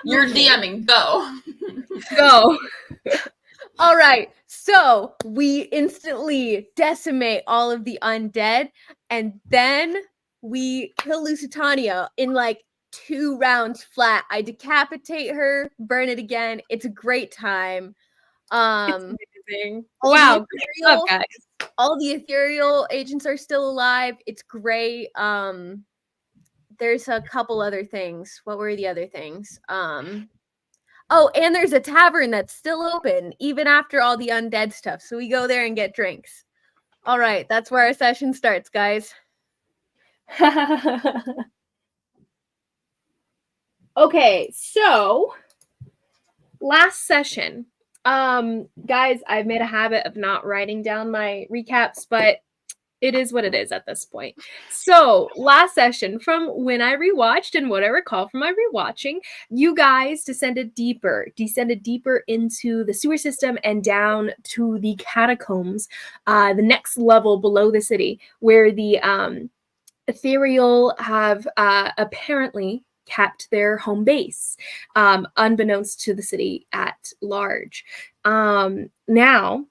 You're DMing. Go. Go. All right. So we instantly decimate all of the undead, and then we kill Lusitania in like 2 rounds flat. I decapitate her, burn it again. It's a great time. It's amazing. All Wow. the Good job, guys. all the ethereal agents are still alive. It's great. There's a couple other things. What were the other things? Oh, and there's a tavern that's still open even after all the undead stuff. So we go there and get drinks. All right, that's where our session starts, guys. Okay, so last session. Guys, I've made a habit of not writing down my recaps, but it is what it is at this point. So last session, from when I rewatched and what I recall from my rewatching, you guys descended deeper into the sewer system and down to the catacombs, the next level below the city, where the Ethereal have apparently kept their home base, unbeknownst to the city at large. Now,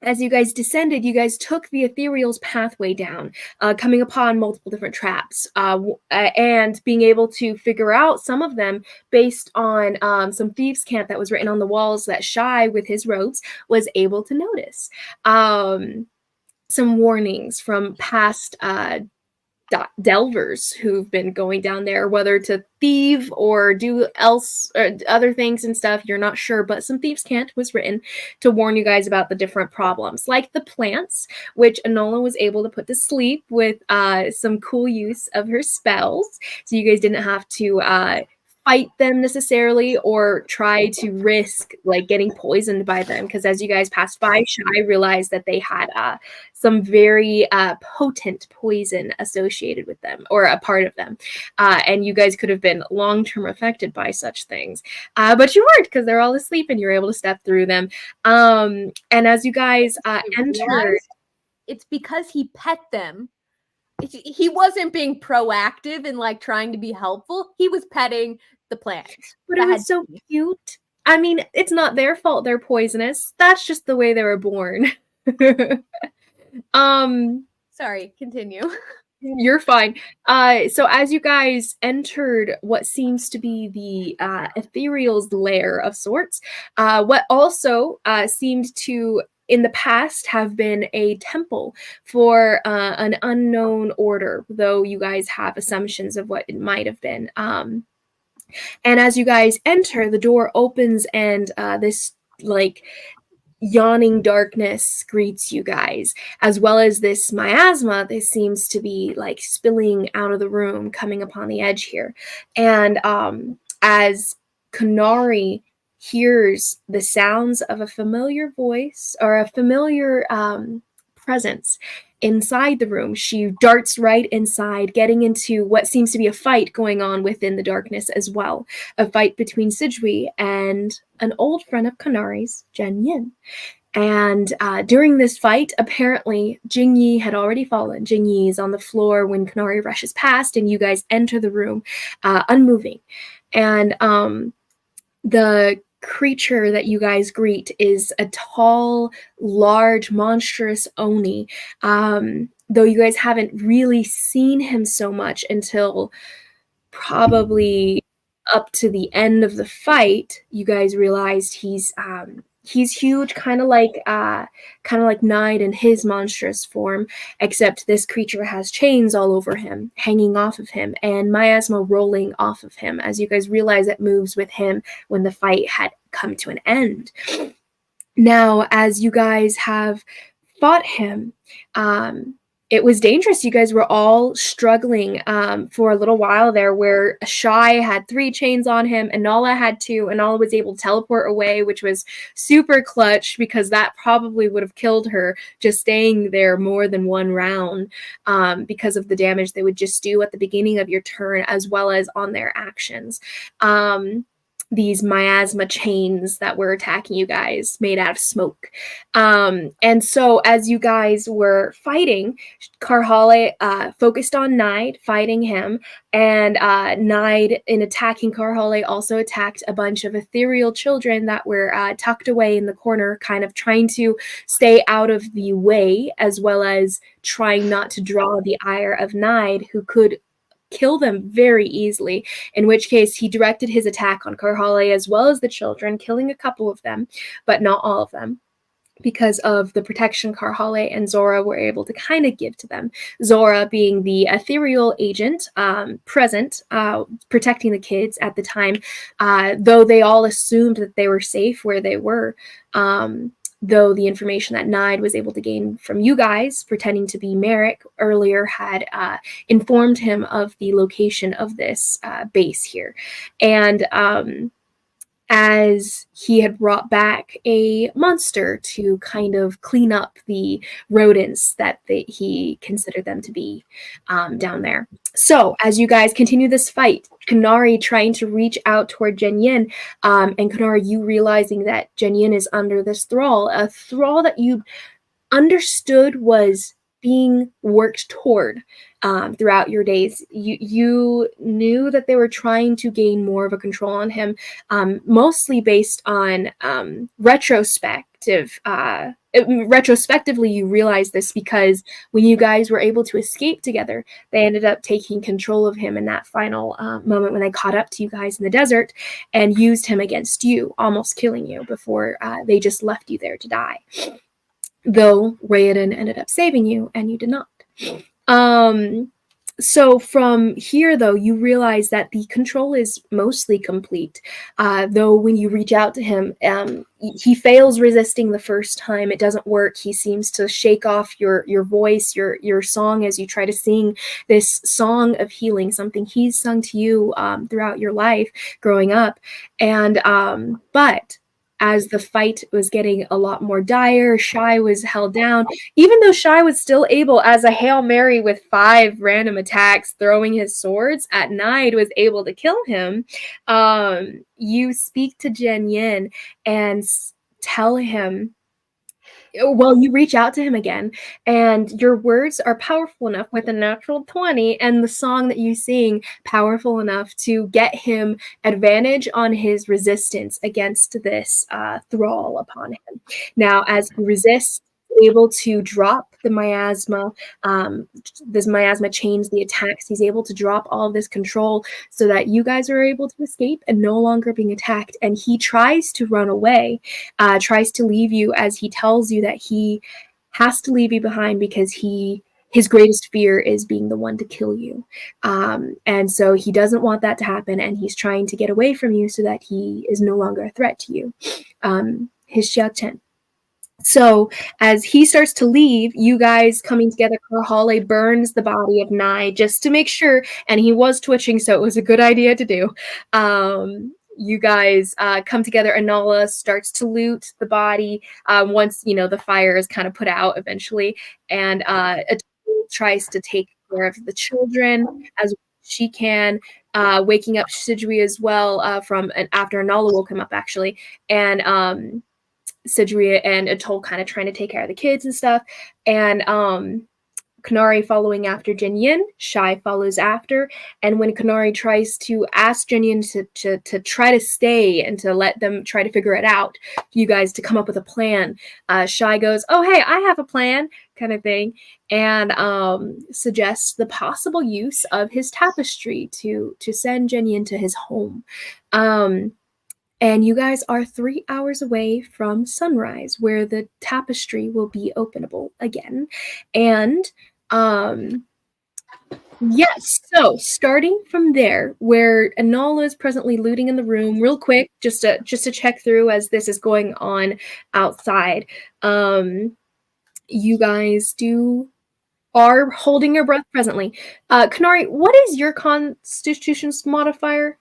as you guys descended, you guys took the Ethereal's pathway down, coming upon multiple different traps, and being able to figure out some of them based on some thieves' cant that was written on the walls that Shy, with his robes, was able to notice. Some warnings from past delvers who've been going down there, whether to thieve or do else or other things and stuff, you're not sure, but some thieves' cant was written to warn you guys about the different problems, like the plants, which Enola was able to put to sleep with some cool use of her spells, so you guys didn't have to fight them necessarily or try to risk like getting poisoned by them, because as you guys passed by, Shy realized that they had some very potent poison associated with them, or a part of them, and you guys could have been long-term affected by such things, but you weren't, because they're all asleep and you're able to step through them. And as you guys entered, it's because he pet them. He wasn't being proactive and like trying to be helpful. He was petting the plant. But it was so cute. I mean, it's not their fault they're poisonous. That's just the way they were born. Sorry, continue. You're fine. So as you guys entered what seems to be the Ethereal's lair of sorts, what also seemed to in the past have been a temple for an unknown order, though you guys have assumptions of what it might have been. And as you guys enter, the door opens and this like yawning darkness greets you guys, as well as this miasma that seems to be like spilling out of the room, coming upon the edge here. And as Konari hears the sounds of a familiar voice or a familiar presence inside the room, she darts right inside, getting into what seems to be a fight going on within the darkness as well. A fight between Sijui and an old friend of Konari's, Zhen Yin. And during this fight, apparently, Jingyi had already fallen. Jingyi is on the floor when Konari rushes past, and you guys enter the room unmoving. And the creature that you guys greet is a tall, large, monstrous Oni. Though you guys haven't really seen him so much until probably up to the end of the fight, you guys realized he's huge, kind of like Knight in his monstrous form, except this creature has chains all over him, hanging off of him, and miasma rolling off of him, as you guys realize it moves with him when the fight had come to an end. Now, as you guys have fought him, it was dangerous. You guys were all struggling for a little while there, where Shy had 3 chains on him, and Nala had 2, and Nala was able to teleport away, which was super clutch, because that probably would have killed her just staying there more than 1 round, because of the damage they would just do at the beginning of your turn, as well as on their actions. these miasma chains that were attacking you guys made out of smoke. And so as you guys were fighting, Karhale focused on Nide, fighting him, and Nide, in attacking Karhale, also attacked a bunch of ethereal children that were tucked away in the corner, kind of trying to stay out of the way, as well as trying not to draw the ire of Nide, who could kill them very easily, in which case he directed his attack on Karhale as well as the children, killing a couple of them, but not all of them, because of the protection Karhale and Zora were able to kind of give to them. Zora being the ethereal agent present, protecting the kids at the time, though they all assumed that they were safe where they were. Though the information that Nide was able to gain from you guys, pretending to be Merrick earlier, had informed him of the location of this base here. And as he had brought back a monster to kind of clean up the rodents that he considered them to be down there. So as you guys continue this fight, Konari trying to reach out toward Zhen Yin, and Konari, you realizing that Zhen Yin is under this thrall, a thrall that you understood was being worked toward throughout your days. You knew that they were trying to gain more of a control on him, mostly based on retrospectively, you realize this because when you guys were able to escape together, they ended up taking control of him in that final moment when they caught up to you guys in the desert and used him against you, almost killing you before they just left you there to die. Though Raoden ended up saving you, and you did not. So from here, though, you realize that the control is mostly complete. Though when you reach out to him, he fails resisting the first time. It doesn't work. He seems to shake off your voice, your song, as you try to sing this song of healing, something he's sung to you throughout your life growing up. And but as the fight was getting a lot more dire, Shai was held down. Even though Shai was still able, as a Hail Mary with 5 random attacks, throwing his swords at Nide, was able to kill him, you speak to Zhen Yin and tell him, well, you reach out to him again, and your words are powerful enough with a natural 20, and the song that you sing powerful enough to get him advantage on his resistance against this thrall upon him. Now, as he resists, able to drop the miasma, this miasma chains the attacks. He's able to drop all of this control so that you guys are able to escape and no longer being attacked. And he tries to run away, tries to leave you, as he tells you that he has to leave you behind because his greatest fear is being the one to kill you. And so he doesn't want that to happen, and he's trying to get away from you so that he is no longer a threat to you. His Xia Chen. So as he starts to leave, you guys coming together, Karhale burns the body of Nai just to make sure, and he was twitching, so it was a good idea to do. You guys come together. Anala starts to loot the body once, the fire is kind of put out eventually, and tries to take care of the children as she can, waking up Sidri as well after Anala woke him up, actually, and Sidria and Atoll kind of trying to take care of the kids and stuff, and Konari following after Zhen Yin. Shai follows after, and when Konari tries to ask Zhen Yin to try to stay and to let them try to figure it out, you guys to come up with a plan, Shai goes, "Oh hey, I have a plan," kind of thing, and suggests the possible use of his tapestry to send Zhen Yin to his home. And you guys are 3 hours away from sunrise, where the tapestry will be openable again. And yes, so starting from there, where Anala is presently looting in the room, real quick, just to check through as this is going on outside. You guys are holding your breath presently. Konari, what is your Constitution's modifier?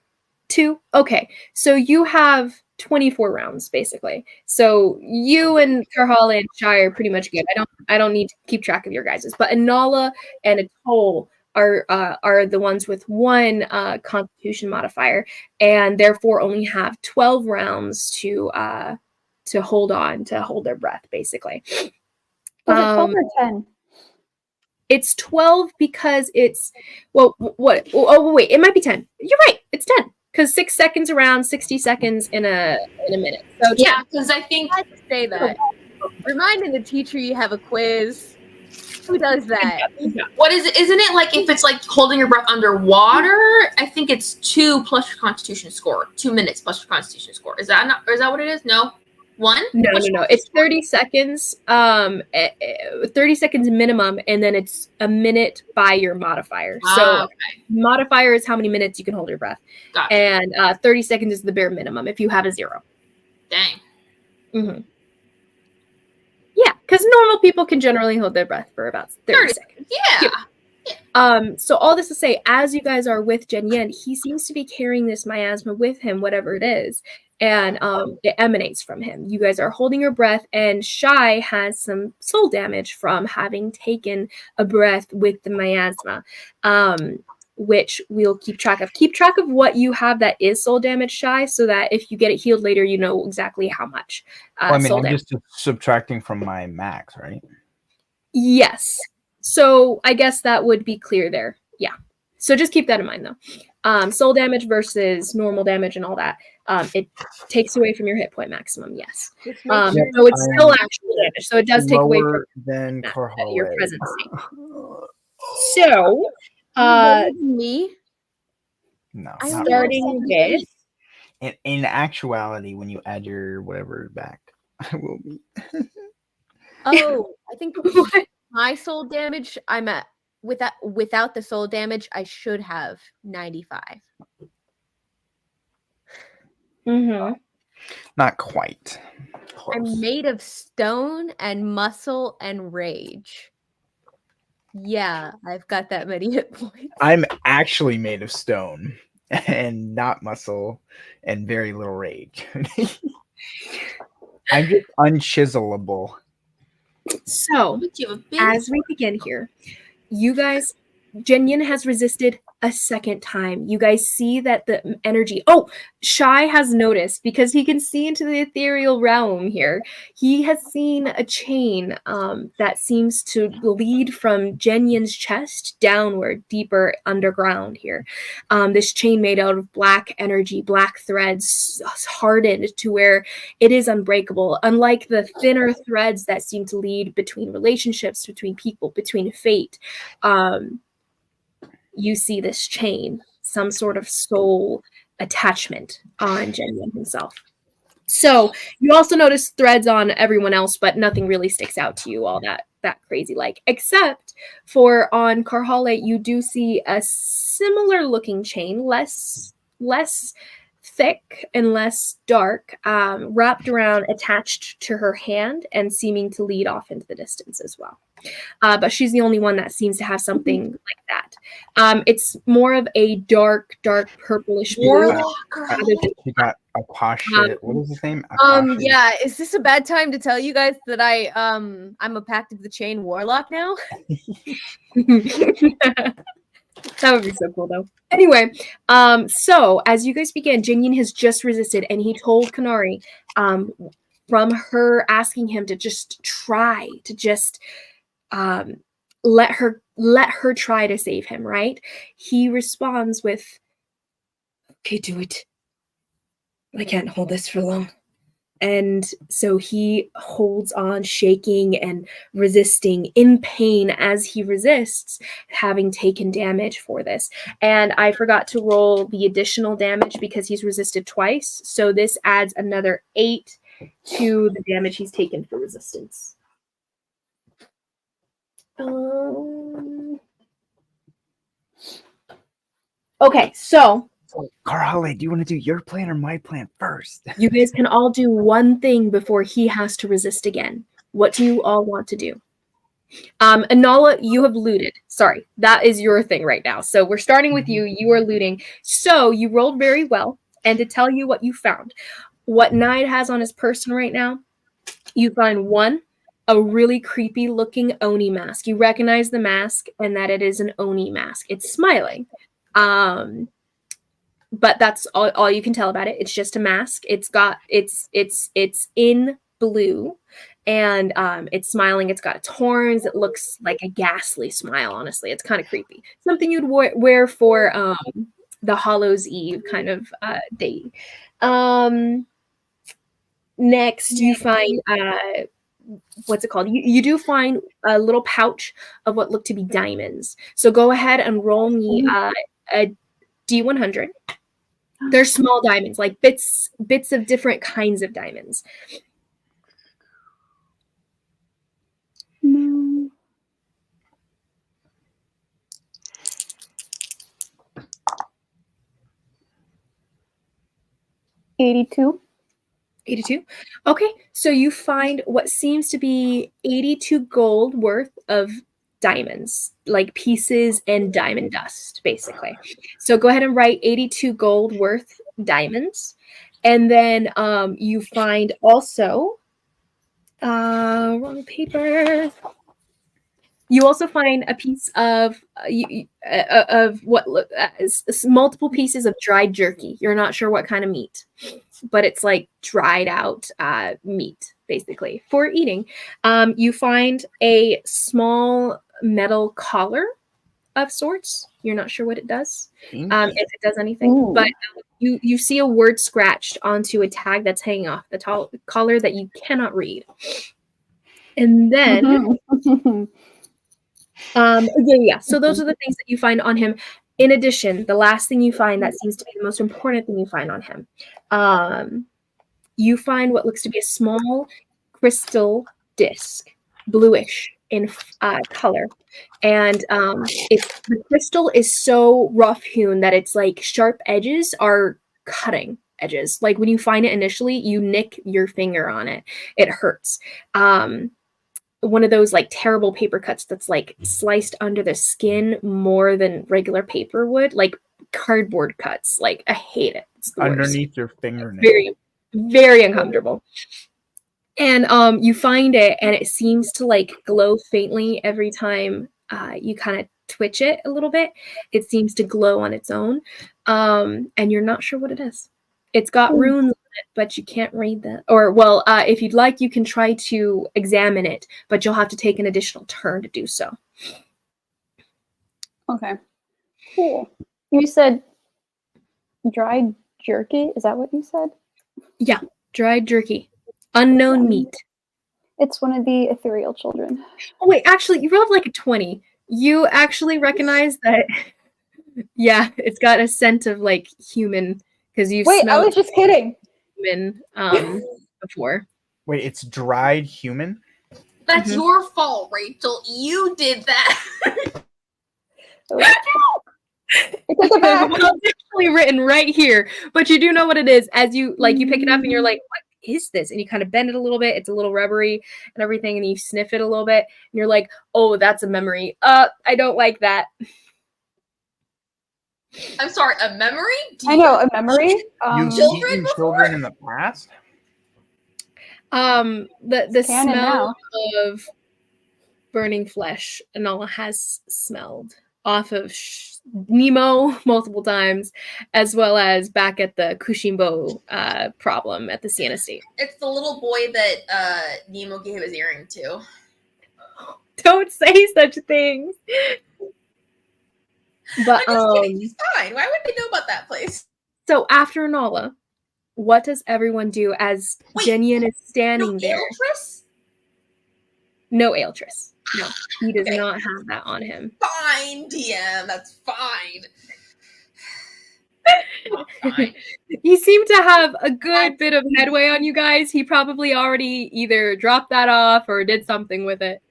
2? Okay, so you have 24 rounds basically. So you and Karhale and Shai are pretty much good. I don't need to keep track of your guys's, but Anala and Atoll are the ones with one Constitution modifier, and therefore only have 12 rounds to hold their breath, basically. Was it 12 or 10? It's 12 because it's what? Oh wait, it might be 10. You're right. It's 10 because 6 seconds around 60 seconds in a minute. So Yeah, because I think I say that. Reminding the teacher you have a quiz. Who does that? what is it? Isn't it like if it's like holding your breath underwater? I think it's 2 plus your Constitution score. 2 minutes plus your Constitution score. Is that not? Or is that what it is? No. 1? No. It's 30 seconds. 30 seconds minimum, and then it's a minute by your modifier. So okay. modifier is how many minutes you can hold your breath, Gotcha. and 30 seconds is the bare minimum if you have a 0. Dang. Mm-hmm. Yeah, because normal people can generally hold their breath for about 30 seconds. Yeah. So all this to say, as you guys are with Zhen Yin, he seems to be carrying this miasma with him, whatever it is, and it emanates from him. You guys are holding your breath, and Shy has some soul damage from having taken a breath with the miasma, which we'll keep track of. Keep track of what you have that is soul damage, Shy, so that if you get it healed later, you know exactly how much. I'm just subtracting from my max, right? Yes. So I guess that would be clear there. Yeah. So just keep that in mind, though. Soul damage versus normal damage and all that. It takes away from your hit point maximum. Yes. So it's still actual damage. So it does take away from your present state. So, me. No. Starting with. In actuality, when you add your whatever back, I will be. Oh, I think my soul damage, I'm at without the soul damage, I should have 95. Mm-hmm. Not quite. Close. I'm made of stone and muscle and rage. Yeah, I've got that many hit points. I'm actually made of stone and not muscle and very little rage. I'm just unchiselable. So, as we begin here, you guys, Zhen Yin has resisted a second time. You guys see that the energy. Oh, Shy has noticed because he can see into the ethereal realm here. He has seen a chain that seems to lead from Zhen Yin's chest downward, deeper underground here. This chain made out of black energy, black threads, hardened to where it is unbreakable. Unlike the thinner threads that seem to lead between relationships, between people, between fate. You see this chain, some sort of soul attachment on Zhen Yin himself. So you also notice threads on everyone else, but nothing really sticks out to you all that crazy like, except for on Karhale, you do see a similar looking chain, less thick and less dark, wrapped around, attached to her hand and seeming to lead off into the distance as well. But she's the only one that seems to have something like that. It's more of a dark purplish blue. She got a posh shit. What is his name? Yeah, is this a bad time to tell you guys that I'm a Pact of the Chain warlock now? That would be so cool, though. Anyway, so as you guys begin, Zhen Yin has just resisted, and he told Konari, from her asking him to just try to just let her try to save him, right? He responds with, "Okay, do it. I can't hold this for long." And so he holds on, shaking and resisting in pain as he resists, having taken damage for this. And I forgot to roll the additional damage because he's resisted twice. So this adds another 8 to the damage he's taken for resistance. Okay, so Karhale, do you want to do your plan or my plan first? you guys can all do one thing before he has to resist again. What do you all want to do? Anala, you have looted. Sorry, that is your thing right now. So we're starting with you. You are looting. So you rolled very well. And to tell you what you found, what Nide has on his person right now, you find 1, a really creepy looking Oni mask. You recognize the mask and that it is an Oni mask. It's smiling. But that's all you can tell about it. It's just a mask. It's in blue, and it's smiling. It's got its horns. It looks like a ghastly smile. Honestly, it's kind of creepy. Something you'd wear for the Hallows Eve kind of date. Next, you find what's it called? You do find a little pouch of what look to be diamonds. So go ahead and roll me a D100. They're small diamonds, like bits of different kinds of diamonds. No. 82. 82. Okay, so you find what seems to be 82 gold worth of diamonds, like pieces and diamond dust, basically. So go ahead and write 82 gold worth diamonds. And then you find also, wrong paper. You also find a piece of what is multiple pieces of dried jerky. You're not sure what kind of meat, but it's like dried out meat, basically, for eating. You find a small metal collar of sorts. You're not sure what it does, if it does anything. Ooh. But you see a word scratched onto a tag that's hanging off the collar that you cannot read. And then, yeah. So those are the things that you find on him. In addition, the last thing you find that seems to be the most important thing you find on him, you find what looks to be a small crystal disc, bluish in color. And the crystal is so rough hewn that it's like sharp edges are cutting edges. Like when you find it initially, you nick your finger on it. It hurts. One of those like terrible paper cuts that's like sliced under the skin more than regular paper would, like cardboard cuts. Like I hate it. It's the worst. Underneath your fingernail. Very, very uncomfortable. And you find it, and it seems to like glow faintly every time you kind of twitch it a little bit. It seems to glow on its own, and you're not sure what it is. It's got runes on it, but you can't read that. Or, well, if you'd like, you can try to examine it, but you'll have to take an additional turn to do so. Okay. Cool. You said dried jerky? Is that what you said? Yeah, dried jerky. Unknown meat. It's one of the ethereal children. Oh, wait, actually, you rolled like a 20. You actually recognize that, yeah, it's got a scent of like human, because you've Wait, I smelled was just kidding. human before. Wait, it's dried human? That's your fault, Rachel. You did that. It's a back. Well, it's actually written right here, but you do know what it is as you like. You pick it up and you're like, "What is this?" And you kind of bend it a little bit. It's a little rubbery and everything, and you sniff it a little bit, and you're like, "Oh, that's a memory. I don't like that." I'm sorry, a memory? I know, a memory. You've Children eaten before? children in the past? The canon smell of burning flesh, Anala has smelled off of Nemo multiple times, as well as back at the Kushimbo problem at the Siena State. It's the little boy that Nemo gave his earring to. Don't say such things. But I'm just kidding. He's fine. Why would they know about that place? So after Nala, what does everyone do as Zhen Yin is standing No there? Aeltris? No Aeltris. No, he does Okay. not have that on him. Fine, DM. That's fine. Fine. He seemed to have a good bit of headway on you guys. He probably already either dropped that off or did something with it.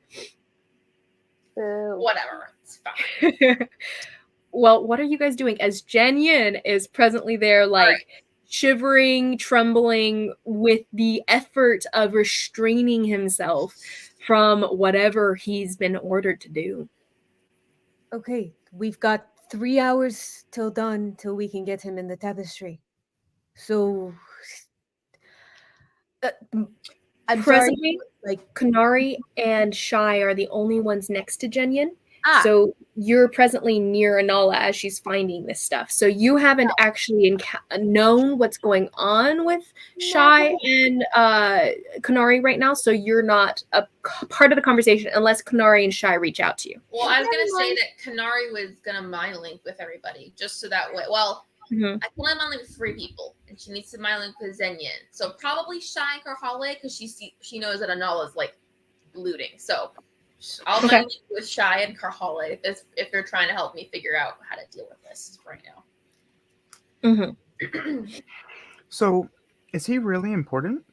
Whatever. It's fine. Well, what are you guys doing as Zhen Yin is presently there, like shivering, trembling with the effort of restraining himself from whatever he's been ordered to do? Okay, we've got 3 hours till dawn till we can get him in the tapestry. So I'm sorry. Presently, Like, Konari and Shai are the only ones next to Zhen Yin. so So you're presently near Anala as she's finding this stuff. So you haven't actually known what's going on with Shai and Konari right now. So you're not a part of the conversation unless Konari and Shai reach out to you. Well, I was gonna say that Konari was gonna mind link with everybody, just so that way. Well, Mhm. I can only mind link with 3 people, and she needs to mind link with Zhen Yin. So probably Shai and Karhale, because she knows that Anala's like looting. So I'll Okay. mind link with Shai and Karhale if they're trying to help me figure out how to deal with this right now. Mhm. So, is he really important?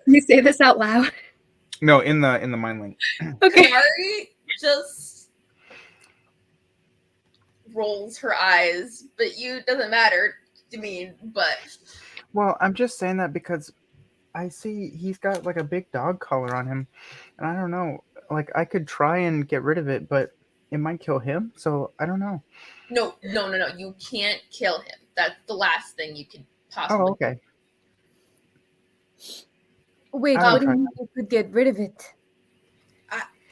You say this out loud. No, in the mind link. Okay. Konari just rolls her eyes, but you doesn't matter to me. But Well, I'm just saying that because I see he's got like a big dog collar on him, and I don't know. Like I could try and get rid of it, but it might kill him. So I don't know. no, you can't kill him. That's the last thing you could possibly. Oh, okay. wait, I will what do you try. mean you could get rid of it?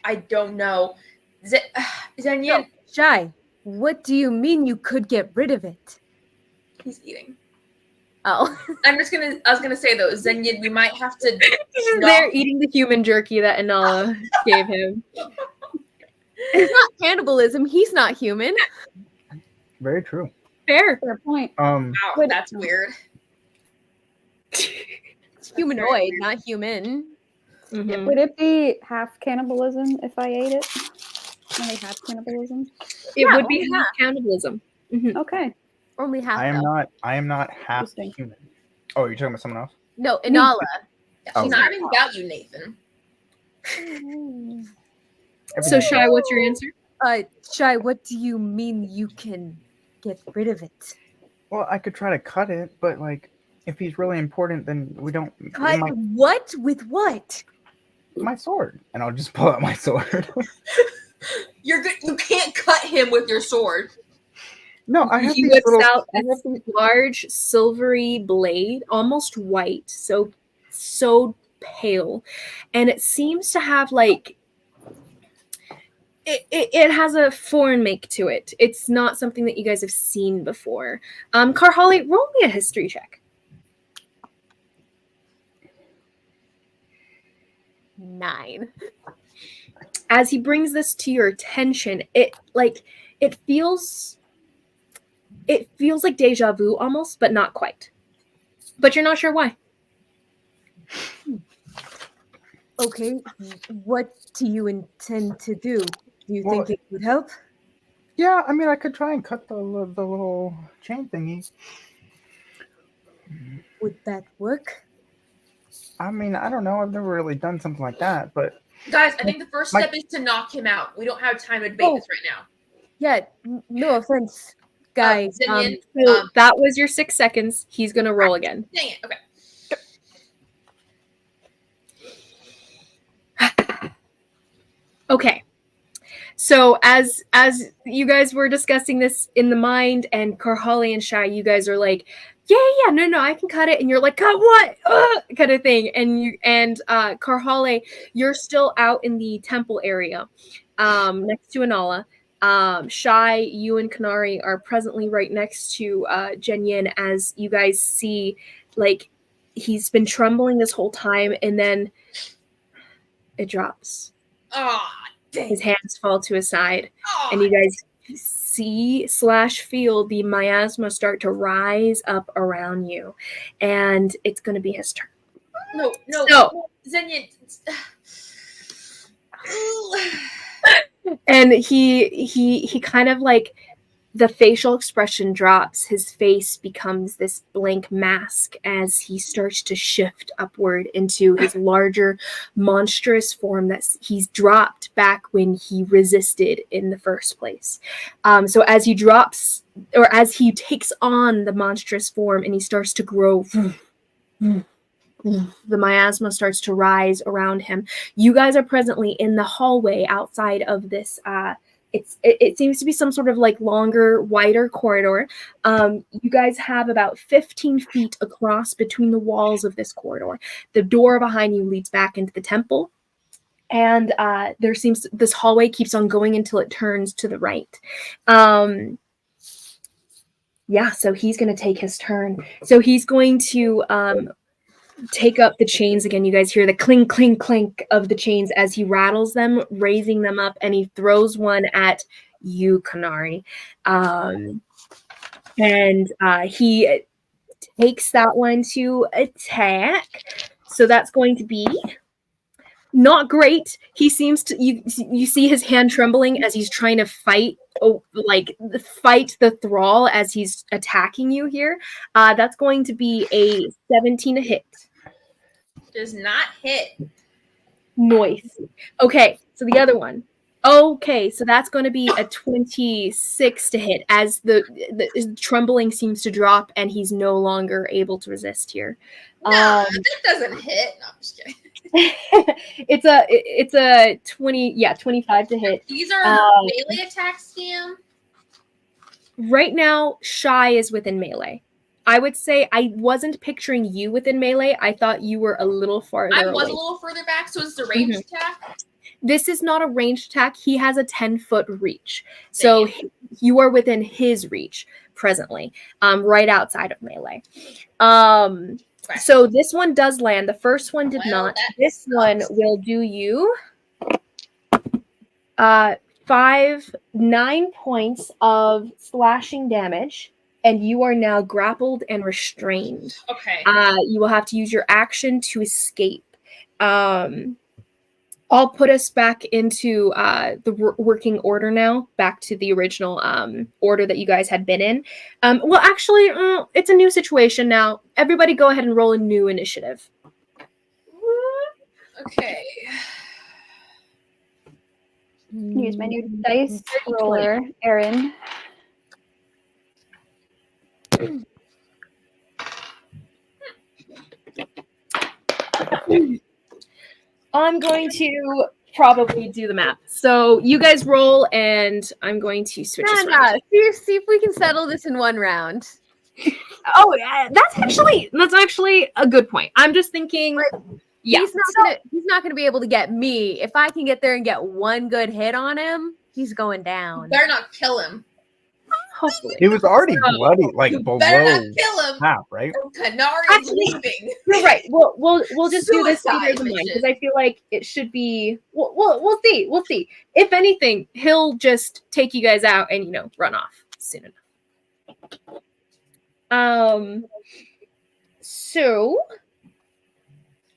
I don't know. Zhen Yin, Shy, what do you mean you could get rid of it? he's eating. Oh, I was gonna say though, Zhen Yin, we might have to. He's there eating the human jerky that Anala gave him. it's not cannibalism. He's not human. Very true. Fair. Fair point. Wow, Wait. that's weird. It's humanoid, not human. Mhm. Would it be half cannibalism if I ate it? Only half cannibalism? It Yeah, would be only half cannibalism. Mhm. Okay. Only half. I though. am not half Interesting. human. Oh, you're talking about someone else? No, Inala. Oh. She's not even about you, Nathan. So, Shai, what's your answer? Shy, what do you mean you can get rid of it? Well, I could try to cut it, but like, if he's really important, then we don't. Cut what? With what? My sword, and I'll just pull out my sword. You're good. You can't cut him with your sword. No, I have He these whips little. out I a have these- large silvery blade, almost white, so pale, and it seems to have like it has a foreign make to it. It's not something that you guys have seen before. Karhale, roll me a history check. 9. As he brings this to your attention, it feels like deja vu almost, but not quite. But you're not sure why. Okay, what do you intend to do? Do you Well, think it would help? Yeah, I mean, I could try and cut the little chain thingy. Would that work? I mean, I don't know. I've never really done something like that, but Guys, I think the first My- step is to knock him out. We don't have time to debate this right now. Yeah, no offense, guys. Zhen Yin, So that was your 6 seconds. He's gonna roll again. dang it. Okay. Okay. So as you guys were discussing this in the mind, and Karhale and Shai, you guys are like, yeah, no, I can cut it, and you're like, cut what? Kind of thing. And Karhale, you're still out in the temple area, next to Anala. Shai, you and Konari are presently right next to Zhen Yin, as you guys see, like, he's been trembling this whole time, and then it drops. Oh, dang. His hands fall to his side, Oh, and you guys see/feel the miasma start to rise up around you, and it's going to be his turn. no. So- Zhen Yin. And he kind of like, the facial expression drops. His face becomes this blank mask as he starts to shift upward into his larger, monstrous form that he's dropped back when he resisted in the first place. So as he drops, or as he takes on the monstrous form and he starts to grow, the miasma starts to rise around him. You guys are presently in the hallway outside of this it seems to be some sort of like longer, wider corridor. You guys have about 15 feet across between the walls of this corridor. The door behind you leads back into the temple. And this hallway keeps on going until it turns to the right. Yeah, so he's going to take his turn. So he's going to take up the chains again. You guys hear the clink, clink, clink of the chains as he rattles them, raising them up, and he throws one at you, Konari. And he takes that one to attack. So that's going to be not great. He seems to you see his hand trembling as he's trying to fight the thrall as he's attacking you here. That's going to be a 17 to hit. Does not hit. Noise. Okay, so the other one. Okay, so that's going to be a 26 to hit as the trembling seems to drop and he's no longer able to resist here. No, that doesn't hit. No, I'm just kidding. It's a 25 to hit. These are melee attacks, Scam. Right now, Shy is within melee. I would say I wasn't picturing you within melee. I thought you were a little farther I was away. a little further back, so it's a ranged attack. This is not a ranged attack. He has a 10-foot reach. So you are within his reach presently, right outside of melee. Right. So this one does land. The first one did Well, not. that This sucks. one will do you 9 points of slashing damage, and you are now grappled and restrained. Okay. You will have to use your action to escape. I'll put us back into the working order now, back to the original order that you guys had been in. Well, actually, it's a new situation now. Everybody go ahead and roll a new initiative. Okay. Use my new dice roller, Erin. I'm going to probably do the map. So you guys roll, and I'm going to switch this around. See if we can settle this in one round. Oh, yeah, that's actually a good point. I'm just thinking, yeah. He's not gonna be able to get me. If I can get there and get one good hit on him, he's going down. Better not kill him. Hopefully. He was already bloody, like You below better not kill him. half, right? Or Konari is Actually- leaving. You're right. We'll just do this Suicide theater of the mind mission. because I feel like it should be. We'll see. We'll see. If anything, he'll just take you guys out and run off soon enough. So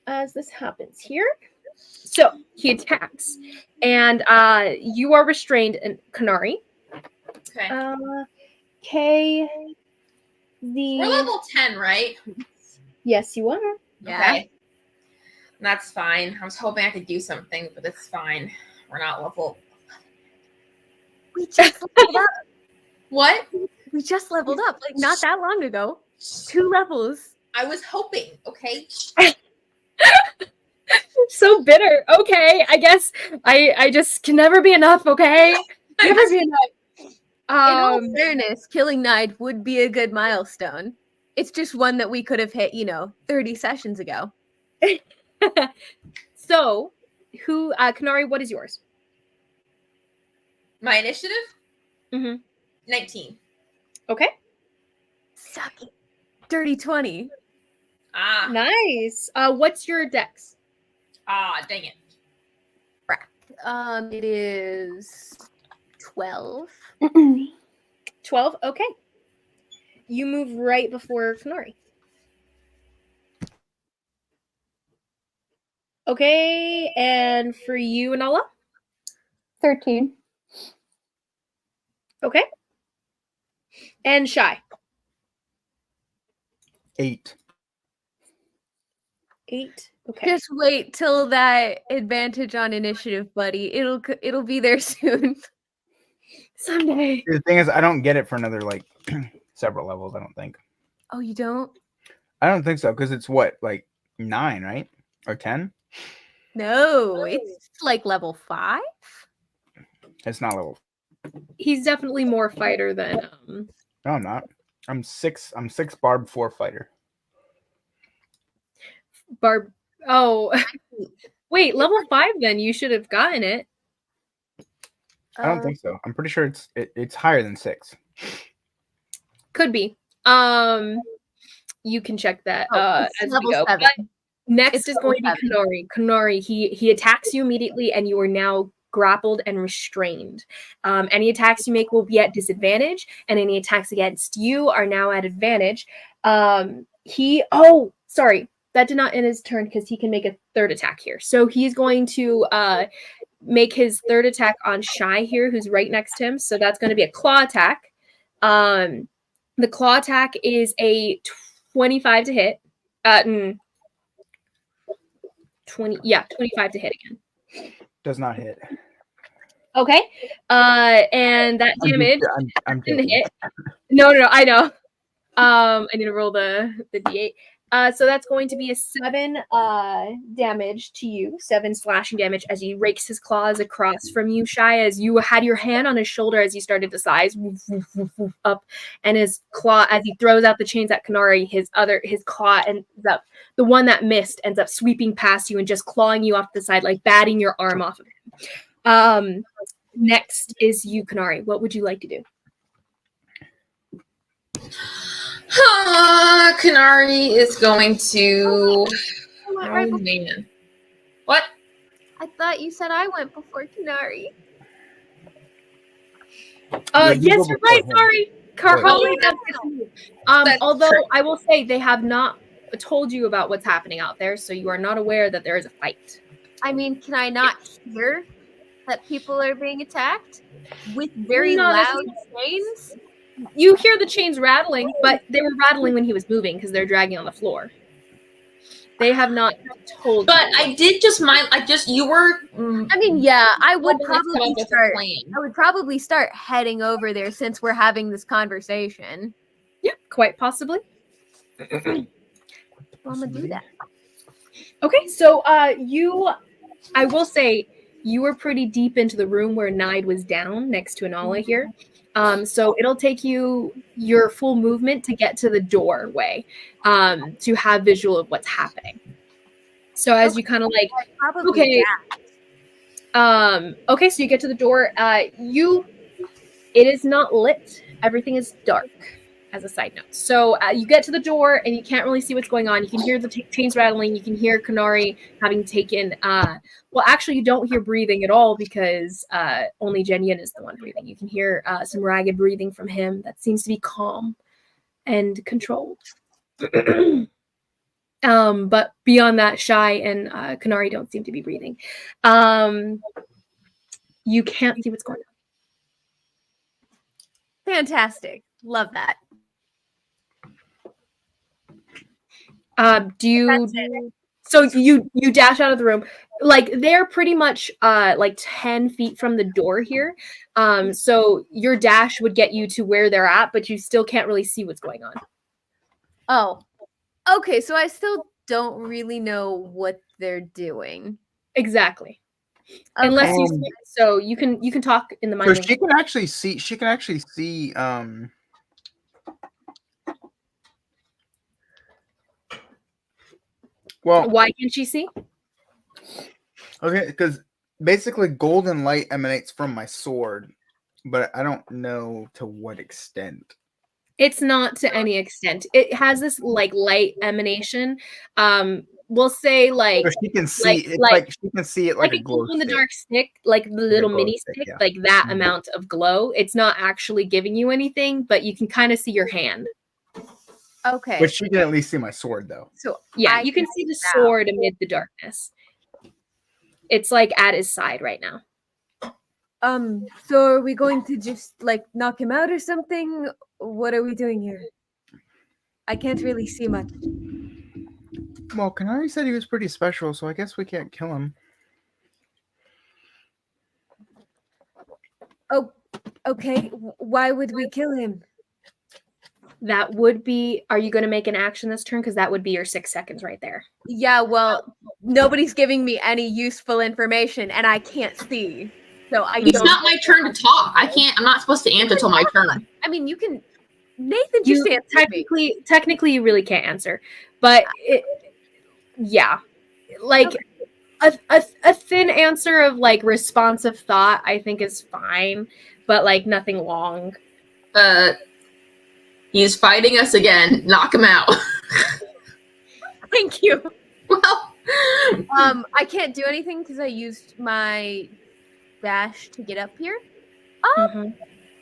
as this happens here, so he attacks, and you are restrained, and Konari. Okay. Okay. We're level 10, right? Yes, you are. Yeah. Okay. That's fine. I was hoping I could do something, but it's fine. We're not level. We just leveled up. What? We just leveled up, like not that long ago. 2 levels. I was hoping, okay? So bitter. Okay, I guess I just can never be enough. Okay, never be enough. In all fairness, killing Nide would be a good milestone. It's just one that we could have hit, 30 sessions ago. So, Konari, what is yours? My initiative? Mm-hmm. 19. Okay. Suck it. Dirty 20. Ah. Nice. What's your dex? Dang it. It is 12. 12. Okay. You move right before Konari. Okay, and for you, Anala? 13. Okay. And Shy? 8. 8. Okay. Just wait till that advantage on initiative, buddy. It'll be there soon. Someday. The thing is, I don't get it for another several levels. I don't think. Oh, you don't? I don't think so because it's what 9, right, or 10? No, it's like level 5. It's not level He's definitely more fighter than No, I'm not. I'm 6 barb 4 fighter. Barb. Oh, wait, level 5 then. You should have gotten it. I don't think so. I'm pretty sure it's higher than 6. Could be. You can check that It's as we level go. 7. But next It's is level going to be 7. Konari. Konari, he attacks you immediately, and you are now grappled and restrained. Any attacks you make will be at disadvantage, and any attacks against you are now at advantage. Sorry, that did not end his turn because he can make a third attack here. So he's going to make his third attack on Shy here, who's right next to him. So that's going to be a claw attack. The claw attack is a 25 to hit. 25 to hit again. Does not hit. Okay. And that damage I'm didn't joking. hit. No, I know. I need to roll the d8. So that's going to be a 7 damage to you, 7 slashing damage as he rakes his claws across from you, Shy, as you had your hand on his shoulder as he started to size up, and his claw, as he throws out the chains at Konari, his claw ends up, the one that missed ends up sweeping past you and just clawing you off the side, like batting your arm off of him. Next is you, Konari. What would you like to do? Konari is going to. Right Oh man, what? I thought you said I went before Konari. Yeah, you Yes, go you're before right. him. Sorry, Carly. That's Although true. I will say they have not told you about what's happening out there, so you are not aware that there is a fight. I mean, can I not hear that people are being attacked with very Not loud chains? You hear the chains rattling, but they were rattling when he was moving because they're dragging on the floor. They have not told But you. you were. I mean, yeah, I would hoping let's come probably up with a start. plan. I would probably start heading over there since we're having this conversation. Yeah, quite possibly. Well, I'm gonna do that. Okay, so I will say you were pretty deep into the room where Nide was down next to Anala here. So it'll take you your full movement to get to the doorway to have visual of what's happening. So as you kind of like, Probably okay, okay, so you get to the door. It is not lit. Everything is dark, as a side note. So you get to the door and you can't really see what's going on. You can hear the chains rattling. You can hear Konari having taken. Well, actually, you don't hear breathing at all because only Zhen Yin is the one breathing. You can hear some ragged breathing from him that seems to be calm and controlled. But beyond that, Shy and Konari don't seem to be breathing. You can't see what's going on. Fantastic. Love that. So you dash out of the room. Like they're pretty much like 10 feet from the door here. So your dash would get you to where they're at, but you still can't really see what's going on. Oh, okay. So I still don't really know what they're doing. Exactly. Okay. Unless you so you can talk in the mind. So she can actually see well, why can't she see? okay, because basically golden light emanates from my sword, but I don't know to what extent. It's not to any extent. It has this like light emanation. We'll say like So she can see she can see it like a glow in the stick. dark stick, like the little glow mini stick, stick, yeah. like that Mhm. amount of glow. It's not actually giving you anything, but you can kind of see your hand. Okay. But she can at least see my sword though. So Yeah, you can see the sword amid the darkness. It's like at his side right now. So are we going to just like knock him out or something? What are we doing here? I can't really see much. Well, Konari said he was pretty special, so I guess we can't kill him. Oh, okay. Why would we kill him? That would be. Are you going to make an action this turn? Because that would be your 6 seconds right there. Yeah, well, nobody's giving me any useful information and I can't see. So I It's don't. not my turn to talk. I'm not supposed to answer till my turn. I mean, you can. Nathan just You answered me. technically you really can't answer, but yeah, like a thin answer of like responsive thought I think is fine, but like nothing long. He's fighting us again. Knock him out. Thank you. Well, I can't do anything because I used my dash to get up here. Mhm.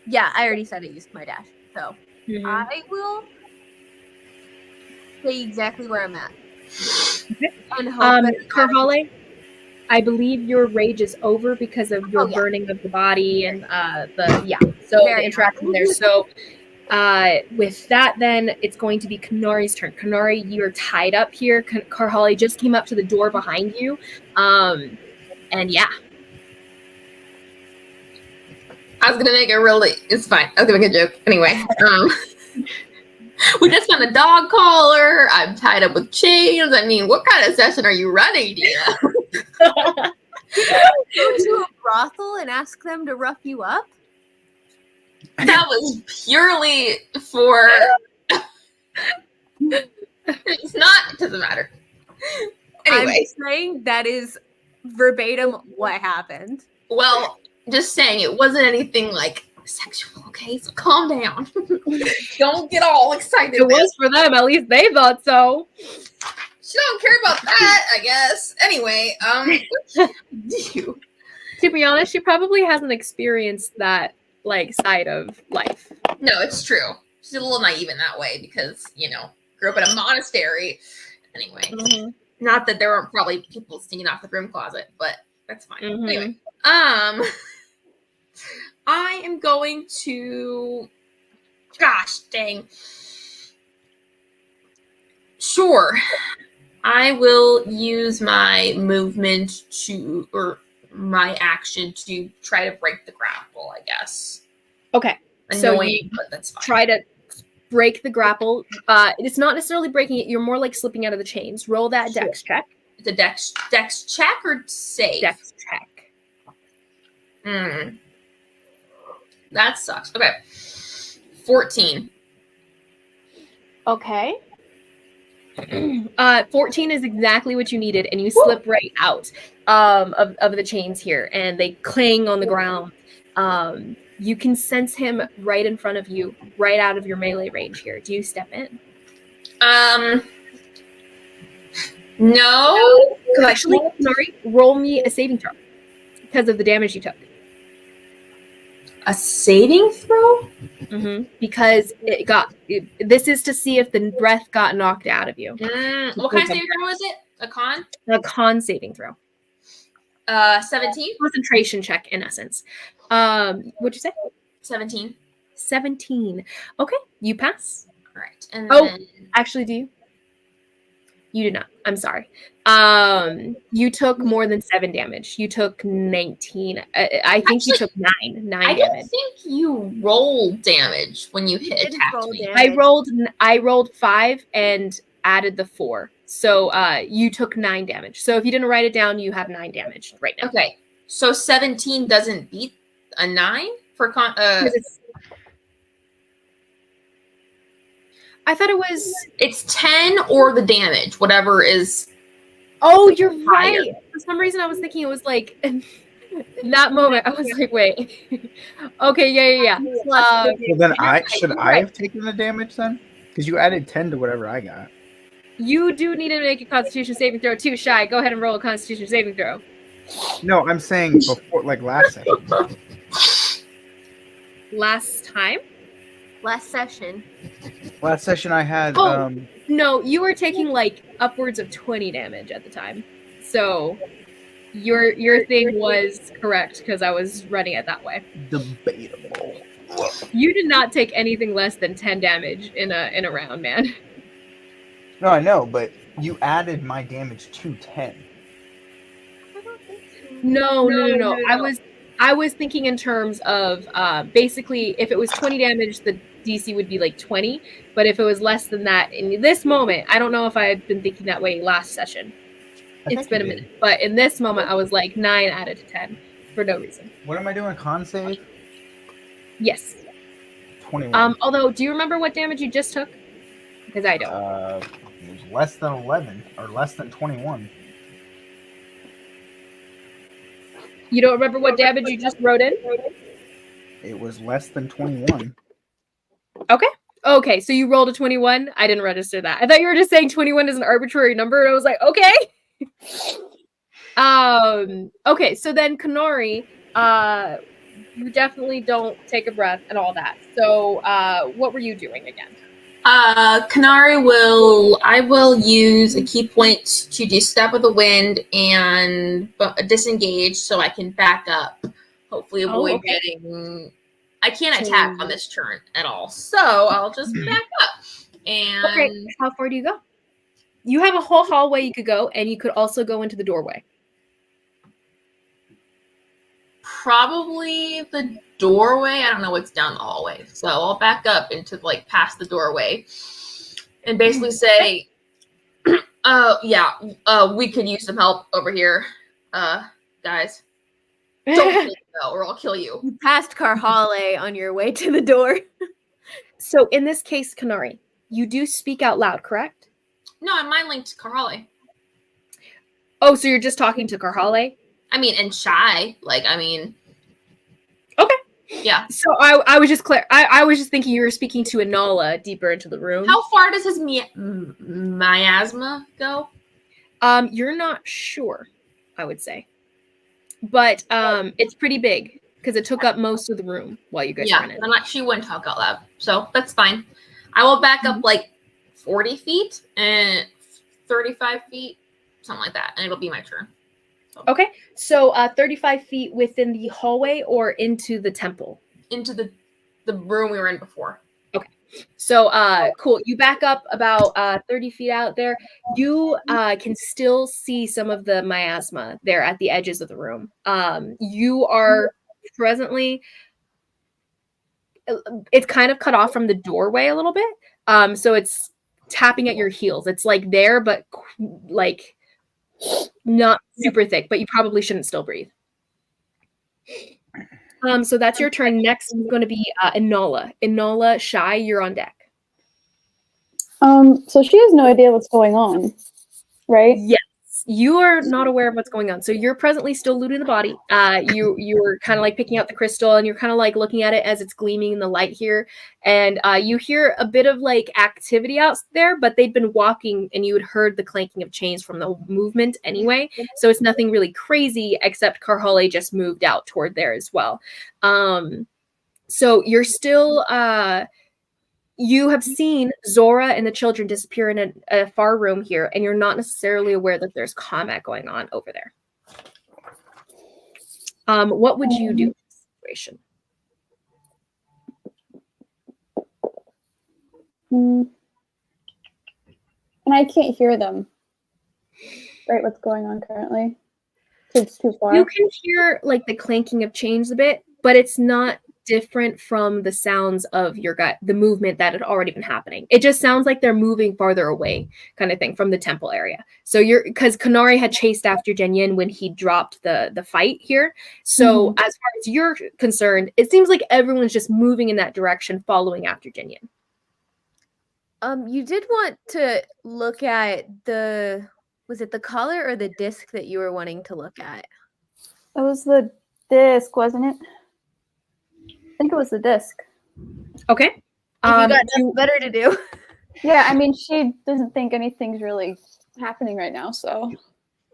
Yeah, I already said I used my dash, so Mhm. I will stay exactly where I'm at. And hope that Carhale, I believe your rage is over because of your Oh, yeah. burning of the body and so Very the interaction there. So with that, then it's going to be Konari's turn. Konari, you're tied up here. Carhale just came up to the door behind you, and yeah. I was gonna make a really. It's fine. I was gonna make a joke anyway. We just found a dog collar. I'm tied up with chains. I mean, what kind of session are you running, Dia? go to a brothel and ask them to rough you up. That was purely for. It's not. It doesn't matter. Anyway, I'm just saying that is verbatim what happened. well, just saying it wasn't anything like sexual. Okay, so calm down. Don't get all excited. It was for them. At least they thought so. She don't care about that, I guess. Anyway, what do you? To be honest, she probably hasn't experienced that like side of life. No, it's true. She's a little naive in that way because grew up in a monastery. Anyway, not that there weren't probably people sneaking off the broom closet, but that's fine. Anyway, I am going to. Gosh dang. Sure. I will use my movement or my action to try to break the grapple, I guess. Okay. Annoying, but that's fine. Try to break the grapple. It's not necessarily breaking it. You're more like slipping out of the chains. Roll that dex check. It's a dex check or save? Dex check. That sucks. Okay. 14. Okay. 14 is exactly what you needed, and you slip right out of the chains here, and they cling on the ground. You can sense him right in front of you, right out of your melee range here. Do you step in? No. Actually, sorry, roll me a saving throw because of the damage you took. A saving throw? Because this is to see if the breath got knocked out of you. What kind of saving throw is it? A con? A con saving throw. 17? Concentration check, in essence. What'd you say? 17. 17. Okay, you pass. All right. And then... actually, do you? You did not. I'm sorry. You took more than 7 damage. You took 19. I think you took 9 I damage. don't think you rolled damage when you attacked me. I rolled 5 and added the 4. So you took 9 damage. So if you didn't write it down, you have 9 damage right now. Okay. So 17 doesn't beat a 9 for con. I thought it was. It's 10 or the damage, whatever is. Oh, you're right. For some reason, I was thinking it was like. In that moment, I was like, wait. Okay, yeah. Well, then I have taken the damage then? Because you added 10 to whatever I got. You do need to make a Constitution saving throw too, Shy. Go ahead and roll a Constitution saving throw. No, I'm saying before, like last session. Last time? Last session. Last session I had. No, you were taking like upwards of 20 damage at the time. So your thing was correct because I was running it that way. Debatable. You did not take anything less than 10 damage in a round, man. No, I know, but you added my damage to 10. No. I was thinking in terms of basically if it was 20 damage, the DC would be like 20. But if it was less than that in this moment, I don't know if I had been thinking that way last session. It's been a minute. But in this moment, I was like 9 added to 10. for no reason. What am I doing? Con save? Yes. 21. Although, do you remember what damage you just took? Because I don't. It was less than 11 or less than 21. You don't remember what damage you just wrote in? It was less than 21. Okay, so you rolled a 21. I didn't register that. I thought you were just saying 21 is an arbitrary number, and I was like, okay. Okay, so then Konari, you definitely don't take a breath and all that. So, what were you doing again? Konari I will use a key point to do Step of the Wind and disengage so I can back up. Hopefully avoid getting... I can't attack on this turn at all. So I'll just back up. And okay, how far do you go? You have a whole hallway you could go, and you could also go into the doorway. probably the doorway. I don't know what's down the hallway. So I'll back up into like past the doorway and basically say, we could use some help over here. Guys. Don't kill me, though, or I'll kill you. You passed Karhale on your way to the door. So in this case, Konari, you do speak out loud, correct? No, I'm mind linked to Karhale. Oh, so you're just talking to Karhale? I mean, and Shy. Okay. Yeah. So I was just I was just thinking you were speaking to Inala deeper into the room. How far does his miasma go? You're not sure, I would say. But it's pretty big because it took up most of the room while you guys were in it. She wouldn't talk out loud, so that's fine. I will back up like 40 feet and 35 feet, something like that, and it'll be my turn. So. Okay, so 35 feet within the hallway or into the temple? Into the room we were in before. Okay, so cool. You back up about 30 feet out there. You can still see some of the miasma there at the edges of the room. You are presently, it's kind of cut off from the doorway a little bit. So it's tapping at your heels. It's like there, but like not super thick, but you probably shouldn't still breathe. So that's your turn. Next is going to be Inala. Inala, Shy, you're on deck. So she has no idea what's going on, right? Yes, you are not aware of what's going on. So you're presently still looting the body. You're kind of like picking out the crystal, and you're kind of like looking at it as it's gleaming in the light here. And you hear a bit of like activity out there, but they'd been walking, and you had heard the clanking of chains from the movement anyway. So it's nothing really crazy, except Karhale just moved out toward there as well. So you're still. You have seen Zora and the children disappear in a far room here, and you're not necessarily aware that there's combat going on over there. What would you do in this situation? And I can't hear them. Right, what's going on currently? It's too far. You can hear like the clanking of chains a bit, but it's not different from the sounds of the movement that had already been happening. It just sounds like they're moving farther away, kind of thing, from the temple area. So because Konari had chased after Zhen Yin when he dropped the fight here. So as far as you're concerned, it seems like everyone's just moving in that direction, following after Zhen Yin. You did want to look at was it the collar or the disc that you were wanting to look at? It was the disc, wasn't it? I think it was the disc. Okay. If you got nothing better to do. Yeah, I mean, she doesn't think anything's really happening right now, so.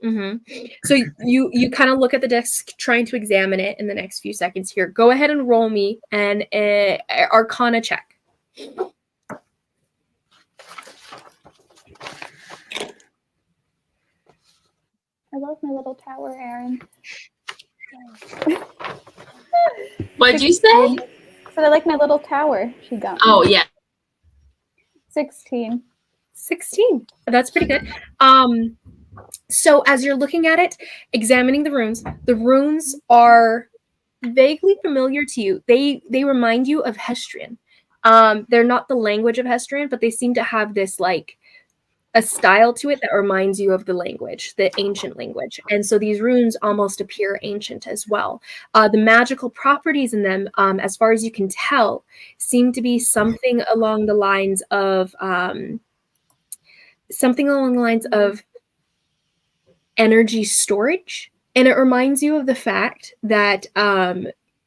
So you kind of look at the disc, trying to examine it in the next few seconds here. Go ahead and roll me an Arcana check. I love my little tower, Aaron. What'd you say? But I like my little tower she got me. Oh, yeah. 16. 16. That's pretty good. So as you're looking at it, examining the runes are vaguely familiar to you. They remind you of Hestrian. They're not the language of Hestrian, but they seem to have this like a style to it that reminds you of the language, the ancient language. And so these runes almost appear ancient as well. The magical properties in them, as far as you can tell, seem to be something along the lines of energy storage. And it reminds you of the fact that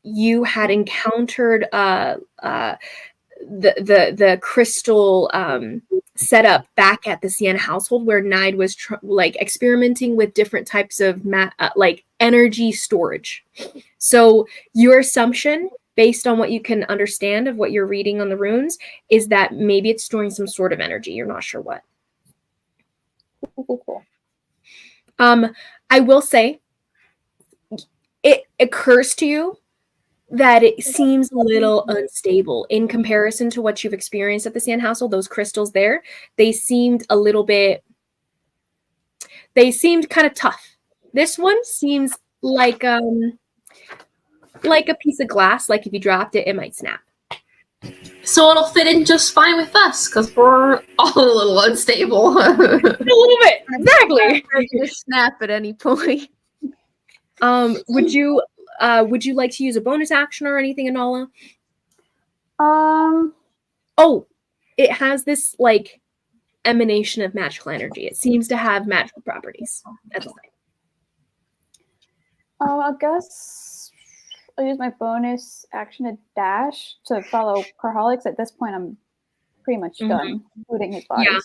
you had encountered the crystal setup back at the Sienna household, where Nide was experimenting with different types of energy storage. So your assumption, based on what you can understand of what you're reading on the runes, is that maybe it's storing some sort of energy. You're not sure what. Cool. I will say, it occurs to you that it seems a little unstable in comparison to what you've experienced at the Sand household. Those crystals there, they seemed kind of tough. This one seems like a piece of glass. Like if you dropped it, it might snap. So it'll fit in just fine with us because we're all a little unstable. A little bit, exactly. Just snap at any point. Would you like to use a bonus action or anything, Anala? Oh, it has this emanation of magical energy. It seems to have magical properties at the site. I guess I'll use my bonus action to dash to follow Carholix. At this point, I'm pretty much done looting his body. Yeah.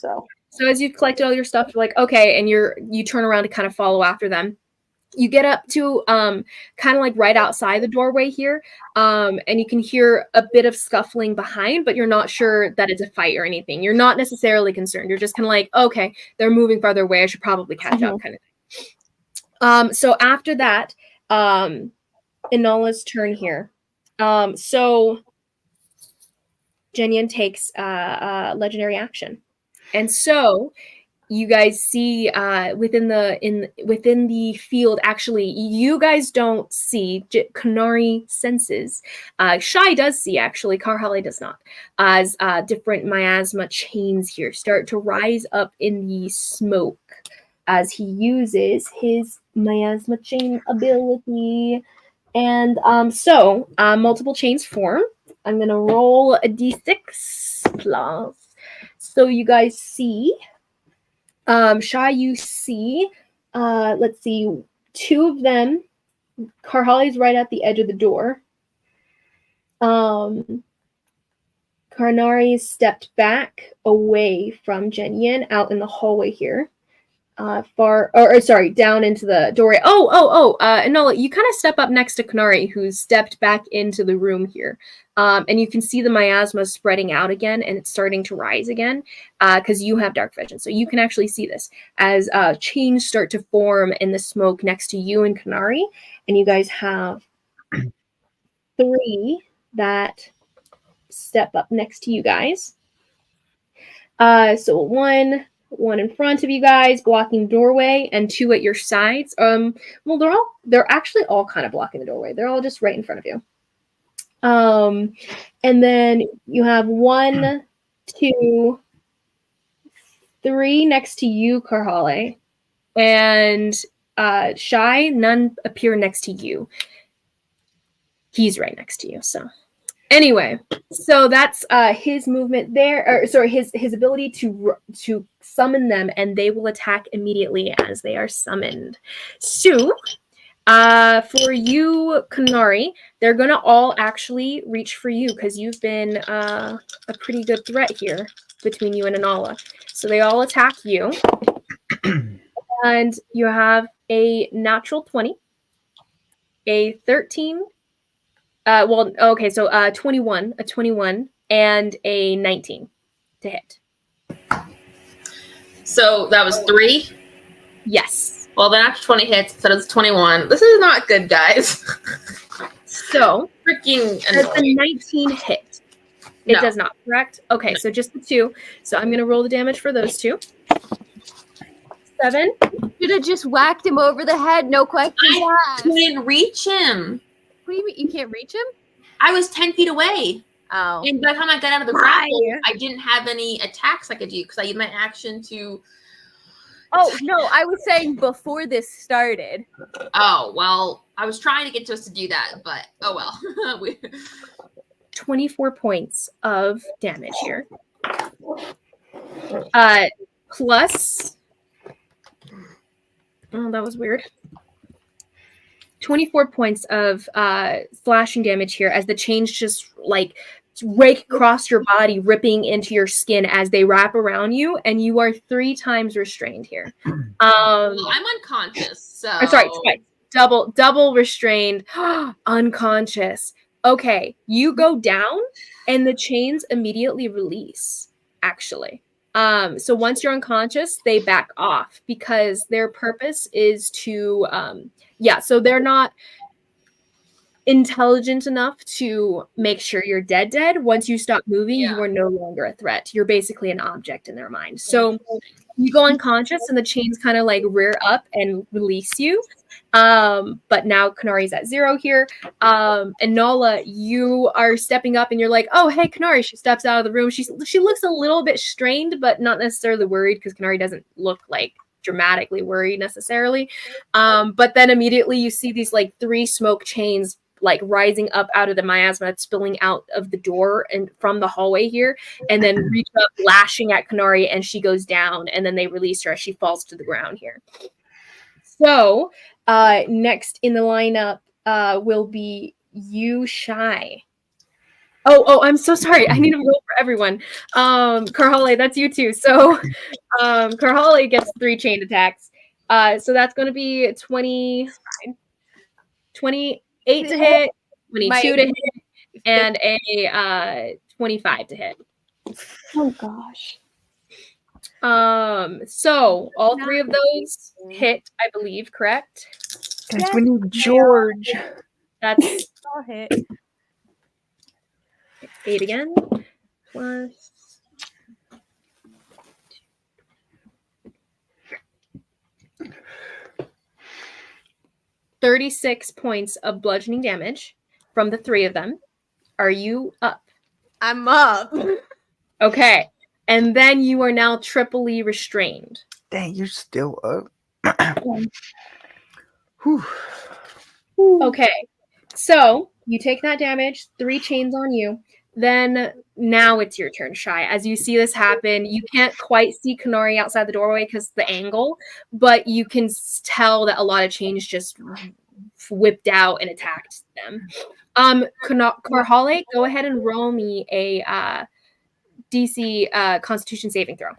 So as you've collected all your stuff, you're like, okay, and you turn around to kind of follow after them. You get up to kind of right outside the doorway here, and you can hear a bit of scuffling behind, but you're not sure that it's a fight or anything. You're not necessarily concerned. You're just kind of okay, they're moving farther away. I should probably catch up, kind of thing. So after that, Inala's turn here. So Zhen Yin takes legendary action, and so you guys see within the field. Actually, you guys don't see. Konari senses. Shai does see. Actually, Karhale does not. As different miasma chains here start to rise up in the smoke as he uses his miasma chain ability, and so multiple chains form. I'm gonna roll a d6 plus. So you guys see. Shai, you see, let's see, two of them. Karhali's right at the edge of the door. Konari stepped back away from Zhen Yin out in the hallway here. Down into the doorway. Enola, you kind of step up next to Konari, who's stepped back into the room here. And you can see the miasma spreading out again, and it's starting to rise again because you have dark vision. So you can actually see this as chains start to form in the smoke next to you and Konari. And you guys have 3 that step up next to you guys. So one in front of you guys blocking the doorway, and 2 at your sides. They're actually all kind of blocking the doorway. They're all just right in front of you. And then you have 1, 2, 3 next to you, Karhale, and Shai. None appear next to you. He's right next to you. So anyway, so that's his movement there, his ability to summon them, and they will attack immediately as they are summoned. So for you, Konari, they're gonna all actually reach for you because you've been a pretty good threat here between you and Anala. So they all attack you, and you have a natural 20, a 13. 21, a 21, and a 19 to hit. So that was 3? Yes. Well, the natural 20 hits, so it's 21. This is not good, guys. So, freaking does the 19 hit? It does not, correct? Okay, so just the 2. So I'm going to roll the damage for those 2. 7. Should have just whacked him over the head. No questions I asked. couldn't reach him. What do you mean? You can't reach him? I was 10 feet away. Oh. And by the time I got out of the My. grapple, I didn't have any attacks I could do because I used my action to. Oh, no, I was saying before this started. Oh, well, I was trying to get us to do that, but oh well. 24 points of damage here. Plus, oh, that was weird. 24 points of slashing damage here as the chains just like rake across your body, ripping into your skin as they wrap around you, and you are 3 times restrained here. Well, I'm unconscious, so. Or sorry, twice. Double restrained, unconscious. Okay, you go down, and the chains immediately release, actually. So once you're unconscious, they back off because their purpose is to, so they're not intelligent enough to make sure you're dead. Once you stop moving, you are no longer a threat. You're basically an object in their mind. So you go unconscious and the chains kind of like rear up and release you. But now Konari's at 0 here. And Nala, you are stepping up and you're like, oh, hey, Konari. She steps out of the room. She looks a little bit strained, but not necessarily worried because Konari doesn't look like dramatically worried necessarily. But then immediately you see these like 3 smoke chains like rising up out of the miasma, spilling out of the door and from the hallway here, and then reach up, lashing at Konari, and she goes down, and then they release her as she falls to the ground here. So next in the lineup will be you, Shy. Oh, I'm so sorry. I need to roll for everyone. Karhale, that's you too. So Karhale gets 3 chain attacks. So that's going to be 28 to hit, 22 to hit, and a 25 to hit. Oh gosh. So all 3 of those hit, I believe, correct? Guys, we need George. That's All hit. 8 again. Plus 36 points of bludgeoning damage from the 3 of them. Are you up? I'm up. Okay. And then you are now triply restrained. Dang, you're still up. Whew. Okay. So you take that damage, 3 chains on you. Then now it's your turn, Shy. As you see this happen, you can't quite see Konari outside the doorway because the angle, but you can tell that a lot of chains just whipped out and attacked them. Karhale, go ahead and roll me a DC Constitution saving throw.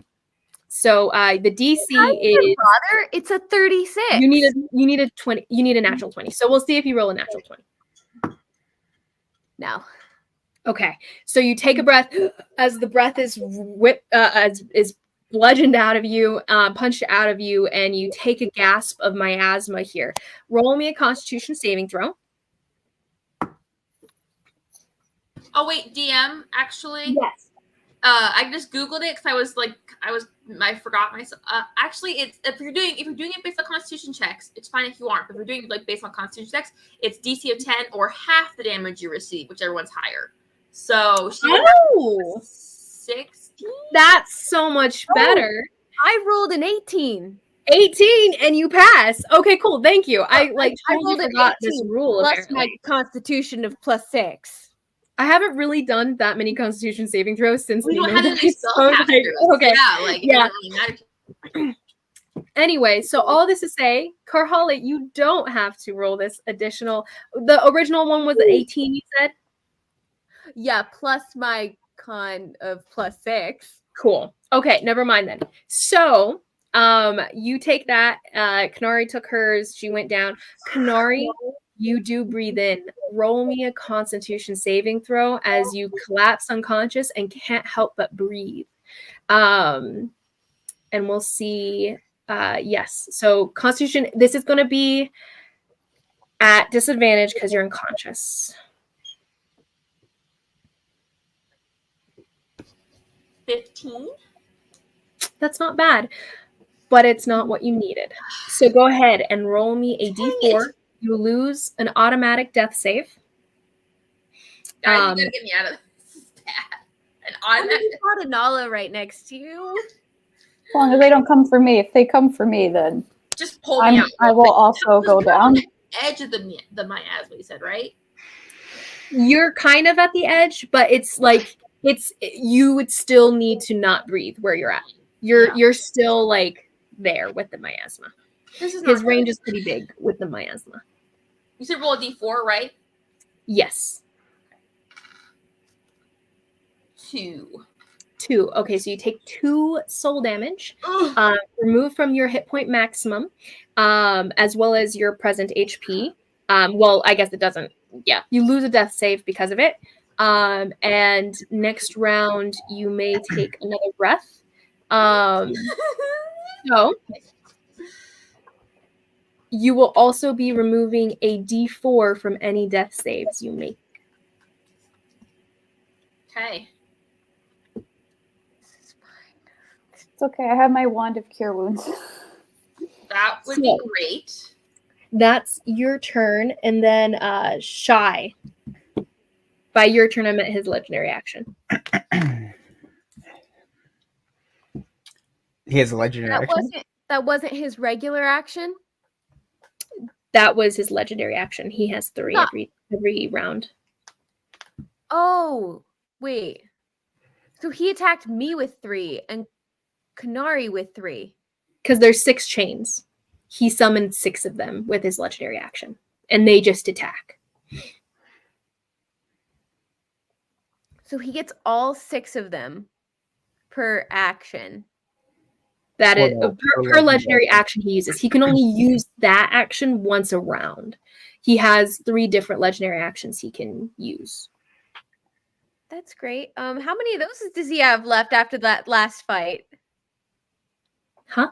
So the DC is Bother? It's a 36. you need a 20. You need a natural 20. So we'll see if you roll a natural 20. No. Okay, so you take a breath as the breath is is bludgeoned out of you, punched out of you, and you take a gasp of miasma here. Roll me a Constitution saving throw. Oh wait, DM, actually. Yes. I just Googled it because I forgot myself. Actually, it's if you're doing it based on Constitution checks, it's fine if you aren't. But if you're doing it like based on Constitution checks, it's DC of 10 or half the damage you receive, whichever one's higher. So she 16. That's so much better. I rolled an 18. 18 and you pass. Okay, cool. Thank you. I rolled an forgot 18 this rule. plus Apparently. my Constitution of +6. I haven't really done that many Constitution saving throws since We don't Nemo have any died, so it's like, okay. Yeah, Anyway, so all this to say, Karhale, you don't have to roll this additional. The original one was 18, you said? Yeah, plus my con of +6. Cool. Okay, never mind then. So, you take that. Konari took hers. She went down. Konari, you do breathe in. Roll me a Constitution saving throw as you collapse unconscious and can't help but breathe. And we'll see. Yes. So Constitution, this is going to be at disadvantage because you're unconscious. 15. That's not bad, but it's not what you needed. So go ahead and roll me a D4. You lose an automatic death save. Guys, you gotta get me out of this. I'm at, You've got a Nala right next to you. As long as they don't come for me. If they come for me, then just pull me out. I will also go down. Edge of the miasma, you said, right? You're kind of at the edge, but it's like you would still need to not breathe where you're at. You're still like there with the miasma. This is His not range good. is pretty big with the miasma. You said roll a d4, right? Yes. 2. 2. Okay, so you take 2 soul damage, remove from your hit point maximum, as well as your present HP. Well, I guess it doesn't. Yeah, you lose a death save because of it. And next round, you may take another breath. So you will also be removing a d4 from any death saves you make. Okay. It's okay. I have my wand of cure wounds. That would be great. That's your turn, and then Shy. By your turn, I meant his legendary action. He has a legendary action? That wasn't his regular action? That was his legendary action. He has 3 every round. Oh, wait. So he attacked me with 3 and Konari with 3. Because there's 6 chains. He summoned 6 of them with his legendary action. And they just attack. So he gets all 6 of them per action. That is per legendary action he uses. He can only use that action once a round. He has 3 different legendary actions he can use. That's great. How many of those does he have left after that last fight? Huh?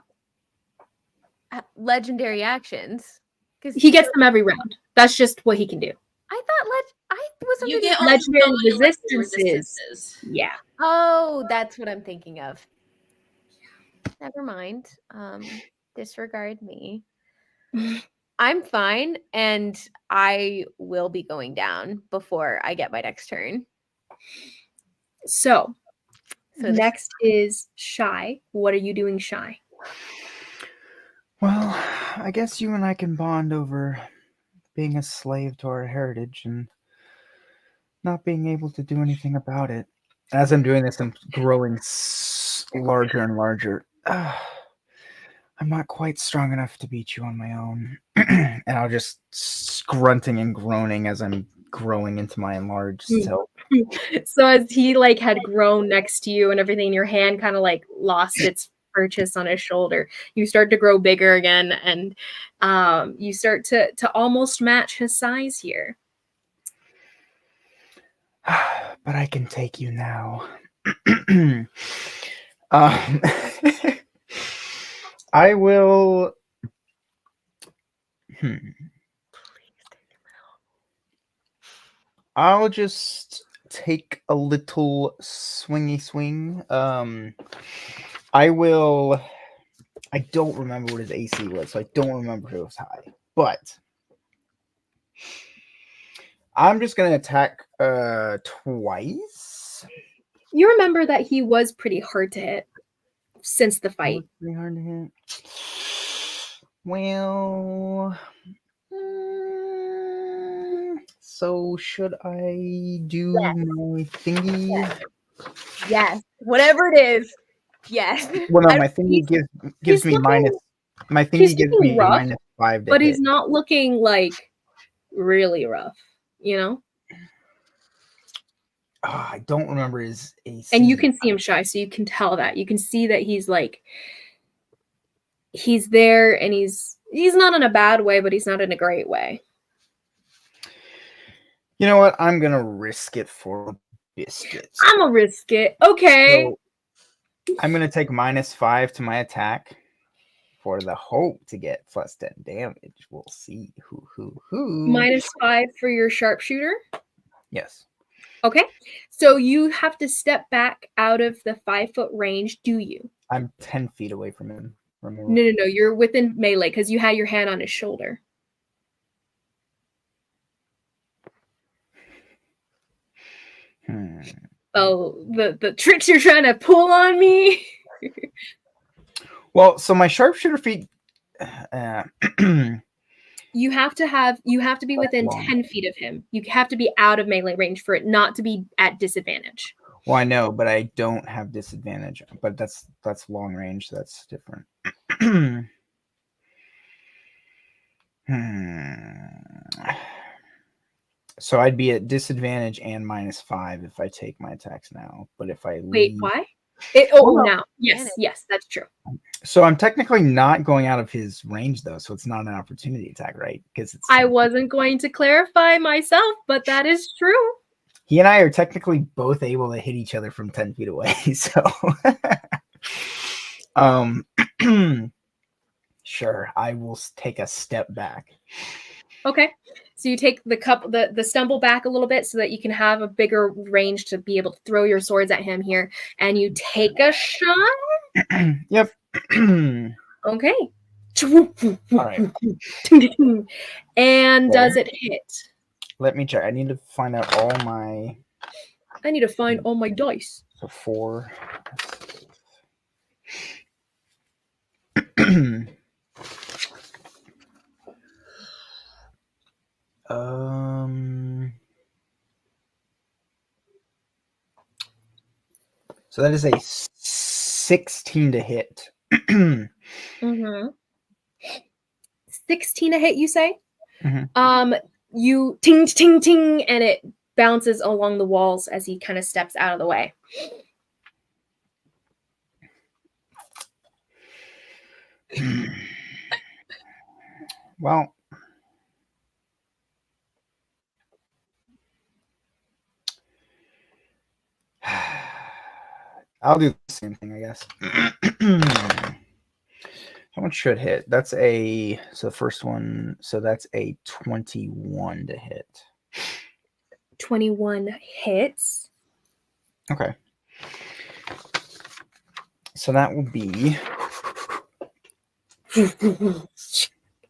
Legendary actions. He gets them every round. That's just what he can do. I thought I was under You the get legendary legendary resistances. Yeah. Oh, that's what I'm thinking of. Never mind. Disregard me. I'm fine, and I will be going down before I get my next turn. So next is Shy. What are you doing, Shy? Well, I guess you and I can bond over being a slave to our heritage and not being able to do anything about it. As I'm doing this, I'm growing larger and larger. I'm not quite strong enough to beat you on my own. And I'll just grunting and groaning as I'm growing into my enlarged self. So as he had grown next to you and everything, your hand kind of lost its purchase on his shoulder. You start to grow bigger again, and you start to almost match his size here. But I can take you now. I will. I'll just take a little swingy swing. I will. I don't remember what his AC was, so I don't remember if it was high. But I'm just gonna attack twice. You remember that he was pretty hard to hit since the fight. Pretty hard to hit. Well, so should I do my thingy? Yes. Whatever it is. Yes. Well, no, my thingy gives me minus. My thingy gives me rough, -5 to but hit. he's not looking really rough, you know? I don't remember his AC. And you can see him Shy, so you can tell that. You can see that he's he's there, and he's not in a bad way, but he's not in a great way. You know what? I'm gonna risk it for biscuits. I'm gonna risk it. Okay. So, I'm gonna take -5 to my attack for the hope to get +10 damage. We'll see. Who? -5 for your sharpshooter. Yes. Okay. So you have to step back out of the 5-foot range. Do you? I'm 10 feet away from him. Remember? No. You're within melee because you had your hand on his shoulder. Oh, the tricks you're trying to pull on me. Well, so my sharpshooter feat. You have to be within 10 feet of him. You have to be out of melee range for it not to be at disadvantage. Well, I know, but I don't have disadvantage. But that's long range. So that's different. So I'd be at disadvantage and -5 if I take my attacks now. But if I Wait, leave... why? Now. Yes, that's true. So I'm technically not going out of his range, though, so it's not an opportunity attack, right? Because it's... I wasn't going to clarify myself, but that is true. He and I are technically both able to hit each other from 10 feet away, so... Sure, I will take a step back. Okay. So you take the stumble back a little bit so that you can have a bigger range to be able to throw your swords at him here. And you take a shot? Yep. Okay. All right. And does it hit? Let me check. I need to find out all my... I need to find all my dice. So 4... So that is a 16 to hit. 16 to hit, you say? Mm-hmm. You ting ting ting, and it bounces along the walls as he kind of steps out of the way. Well, I'll do the same thing, I guess. How much should hit? That's the first one. So that's a 21 to hit. 21 hits. Okay. So that will be...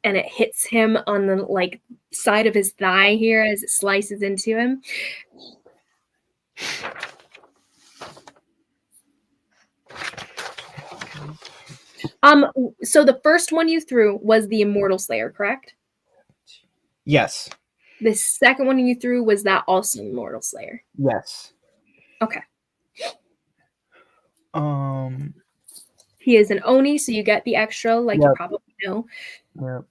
And it hits him on the side of his thigh here as it slices into him. So the first one you threw was the Immortal Slayer, correct? Yes. The second one you threw was that also Immortal Slayer? Yes. Okay. He is an Oni, so you get the extra, you probably know. Yep.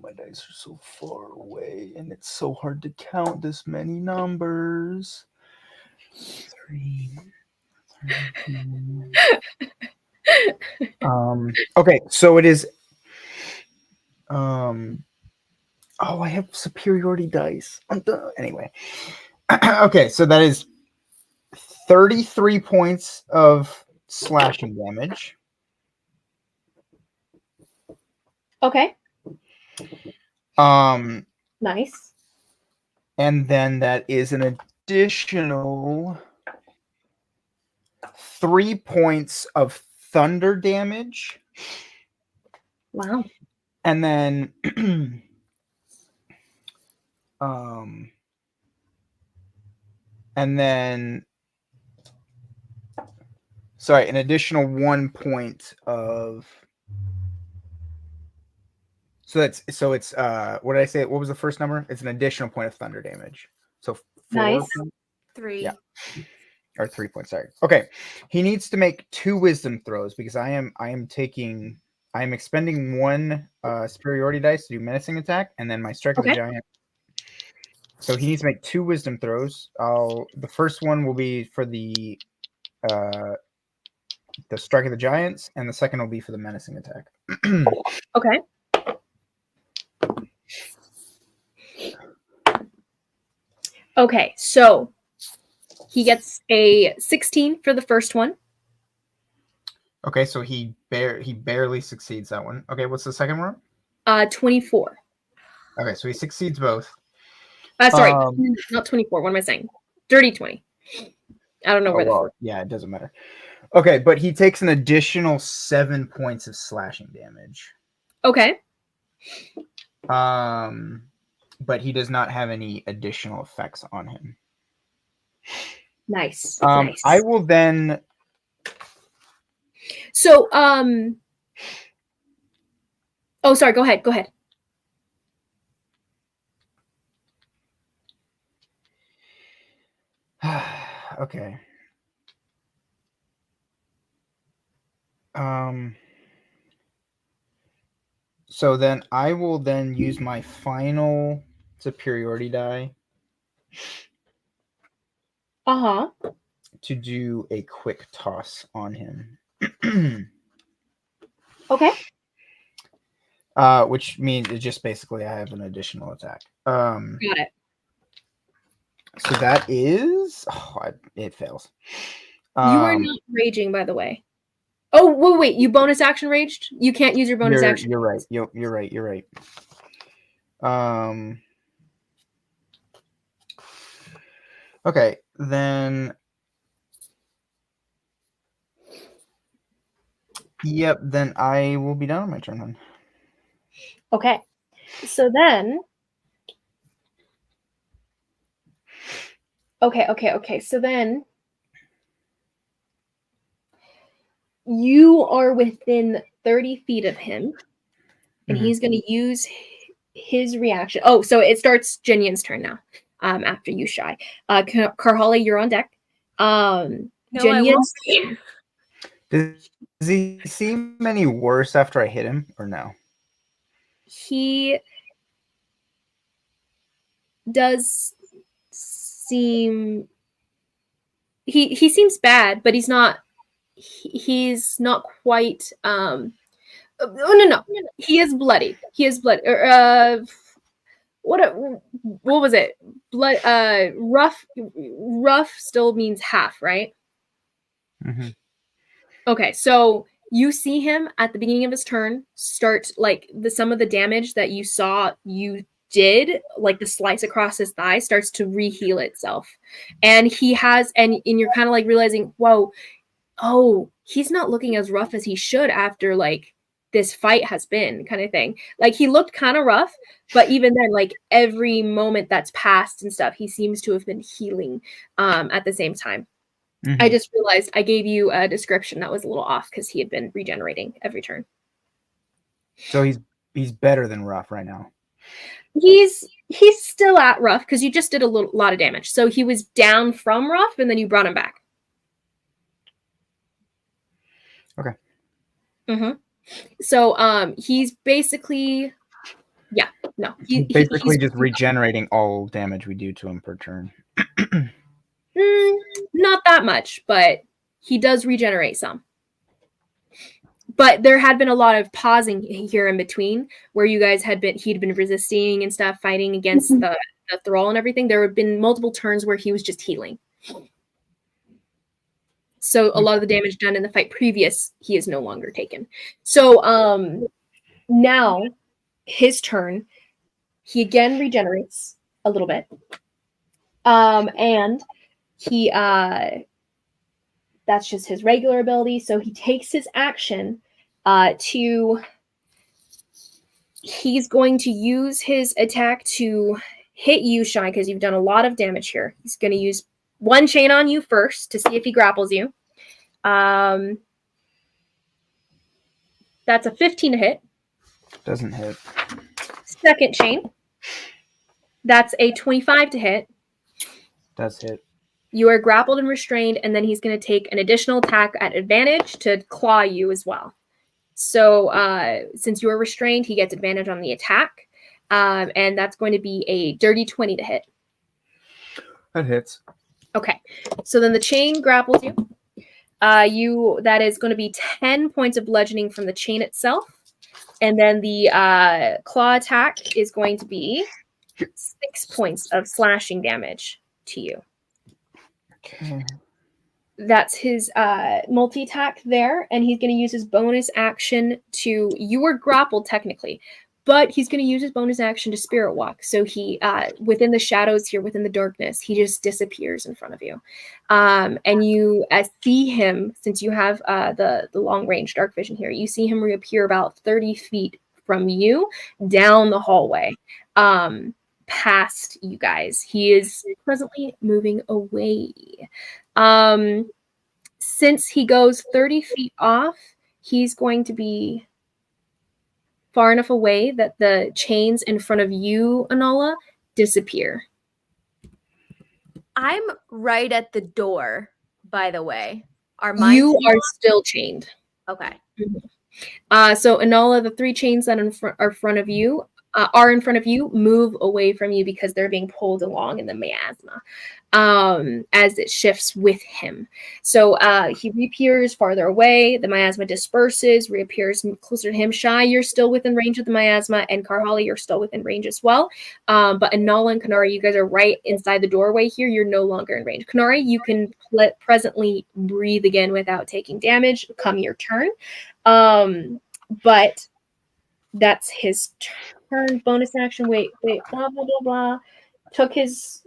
My dice are so far away, and it's so hard to count this many numbers. 3. Okay, so it is. Oh, I have superiority dice. Anyway. Okay, so that is 33 points of slashing damage. Okay. Nice. And then that is an additional 3 points of thunder damage. Wow. And then an additional 1 point of... So it's what did I say? What was the first number? It's an additional point of thunder damage. So 4 nice. 3. Yeah. Or 3 points, sorry. Okay. He needs to make 2 wisdom throws because I am expending 1 superiority dice to do menacing attack, and then my strike of the giant. So he needs to make 2 wisdom throws. The first one will be for the strike of the giants, and the second will be for the menacing attack. Okay. Okay, so he gets a 16 for the first one. Okay, so he barely succeeds that one. Okay, what's the second one? 24. Okay, so he succeeds both. Sorry, not 24. What am I saying? Dirty 20. I don't know where the 4. Yeah, it doesn't matter. Okay, but he takes an additional 7 points of slashing damage. Okay. but he does not have any additional effects on him. Nice. I will then. So, oh, sorry. Go ahead. Okay. So then I will then use my final superiority die to do a quick toss on him. Okay. Which means it just basically I have an additional attack. Got it. So that is it fails. You are not raging, by the way. Oh, wait. You bonus action raged? You can't use your bonus action. You're right. You're right. Okay, then. Yep, then I will be done on my turn then. Okay. So then. Okay. So then. You are within 30 feet of him, and he's going to use his reaction. Oh, so it starts Zhen Yin's turn now. After you, Shy. Karhali, you're on deck. No, Zhen Yin's turn. Does he seem any worse after I hit him, or no? He does seem. He seems bad, but he's not quite no, he is bloody. What was it? Blood rough still means half, right? Okay, so you see him at the beginning of his turn start like some of the damage that you saw you did, like the slice across his thigh, starts to reheal itself. And you're kind of like realizing, whoa, oh, he's not looking as rough as he should after like this fight has been, kind of thing. Like he looked kind of rough, but even then, like every moment that's passed and stuff, he seems to have been healing at the same time. I just realized I gave you a description that was a little off because he had been regenerating every turn. So he's better than rough right now. He's still at rough because you just did a lot of damage. So he was down from rough and then you brought him back. Okay. So he's basically he's basically just regenerating all damage we do to him per turn. Not that much, but he does regenerate some. But there had been a lot of pausing here in between where you guys he'd been resisting and stuff, fighting against the thrall and everything. There had been multiple turns where he was just healing. So a lot of the damage done in the fight previous, he is no longer taken. So now his turn, he again regenerates a little bit. And he that's just his regular ability. So he takes his action he's going to use his attack to hit you, Shy, because you've done a lot of damage here. He's going to use one chain on you first to see if he grapples you. That's a 15 to hit. Doesn't hit. Second chain. That's a 25 to hit. Does hit. You are grappled and restrained, and then he's going to take an additional attack at advantage to claw you as well. So since you are restrained, he gets advantage on the attack, and that's going to be a dirty 20 to hit. That hits. Okay, so then the chain grapples you. That is going to be 10 points of bludgeoning from the chain itself, and then the claw attack is going to be 6 points of slashing damage to you. Okay. That's his multi-attack there, and he's going to use his bonus action to... You were grappled, technically, but he's going to use his bonus action to spirit walk. So he, within the shadows here, within the darkness, he just disappears in front of you. And you see him, since you have the long-range dark vision here, you see him reappear about 30 feet from you down the hallway. past you guys. He is presently moving away. Since he goes 30 feet off, he's going to be far enough away that the chains in front of you, Anala, disappear. I'm right at the door, by the way. You are still chained. Okay. So Anala, the 3 chains that are in front of you move away from you because they're being pulled along in the miasma as it shifts with him. So he reappears farther away. The miasma disperses, reappears closer to him. Shai, you're still within range of the miasma, and Karhali, you're still within range as well. But Anala and Konari, you guys are right inside the doorway here. You're no longer in range. Konari, you can presently breathe again without taking damage come your turn. But that's his turn. Bonus action. Wait. Blah blah blah blah. Took his.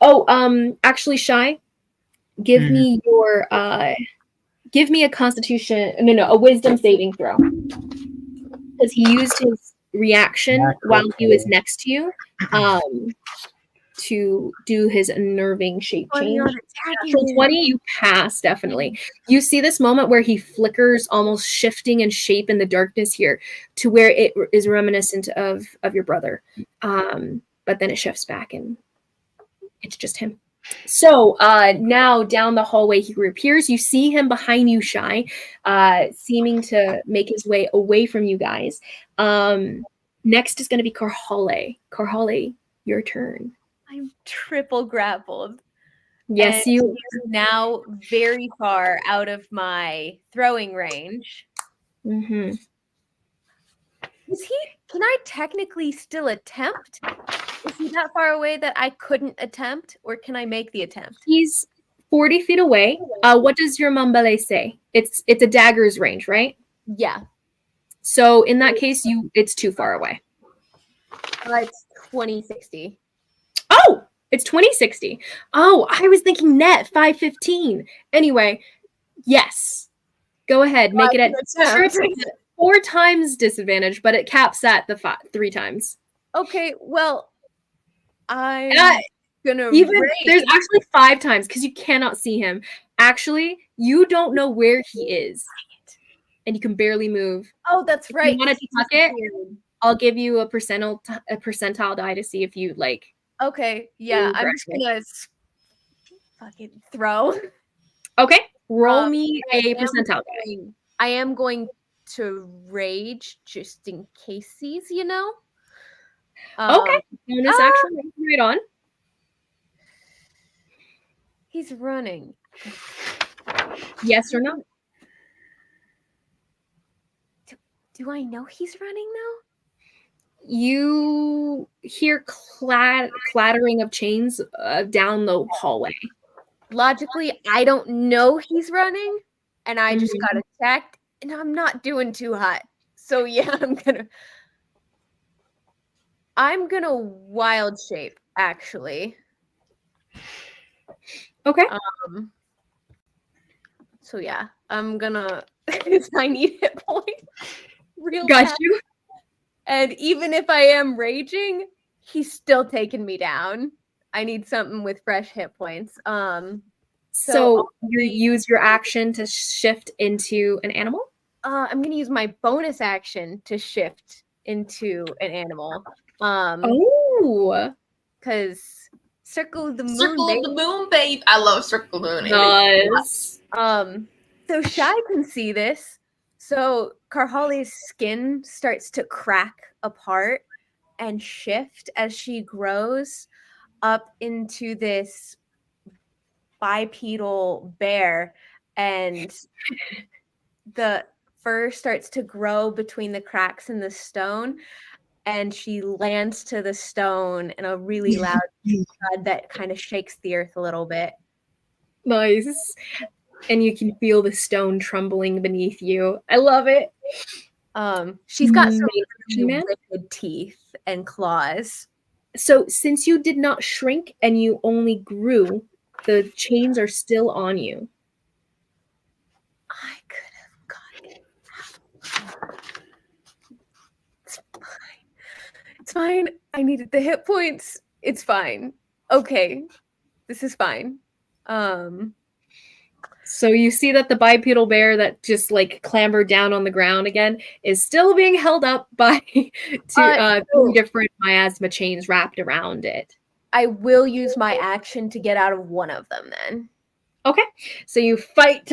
Actually, Shai, give me your give me a Constitution. No, a Wisdom saving throw, because he used his reaction while he was next to you. To do his unnerving shape change. Natural 20, you pass, definitely. You see this moment where he flickers, almost shifting in shape in the darkness here to where it is reminiscent of your brother. But then it shifts back and it's just him. So now down the hallway he reappears. You see him behind you, Shai, seeming to make his way away from you guys. Next is going to be Karhale. Karhale, your turn. I'm triple grappled. Yes, and you he's now very far out of my throwing range. Mm-hmm. Can I technically still attempt? Is he that far away that I couldn't attempt, or can I make the attempt? He's 40 feet away. What does your Mambale say? It's a dagger's range, right? Yeah. So in that case, it's too far away. It's 2060. Oh, it's 2060. Oh, I was thinking net 515. Anyway, yes. Go ahead, make it at 4 times disadvantage, but it caps at the 3 times. Okay, well, I'm gonna there's actually 5 times because you cannot see him. Actually, you don't know where he is, and you can barely move. Oh, that's right. If you want to tuck it, I'll give you a percentile die to see if you like. Okay, yeah, I'm just gonna fucking throw. Okay, roll me a percentile die. I am going to rage just in cases, you know. Okay, bonus action, right on. He's running. Yes or no? Do I know he's running now? You hear clattering of chains down the hallway. Logically, I don't know he's running, and I just got attacked, and I'm not doing too hot. So yeah, I'm gonna wild shape, actually. Okay. So yeah, I'm gonna. I need hit points. Got you. And even if I am raging, he's still taking me down. I need something with fresh hit points. So you use your action to shift into an animal? I'm gonna use my bonus action to shift into an animal. Because Circle of the Moon, babe. I love Circle the Moon. Nice. So Shai can see this. So Karhali's skin starts to crack apart and shift as she grows up into this bipedal bear, and the fur starts to grow between the cracks in the stone, and she lands to the stone in a really loud thud that kind of shakes the earth a little bit. Nice. And you can feel the stone trembling beneath you. I love it. She's got some really wicked teeth and claws. So since you did not shrink and you only grew, the chains are still on you. I could have gotten fine. I needed the hit points. It's fine. Okay. This is fine. So you see that the bipedal bear that just like clambered down on the ground again is still being held up by two different miasma chains wrapped around it. I will use my action to get out of one of them then. Okay, so you fight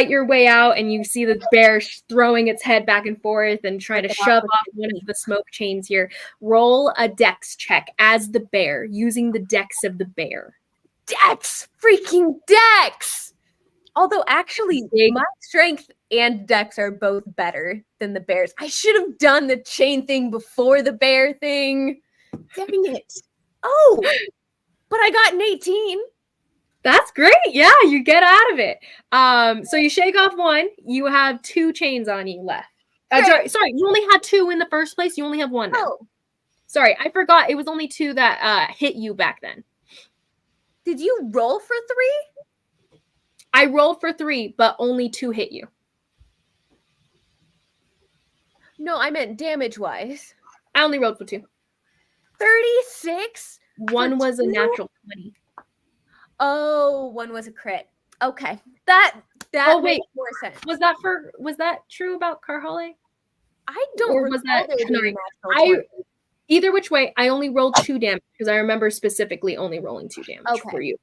your way out, and you see the bear throwing its head back and forth and trying to shove off one of the smoke chains here. Roll a dex check as the bear, using the dex of the bear. Dex! Freaking dex! Although actually, my strength and dex are both better than the bear's. I should have done the chain thing before the bear thing. Dang it. Oh, but I got an 18. That's great. Yeah, you get out of it. So you shake off one. You have 2 chains on you left. Sorry, you only had 2 in the first place. You only have 1 now. Oh. Sorry, I forgot. It was only 2 that hit you back then. Did you roll for 3? I rolled for 3, but only 2 hit you. No, I meant damage-wise. I only rolled for 2. 36? 1 was a natural 20. Oh, 1 was a crit. Okay. That makes more sense. Was that true about Karhale? I don't Or was that Konari? Either which way, I only rolled 2 damage because I remember specifically only rolling 2 damage for you.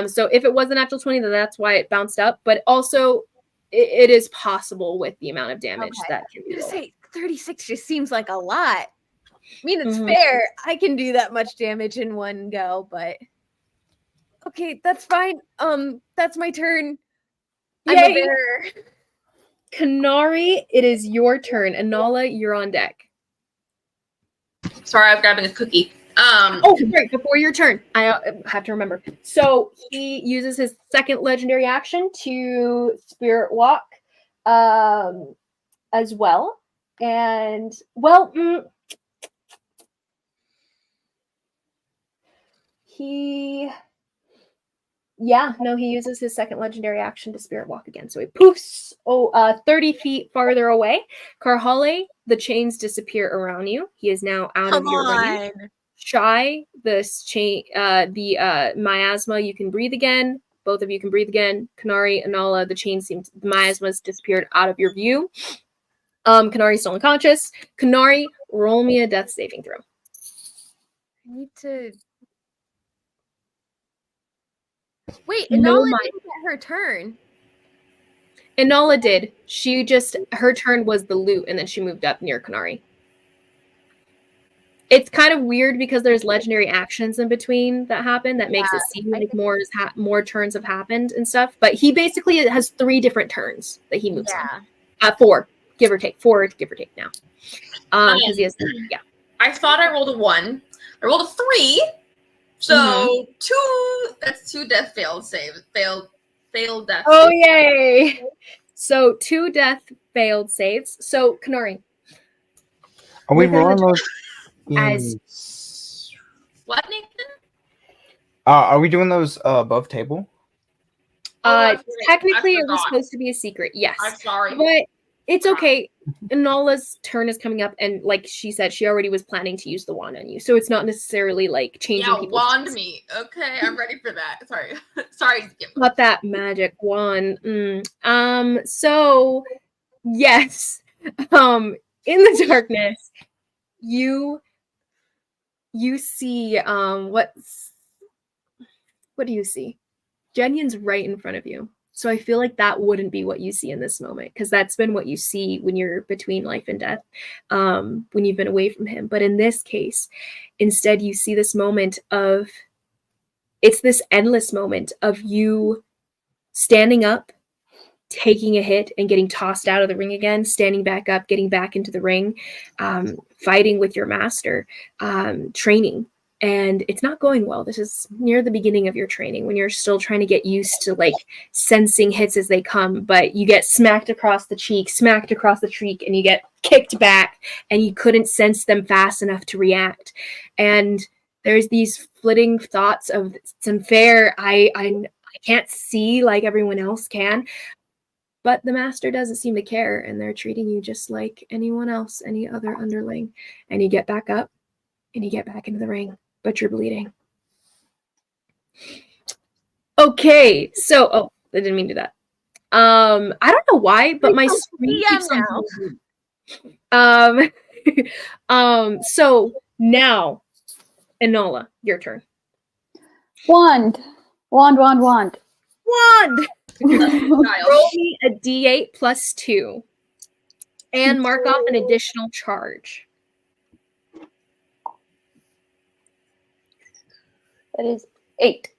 So if it was a natural 20, then that's why it bounced up. But also, it is possible with the amount of damage that can be rolled. Say 36 just seems like a lot. I mean, it's fair. I can do that much damage in one go, but okay, that's fine. That's my turn. I'm a bear. Konari, it is your turn. Anala, you're on deck. Sorry, I'm grabbing a cookie. Right, before your turn, I have to remember. So he uses his second legendary action to spirit walk as well. And, he uses his second legendary action to spirit walk again. So he poofs 30 feet farther away. Karhale, the chains disappear around you. He is now out of your range. Shy, the miasma, you can breathe again. Both of you can breathe again. Konari, Anala, the miasma's disappeared out of your view. Konari's still unconscious. Konari, roll me a death saving throw. I need to. Wait, Anala didn't get her turn. Anala did. Her turn was the loot, and then she moved up near Konari. It's kind of weird because there's legendary actions in between that happen that makes it seem like more turns have happened and stuff. But he basically has 3 different turns that he moves on. 4, give or take. 4, give or take now. Because he has 3, I thought I rolled a 1. I rolled a 3. So 2. That's 2 death failed saves. Failed death. Oh yay! So 2 death failed saves. So Konari, are we rolling those? What, Nathan? Are we doing those above table? Technically, it was supposed to be a secret. Yes, I'm sorry, but it's okay. Anala's turn is coming up, and like she said, she already was planning to use the wand on you, so it's not necessarily like changing. Yeah, wand me. Okay, I'm ready for that. Sorry. Not that magic wand. So yes, in the darkness, you see what do you see? Zhen Yin's right in front of you. So I feel like that wouldn't be what you see in this moment, because that's been what you see when you're between life and death, when you've been away from him. But in this case, instead you see this moment it's this endless moment of you standing up, taking a hit and getting tossed out of the ring again, standing back up, getting back into the ring, fighting with your master, training. And it's not going well. This is near the beginning of your training when you're still trying to get used to like sensing hits as they come, but you get smacked across the cheek, and you get kicked back, and you couldn't sense them fast enough to react. And there's these flitting thoughts of, it's unfair. I can't see like everyone else can. But the master doesn't seem to care, and they're treating you just like anyone else, any other underling. And you get back up, and you get back into the ring, but you're bleeding. Okay, so I didn't mean to do that. I don't know why, but my screen keeps on moving. So now, Enola, your turn. Wand. Wand. Roll me a D8 plus 2, and mark off an additional charge. That is 8.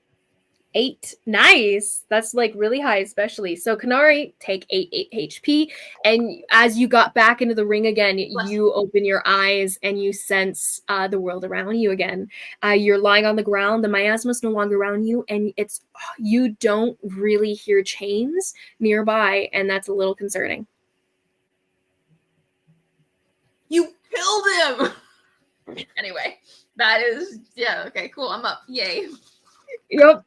8. Nice. That's like really high, especially. So Konari, take 8 HP. And as you got back into the ring again, you open your eyes and you sense the world around you again. You're lying on the ground. The miasma is no longer around you, and you don't really hear chains nearby, and that's a little concerning. You killed him. Anyway, that is okay, cool. I'm up. Yay. Yep.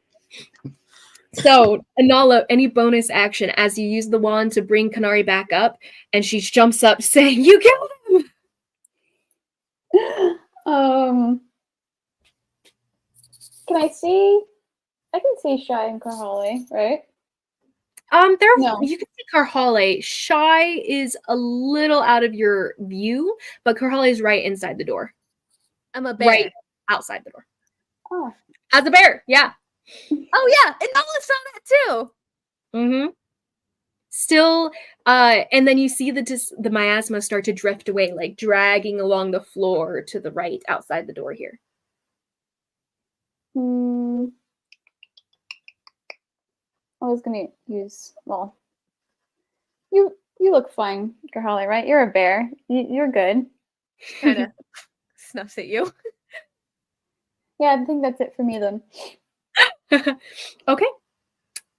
So, Enola, any bonus action as you use the wand to bring Konari back up, and she jumps up saying, "You killed him!" Can I see? I can see Shy and Karhali, right? No. You can see Karhale. Shy is a little out of your view, but Karhale is right inside the door. I'm a bear. Right outside the door. Oh. As a bear, yeah. Oh yeah, and Nala saw that too. Mm-hmm. Still, and then you see the miasma start to drift away, like dragging along the floor to the right outside the door here. I was gonna use. Well, you look fine, Karhali, right? You're a bear. You're good. Kind of snuffs at you. Yeah, I think that's it for me then. Okay.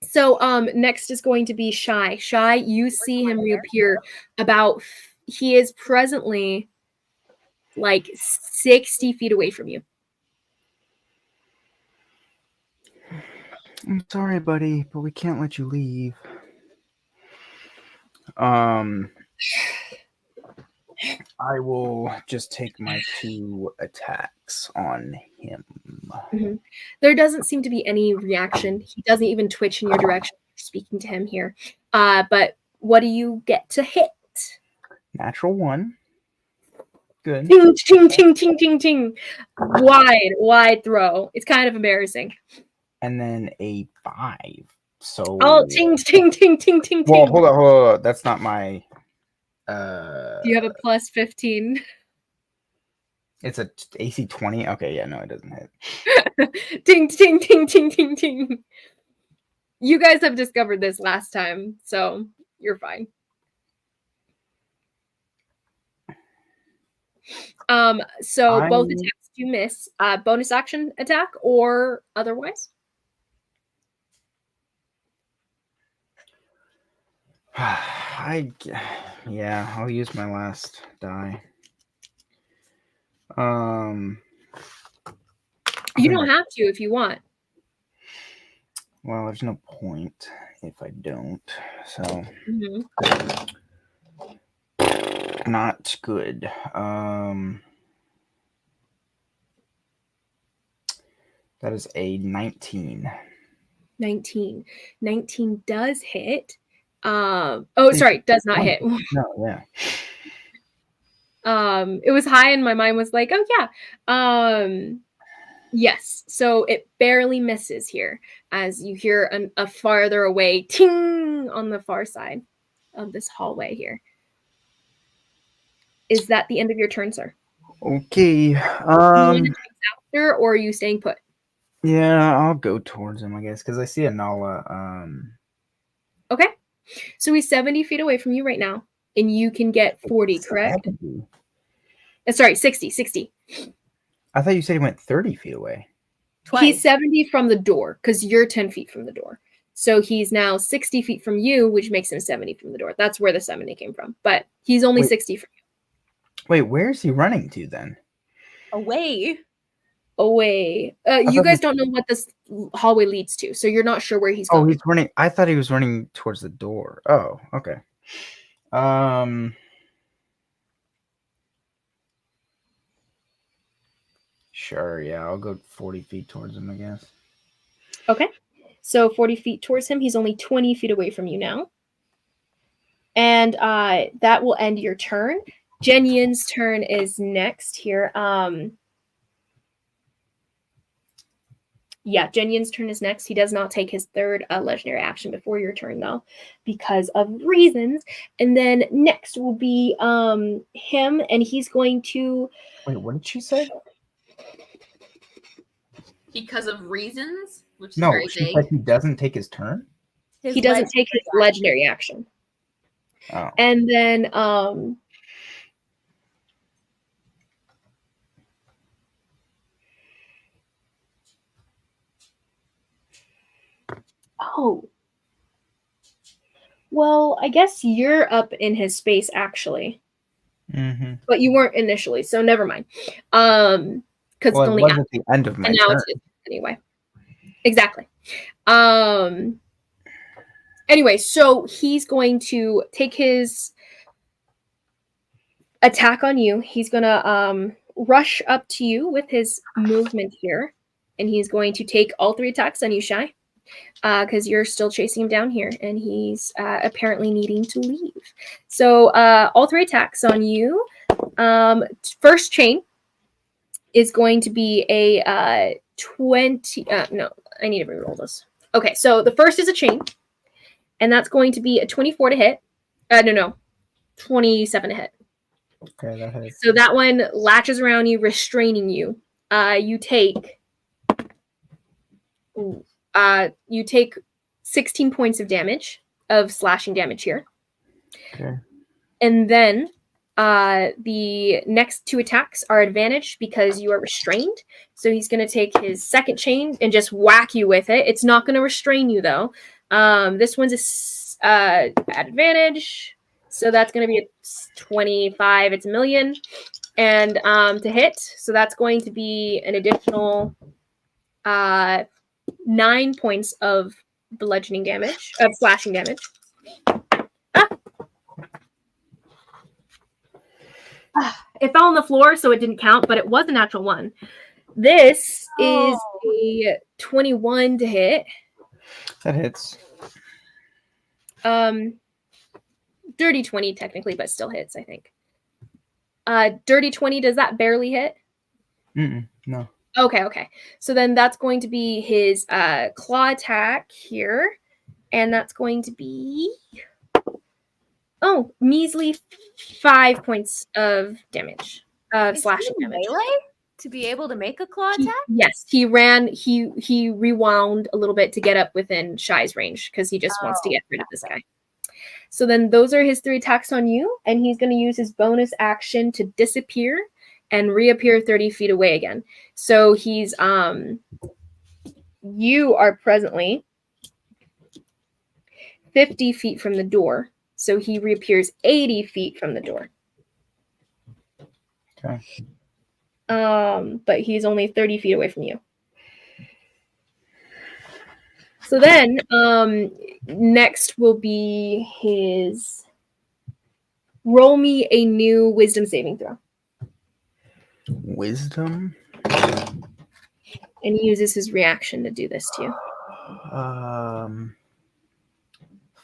So next is going to be Shy. Shy, you see him reappear he is presently like 60 feet away from you. I'm sorry, buddy, but we can't let you leave. I will just take my 2 attacks on him. Mm-hmm. There doesn't seem to be any reaction. He doesn't even twitch in your direction. You're speaking to him here. But what do you get to hit? Natural 1. Good. Ting, ting, ting, ting, ting, ting. Wide throw. It's kind of embarrassing. And then a 5. So. Oh, ting, ting, ting, ting, ting, ting. Well, hold on. That's not my. Do you have a plus 15? It's a AC 20. Okay, yeah, no, it doesn't hit. Ting, ting, ting, ting, ting, ting. You guys have discovered this last time, so you're fine. So both attacks do miss. Bonus action attack or otherwise? I'll use my last die. You don't have to if you want. Well, there's no point if I don't. So not good. That is a 19. 19 does hit. Sorry, does not hit. No, yeah. It was high and my mind was like, oh yeah. Yes, so it barely misses here as you hear a farther away ting on the far side of this hallway here. Is that the end of your turn, sir? Okay. You want to chase after, or are you staying put? Yeah, I'll go towards him, I guess, because I see a Nala. Okay. So he's 70 feet away from you right now, and you can get 40, correct? 60. I thought you said he went 30 feet away. Twice. He's 70 from the door, because you're 10 feet from the door. So he's now 60 feet from you, which makes him 70 from the door. That's where the 70 came from. But he's only 60 from you. Wait, where is he running to then? Away. You guys don't know what this hallway leads to, so you're not sure where he's going. Oh, he's running. I thought he was running towards the door. Oh, okay. Sure, yeah, I'll go 40 feet towards him, I guess. Okay. So 40 feet towards him. He's only 20 feet away from you now. And that will end your turn. Zhen Yin's turn is next here. Yeah, Zhen Yin's turn is next. He does not take his third legendary action before your turn, though, because of reasons. And then next will be him, and he's going to... Wait, what did she say? Because of reasons, which is No, very she vague. said he doesn't take his turn? He doesn't take his legendary action. Oh. And then... Oh. Well, I guess you're up in his space, actually. Mm-hmm. But you weren't initially, so never mind. Because Well, it's only it was at the end of my and now turn. it's anyway. Exactly. Anyway, so he's going to take his attack on you. He's gonna rush up to you with his movement here, and he's going to take all 3 attacks on you, Shy. Because you're still chasing him down here, and he's apparently needing to leave. So all 3 attacks on you. First chain is going to be a 20. No, I need to reroll this. Okay, so the first is a chain, and that's going to be a 24 to hit. No, 27 to hit. Okay, that hits. So that one latches around you, restraining you. You take... you take 16 points of damage, of slashing damage here. Okay. And then the next 2 attacks are advantaged because you are restrained. So he's going to take his second chain and just whack you with it. It's not going to restrain you, though. This one's at advantage. So that's going to be a 25. It's a million. And to hit. So that's going to be an additional... 9 points of bludgeoning damage, of slashing damage. It fell on the floor, so it didn't count, but it was a natural 1. This is a 21 to hit. That hits. Dirty 20 technically, but still hits, I think. Dirty 20, does that barely hit? No. Okay. So then that's going to be his claw attack here. And that's going to be... Oh, measly 5 points of damage. Slashing damage. Melee to be able to make a claw attack? Yes, he ran. He rewound a little bit to get up within Shy's range because he just wants to get rid of this guy. So then those are his 3 attacks on you. And he's going to use his bonus action to disappear and reappear 30 feet away again. So he's you are presently 50 feet from the door. So he reappears 80 feet from the door. Okay. But he's only 30 feet away from you. So then next will be his... Roll me a new wisdom saving throw. Wisdom? And he uses his reaction to do this to you.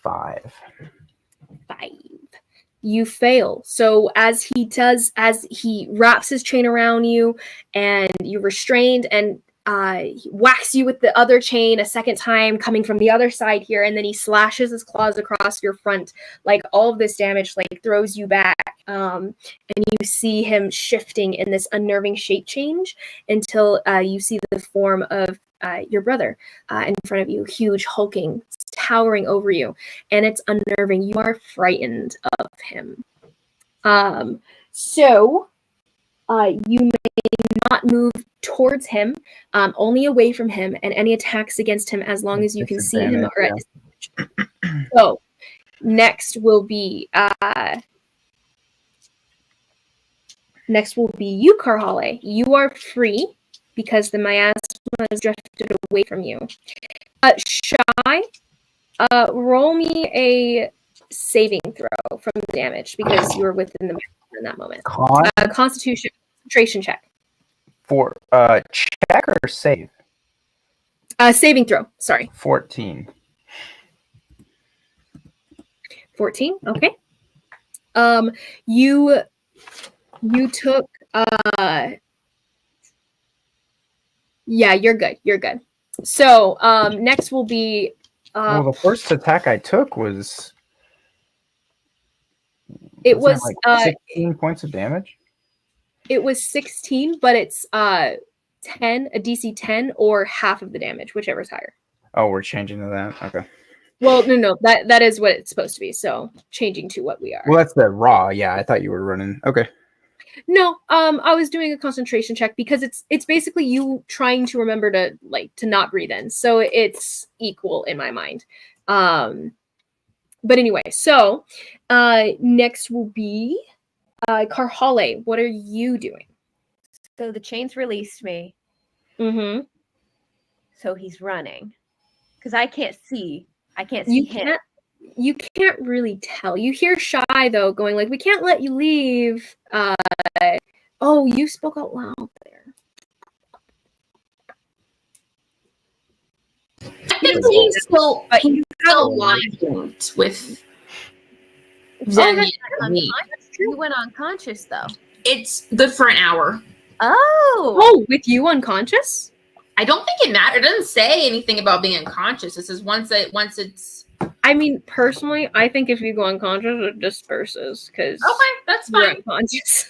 5. 5. You fail. So as he wraps his chain around you and you're restrained, and he whacks you with the other chain a second time coming from the other side here, and then he slashes his claws across your front. Like, all of this damage throws you back. And you see him shifting in this unnerving shape change until you see the form of your brother in front of you, huge, hulking, towering over you, and it's unnerving. You are frightened of him. So you may not move towards him, only away from him, and any attacks against him as long as you can see him are at disadvantage. So next will be you, Karhale. You are free because the miasma has drifted away from you. Shy, roll me a saving throw from damage because you were within the miasma in that moment. Constitution concentration check. For check or save? Saving throw. Sorry. 14. 14. Okay. You took yeah, you're good. You're good. So, next will be Well, the first attack I took was it wasn't was like 16 points of damage. It was 16, but it's 10, a DC 10 or half of the damage, whichever's higher. Oh, we're changing to that. Okay. Well, no, that is what it's supposed to be. So changing to what we are. Well, that's the raw. Yeah, I thought you were running. Okay. No, I was doing a concentration check because it's basically you trying to remember to not breathe in. So it's equal in my mind. But anyway, so next will be Karhale. What are you doing? So the chains released me. Mm-hmm. So he's running. Because I can't see. I can't see him. You can't really tell. You hear Shy though going like, "We can't let you leave." Oh, you spoke out loud there. He's still aligned aligned with Oh, Zhen that's Yin and me. You went unconscious though. It's good for an hour. Oh, with you unconscious? I don't think it matters. It doesn't say anything about being unconscious. It says once it's. I mean, personally, I think if you go unconscious, it disperses because Okay, that's you're fine. unconscious.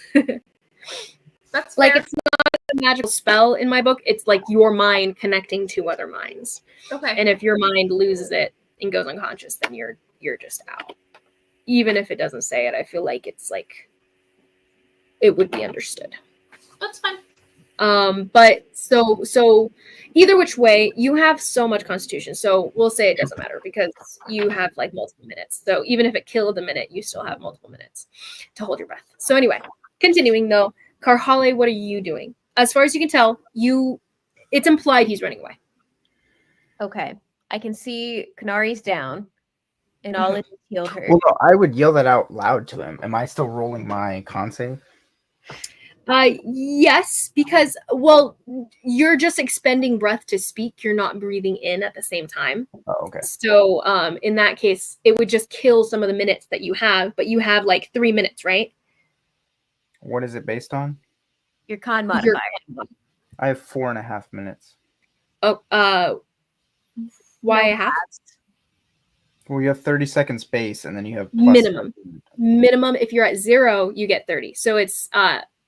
That's like fair. it's not a magical spell in my book. It's like your mind connecting to other minds. Okay. And if your mind loses it and goes unconscious, then you're just out. Even if it doesn't say it, I feel like it's like it would be understood. That's fine. But so either which way, you have so much constitution. So we'll say it doesn't matter because you have like multiple minutes. So even if it killed a minute, you still have multiple minutes to hold your breath. So anyway, continuing though, Karhale, what are you doing? As far as you can tell, it's implied he's running away. Okay. I can see Konari's down and all it healed her. Well, no, I would yell that out loud to him. Am I still rolling my con save? Yes, because you're just expending breath to speak. You're not breathing in at the same time. Oh, okay. So, in that case, it would just kill some of the minutes that you have, but you have like 3 minutes, right? What is it based on? Your con modifier. I have 4.5 minutes. Oh, why a half? Well, you have 30 seconds base, and then you have Minimum. Minimum. If you're at 0, you get 30. So it's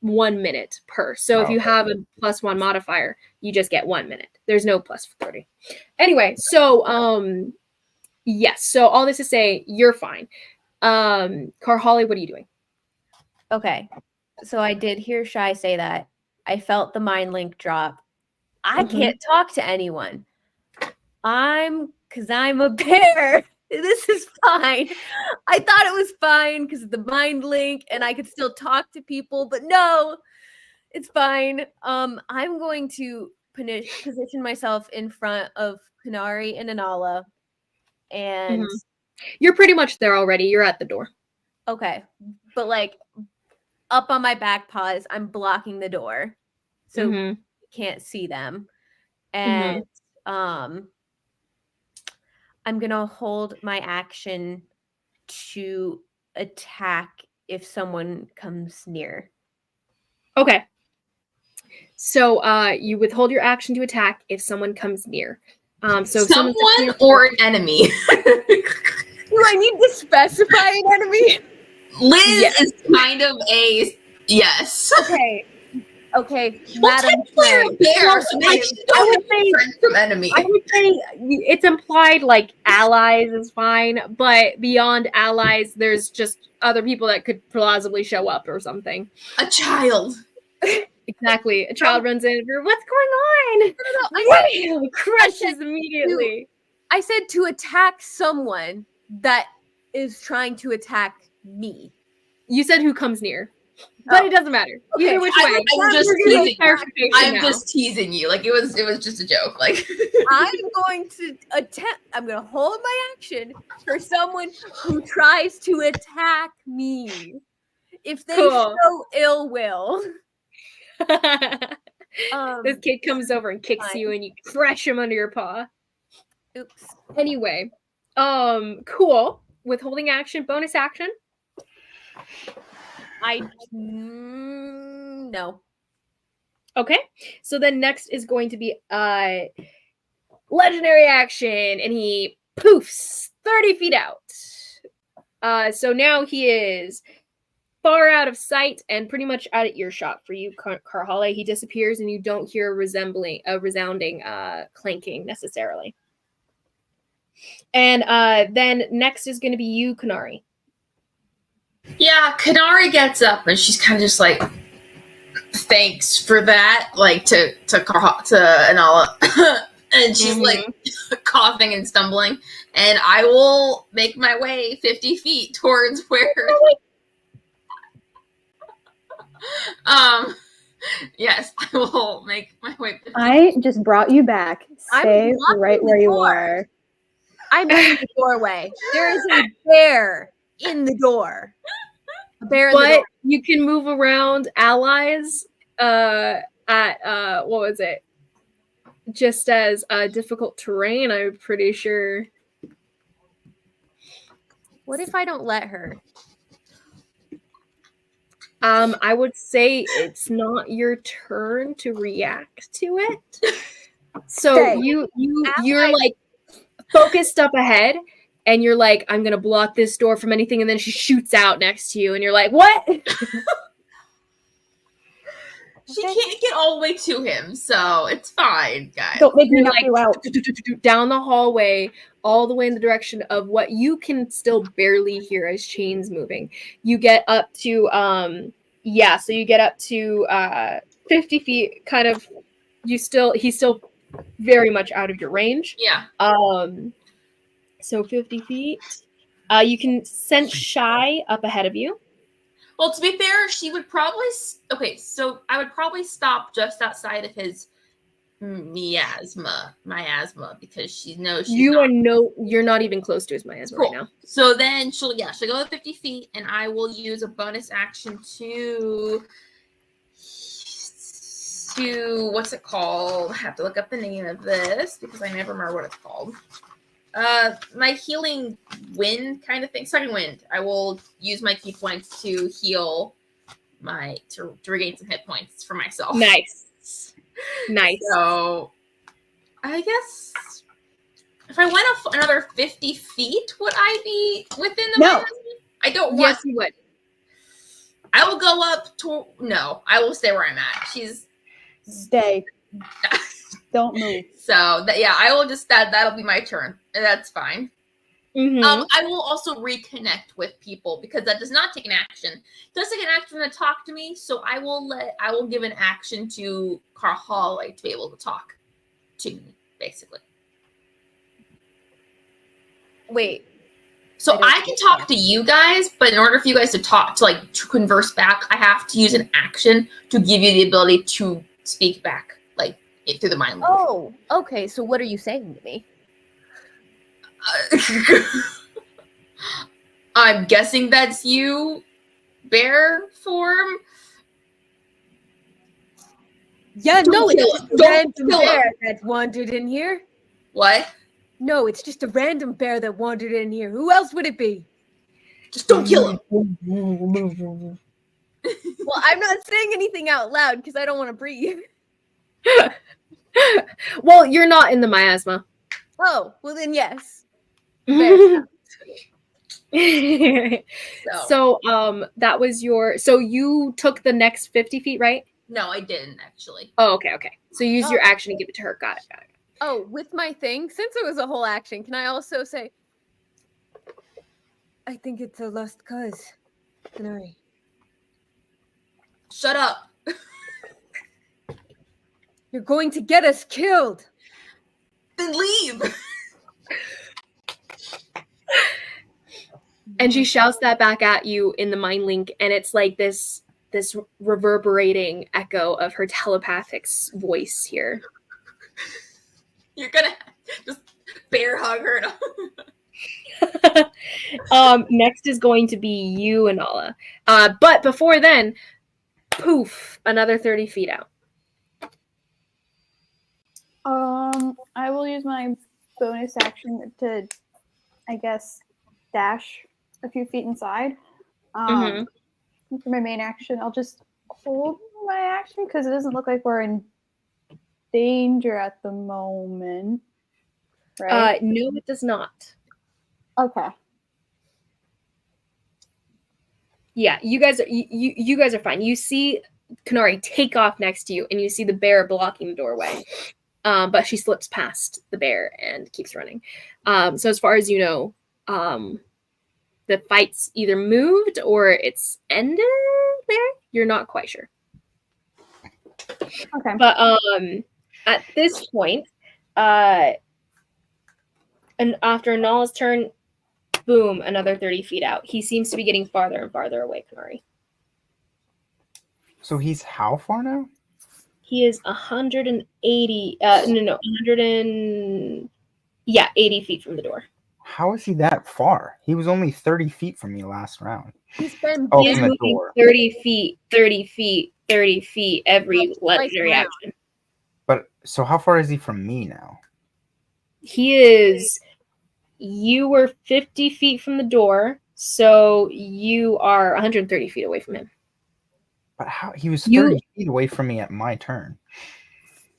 1 minute per. So if you have a +1 modifier, you just get 1 minute. There's no plus 30. Anyway, so yes. So all this to say, you're fine. Karhale, what are you doing? Okay. So I did hear Shy say that. I felt the mind link drop. I can't talk to anyone. Because I'm a bear. This is fine. I thought it was fine because of the mind link and I could still talk to people, but no, it's fine. I'm going to position myself in front of Konari and Anala. And you're pretty much there already. You're at the door. Okay. But like up on my back paws, I'm blocking the door. So you can't see them. And I'm going to hold my action to attack if someone comes near. Okay. So you withhold your action to attack if someone comes near. So someone or an enemy. Do I need to specify an enemy? Liz is kind of a yes. Okay, well, Madam Frank. Bear, so I would say friends from enemy. I would say it's implied like allies is fine, but beyond allies, there's just other people that could plausibly show up or something. A child. Exactly. A child runs in. What's going on? I crushes immediately. I said to attack someone that is trying to attack me. You said who comes near. But it doesn't matter. Okay. Either which way. I'm just teasing. I'm now. just teasing you. Like it was just a joke. Like I'm going to I'm going to hold my action for someone who tries to attack me. If they show ill will. This kid comes over and kicks fine. you, and you crush him under your paw. Oops. Anyway, cool. Withholding action, bonus action. No. Okay, so then next is going to be legendary action, and he poofs 30 feet out. So now he is far out of sight and pretty much out of earshot for you, Karhale. He disappears, and you don't hear a resounding clanking necessarily. And then next is going to be you, Konari. Yeah, Konari gets up and she's kind of just like, thanks for that, like to Anala. And she's like coughing and stumbling. And I will make my way 50 feet towards where yes, I will make my way 50 I just brought you back. Stay I'm right where you door. are. I'm in the doorway. There is a bear in the door. A bear in the But door. you can move around allies at what was it? Just as difficult terrain, I'm pretty sure. What if I don't let her? I would say it's not your turn to react to it. So Stay. you're like focused up ahead, and you're like, I'm gonna block this door from anything, and then she shoots out next to you, and you're like, what? She can't get all the way to him, so it's fine, guys. Don't make me You're knock like you out. down the hallway, all the way in the direction of what you can still barely hear as chains moving. You get up to so you get up to 50 feet, kind of. He's still very much out of your range. Yeah. So 50 feet. You can sense Shy up ahead of you. Well, to be fair, she would probably... Okay, so I would probably stop just outside of his miasma, because she knows she's you're not even close to his miasma right now. So then she'll go to 50 feet, and I will use a bonus action to what's it called? I have to look up the name of this because I never remember what it's called. My healing wind kind of thing. Second wind. I will use my key points to heal to regain some hit points for myself. Nice. So I guess if I went up another 50 feet, would I be within the No. I don't want. Yes, you would. I will go up to. No, I will stay where I'm at. She's. Stay. Don't move. So I will just that'll be my turn. That's fine. Mm-hmm. I will also reconnect with people because that does not take an action. It does take an action to talk to me, so I will give an action to Karhale to be able to talk to me, basically. Wait. So I can talk to you guys, but in order for you guys to talk to converse back, I have to use an action to give you the ability to speak back, through the mind. Oh, okay. So what are you saying to me? I'm guessing that's you, bear form. Yeah, no, it's just a random kill bear him. that wandered in here. What? No, it's just a random bear that wandered in here. Who else would it be? Just don't kill him. Well, I'm not saying anything out loud because I don't want to breathe. Well, you're not in the miasma. Oh, well then yes. So that was your. So you took the next 50 feet, right? No, I didn't actually. Oh, okay. So you use your action to give it to her. Got it. Oh, with my thing, since it was a whole action, can I also say, I think it's a lost cause, Konari. Shut up. You're going to get us killed. Then leave. And she shouts that back at you in the mind link, and it's like this reverberating echo of her telepathic voice here. You're gonna just bear hug her. Next is going to be you, Anala. But before then, poof, another 30 feet out. I will use my bonus action to, I guess, dash a few feet inside. For my main action, I'll just hold my action because it doesn't look like we're in danger at the moment, right? No, it does not. Okay. Yeah, you guys are fine. You see Konari take off next to you, and you see the bear blocking the doorway. But she slips past the bear and keeps running. So as far as you know, the fight's either moved or it's ended there. You're not quite sure. Okay. But at this point, and after Nala's turn, boom, another 30 feet out. He seems to be getting farther and farther away, Konari. So he's how far now? He is 180. 80 feet from the door. How is he that far? He was only 30 feet from me last round. He's been Oh, He is from the moving door. 30 feet, 30 feet, 30 feet every That's legendary twice action. But so how far is he from me now? He is. You were 50 feet from the door, so you are 130 feet away from him. But how he was 30 feet away from me at my turn.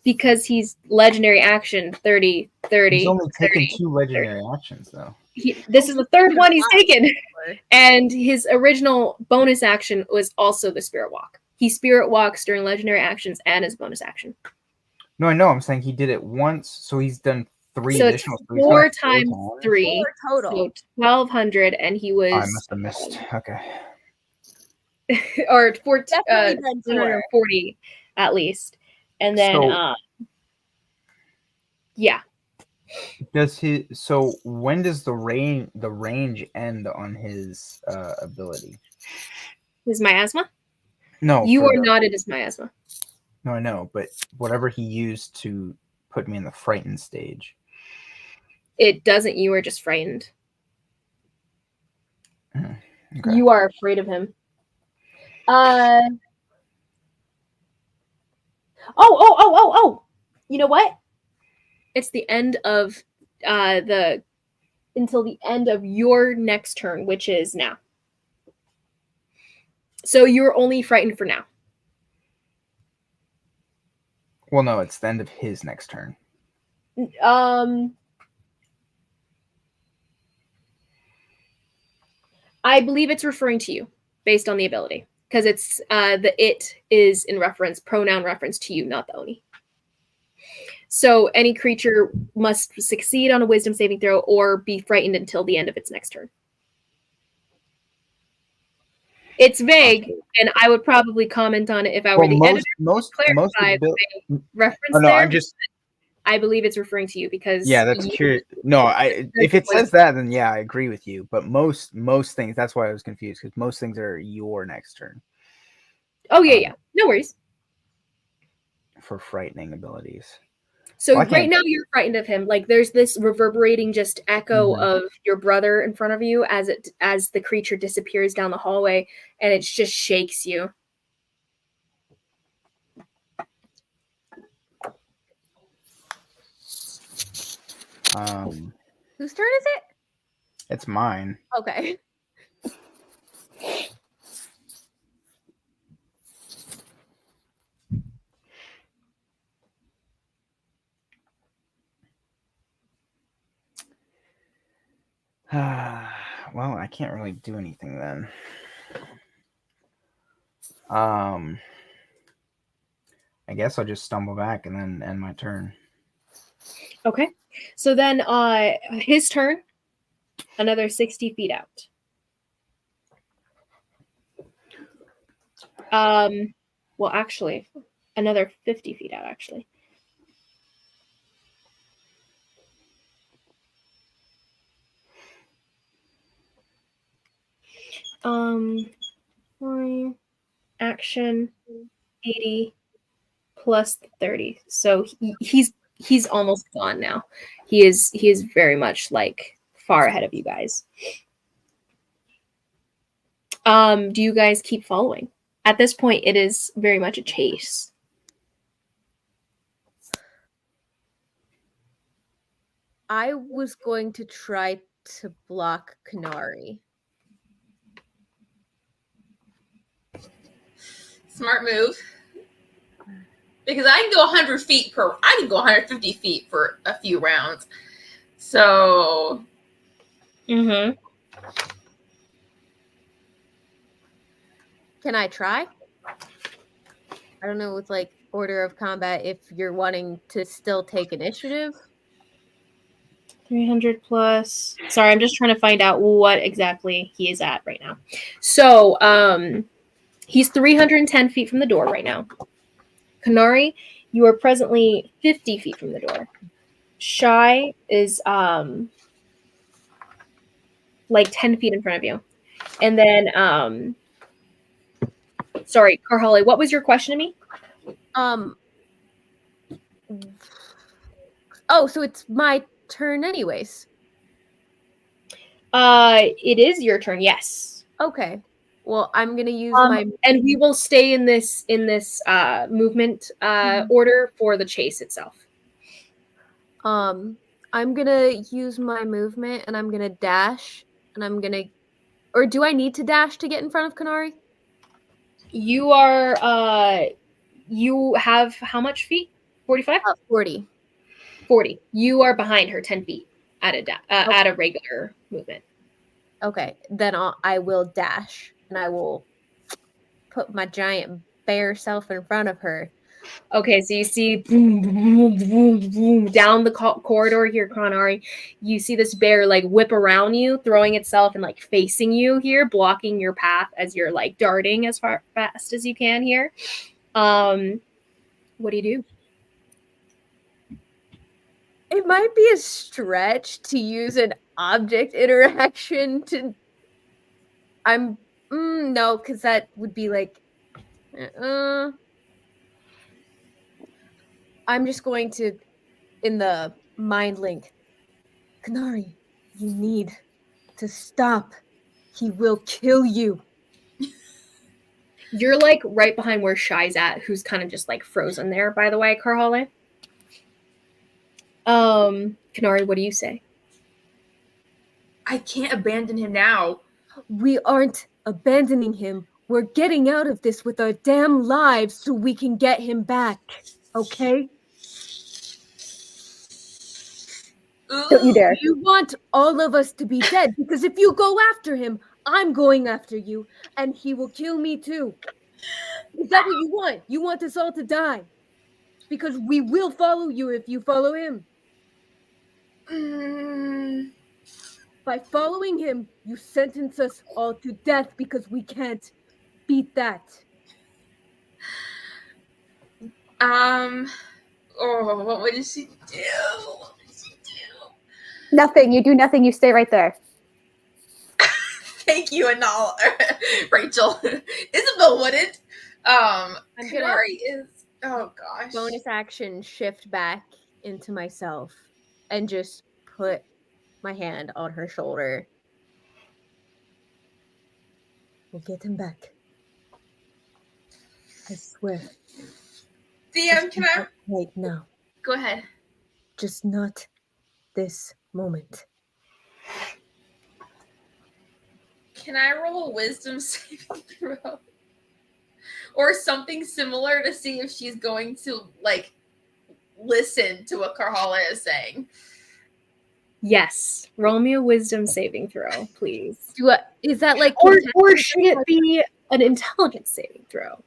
Because he's legendary action 30, 30. He's only taken 30, 2 legendary actions though. This is the third one he's taken. And his original bonus action was also the spirit walk. He spirit walks during legendary actions and his bonus action. No, I know. I'm saying he did it once, so he's done 3 So additional. it's So he's done 4 it 4 times times. 3. 4 total. So 1,200, and he was. Oh, I must have missed. Okay. Or 14, Definitely done 4. 140 at least. And then, yeah. Does he? So when does the range end on his ability? His miasma? No, You for are the- not at his miasma. No, I know, but whatever he used to put me in the frightened stage. It doesn't. You are just frightened. Okay. You are afraid of him. Oh. You know what? It's the end of until the end of your next turn, which is now. So you're only frightened for now. Well, no, it's the end of his next turn. I believe it's referring to you based on the ability, because it's the it is in pronoun reference to you, not the Oni. So any creature must succeed on a wisdom saving throw or be frightened until the end of its next turn. It's vague, and I would probably comment on it if I were the editor. Most clarify the reference Oh no, there. I'm just. I believe it's referring to you because Yeah, that's curious. No, if it says that, then yeah, I agree with you. But most things, that's why I was confused, because most things are your next turn. Oh yeah, no worries. For frightening abilities. So right now you're frightened of him. Like there's this reverberating just echo of your brother in front of you as the creature disappears down the hallway, and it just shakes you. Whose turn is it? It's mine. Okay. Well, I can't really do anything then. I guess I'll just stumble back and then end my turn. Okay. So then his turn, another 60 feet out. Well, actually, another 50 feet out, actually. Action 80 plus 30. So he's almost gone now. He is very much like far ahead of you guys. Do you guys keep following? At this point, it is very much a chase. I was going to try to block Konari. Smart move. Because I can go 100 feet I can go 150 feet for a few rounds. So. Mm-hmm. Can I try? I don't know with like order of combat if you're wanting to still take initiative. 300 plus. Sorry, I'm just trying to find out what exactly he is at right now. So, he's 310 feet from the door right now. Konari, you are presently 50 feet from the door. Shy is like 10 feet in front of you. And then sorry, Karhale, what was your question to me? Oh, so it's my turn anyways. It is your turn, yes. Okay. Well, I'm gonna use my and we will stay in this movement order for the chase itself. I'm gonna use my movement and I'm gonna dash and I'm gonna, or do I need to dash to get in front of Konari? You are you have how much feet? 45? 40. 40. You are behind her 10 feet at a regular movement. Okay, then I will dash and I will put my giant bear self in front of her. Okay, so you see boom, boom, boom, boom, down the corridor here, Konari. You see this bear like whip around you, throwing itself and like facing you here, blocking your path as you're like darting as fast as you can here. What do you do? It might be a stretch to use an object interaction to. No, because that would be like. I'm just going to, in the mind link, Konari, you need to stop. He will kill you. You're like right behind where Shy's at, who's kind of just like frozen there, by the way, Karhale. Konari, what do you say? I can't abandon him now. We aren't abandoning him. We're getting out of this with our damn lives so we can get him back. Okay? Don't you dare. You want all of us to be dead because if you go after him, I'm going after you and he will kill me too. Is that what you want? You want us all to die? Because we will follow you if you follow him. By following him, you sentence us all to death because we can't beat that. What would she do? Nothing. You do nothing. You stay right there. Thank you, Anal. Rachel. Isabel wouldn't. Konari is. Oh gosh. Bonus action, shift back into myself and just put my hand on her shoulder. We'll get him back. I swear. DM, can I? Right now. Go ahead. Just not this moment. Can I roll a wisdom saving throw? Or something similar to see if she's going to, like, listen to what Karhale is saying? Yes. Roll me a wisdom saving throw, please. Is that like... Or should it be an intelligence saving throw?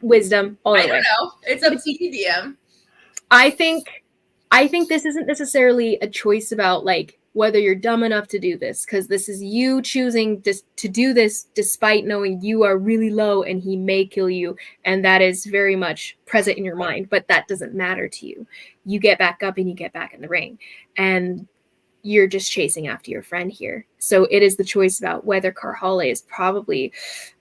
Wisdom. All the way. I don't know. It's up to you, DM. I think this isn't necessarily a choice about, like, whether you're dumb enough to do this, because this is you choosing to do this despite knowing you are really low and he may kill you, and that is very much present in your mind, but that doesn't matter to you. You get back up and you get back in the ring, and you're just chasing after your friend here. So it is the choice about whether Karhale is probably,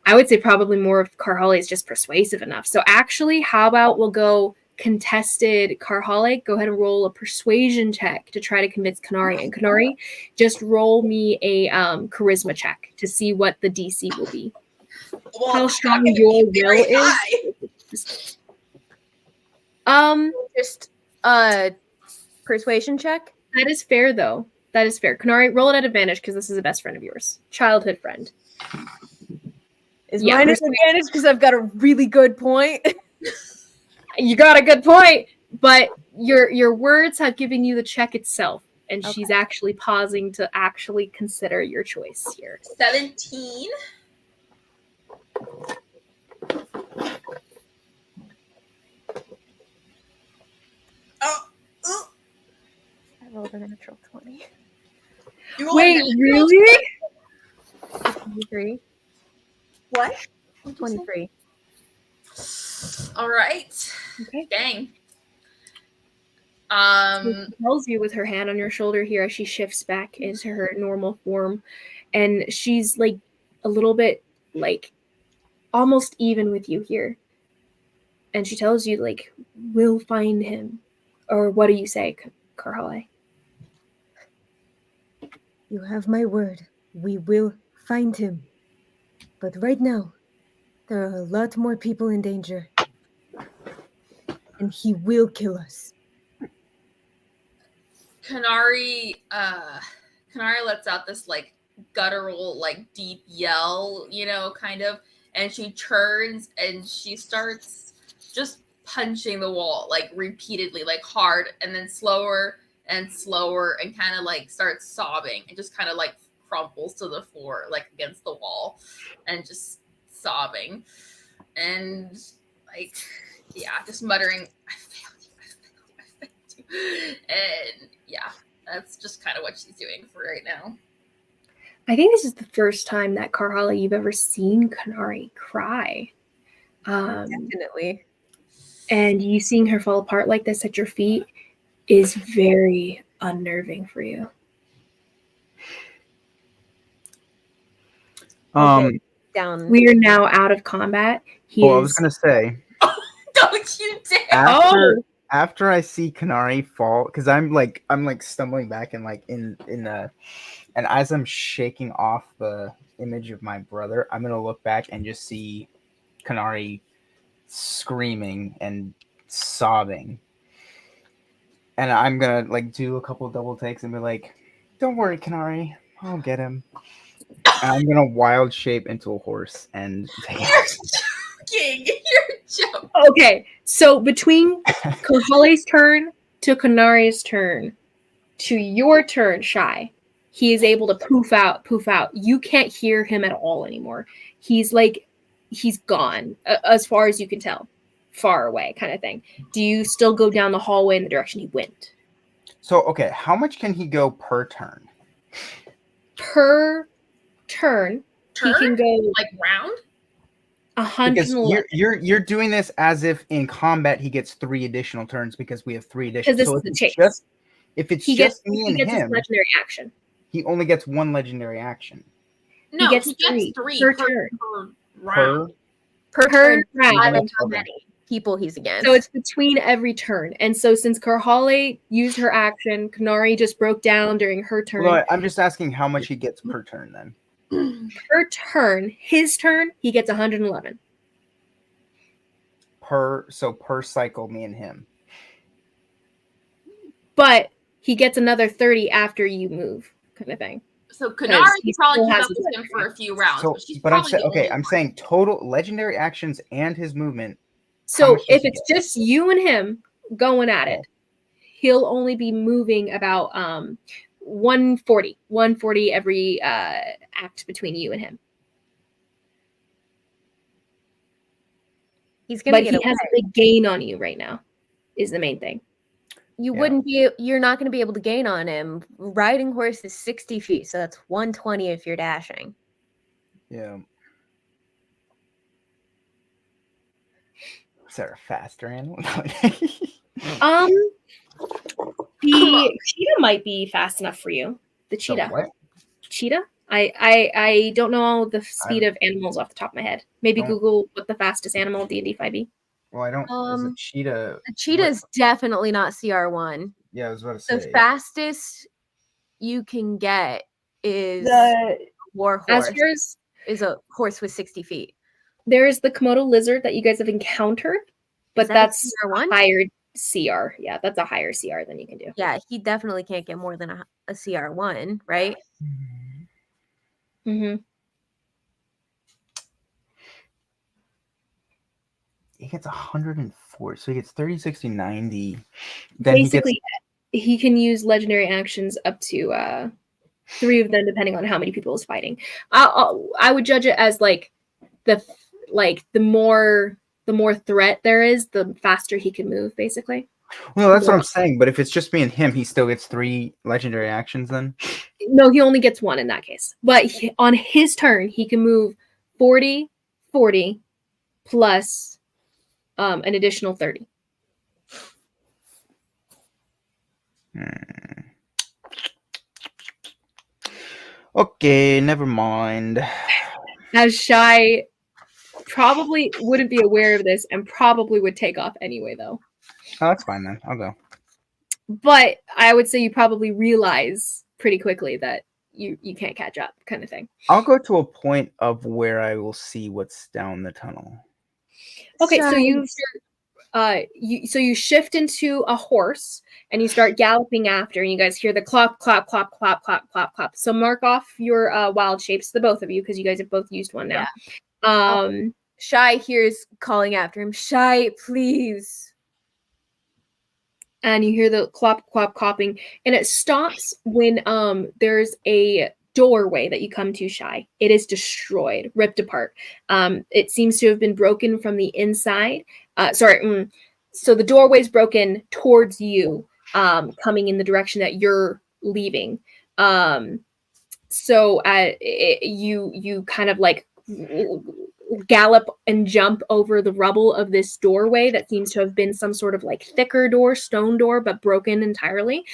I would say probably more if Karhale is just persuasive enough. So actually, how about we'll go contested Karhale, go ahead and roll a persuasion check to try to convince Konari. And Konari, just roll me a charisma check to see what the DC will be. Well, how strong your will is. Just persuasion check. That is fair, though. That is fair. Konari, roll it at advantage because this is a best friend of yours. Childhood friend. Is mine an advantage because I've got a really good point? You got a good point, but your words have given you the check itself, and she's actually pausing to actually consider your choice here. 17. I rolled a natural 20. Wait, really? 23. What? 23. All right. Okay. Dang. She tells you with her hand on your shoulder here as she shifts back into her normal form, and she's like a little bit like almost even with you here, and she tells you like, "We'll find him," or what do you say, Karhale? You have my word. We will find him. But right now, there are a lot more people in danger. And he will kill us. Konari lets out this like guttural, like deep yell, kind of, and she turns and she starts just punching the wall like repeatedly, like hard, and then slower and slower, and kind of like starts sobbing and just kind of like crumples to the floor like against the wall and just sobbing and like just muttering, I failed you. And yeah, that's just kind of what she's doing for right now. I think this is the first time that Karhale you've ever seen Konari cry. Definitely. And you seeing her fall apart like this at your feet is very unnerving for you. Down. We are now out of combat. I was gonna say. Don't you dare! After I see Konari fall, because I'm like stumbling back and like in the, and as I'm shaking off the image of my brother, I'm gonna look back and just see Konari screaming and sobbing, and I'm gonna like do a couple double takes and be like, "Don't worry, Konari, I'll get him." And I'm gonna wild shape into a horse and take it. You're joking. Okay, so between Kohale's turn to Konari's turn to your turn, Shy, he is able to poof out. You can't hear him at all anymore. He's gone, as far as you can tell. Far away kind of thing. Do you still go down the hallway in the direction he went? So, okay, how much can he go per turn? Per turn? He can go like round? 111. Because you're doing this as if in combat he gets 3 additional turns because we have 3 additional. Because this is the chase. If it's just me and gets him, his legendary action. He only gets 1 legendary action. No, he gets 3 per turn. Per round. How many people he's against? So it's between every turn. And so since Karhale used her action, Konari just broke down during her turn. Well, I'm just asking how much he gets per turn then. Per turn, his turn, he gets 111. Per cycle, me and him. But he gets another 30 after you move, kind of thing. So Konari probably keep up with him for a few rounds. I'm saying total legendary actions and his movement. So if it's just you and him going at it, he'll only be moving about 140 every act between you and him. He's gonna get he has a big gain on you right now, is the main thing. You're not gonna be able to gain on him. Riding horse is 60 feet, so that's 120 if you're dashing. Yeah. Is there a faster animal? The cheetah might be fast enough for you. The cheetah. The what? Cheetah? I don't know the speed of animals off the top of my head. Maybe Google what the fastest animal of D&D 5e. Well, I don't. Is a cheetah? A cheetah is definitely not CR1. Yeah, I was about to say. The fastest you can get is war horse. Is a horse with 60 feet. There is the Komodo lizard that you guys have encountered, but that's higher. CR. Yeah, that's a higher CR than you can do. Yeah, he definitely can't get more than a CR1, right? Mm-hmm. He gets 104, so he gets 30, 60, 90. Then Basically, he can use legendary actions up to 3 of them, depending on how many people is fighting. I would judge it as like the more threat there is, the faster he can move. Basically. Well, that's what I'm saying. But if it's just me and him, he still gets 3 legendary actions then? No, he only gets 1 in that case. But on his turn, he can move 40, 40, plus an additional 30. Okay, never mind. As Shy probably wouldn't be aware of this and probably would take off anyway, though. Oh, that's fine then. I'll go. But I would say you probably realize pretty quickly that you can't catch up, kind of thing. I'll go to a point of where I will see what's down the tunnel. Okay, so you shift into a horse and you start galloping after, and you guys hear the clop, clop, clop, clop, clop, clop, clop. So mark off your wild shapes, the both of you, because you guys have both used one now. Yeah. Shy hears calling after him. Shy, please. And you hear the clop, clop, clopping, and it stops when there's a doorway that you come to, Shy. It is destroyed, ripped apart. It seems to have been broken from the inside. So the doorway's broken towards you, coming in the direction that you're leaving. You kind of like gallop and jump over the rubble of this doorway that seems to have been some sort of like thicker door, stone door, but broken entirely.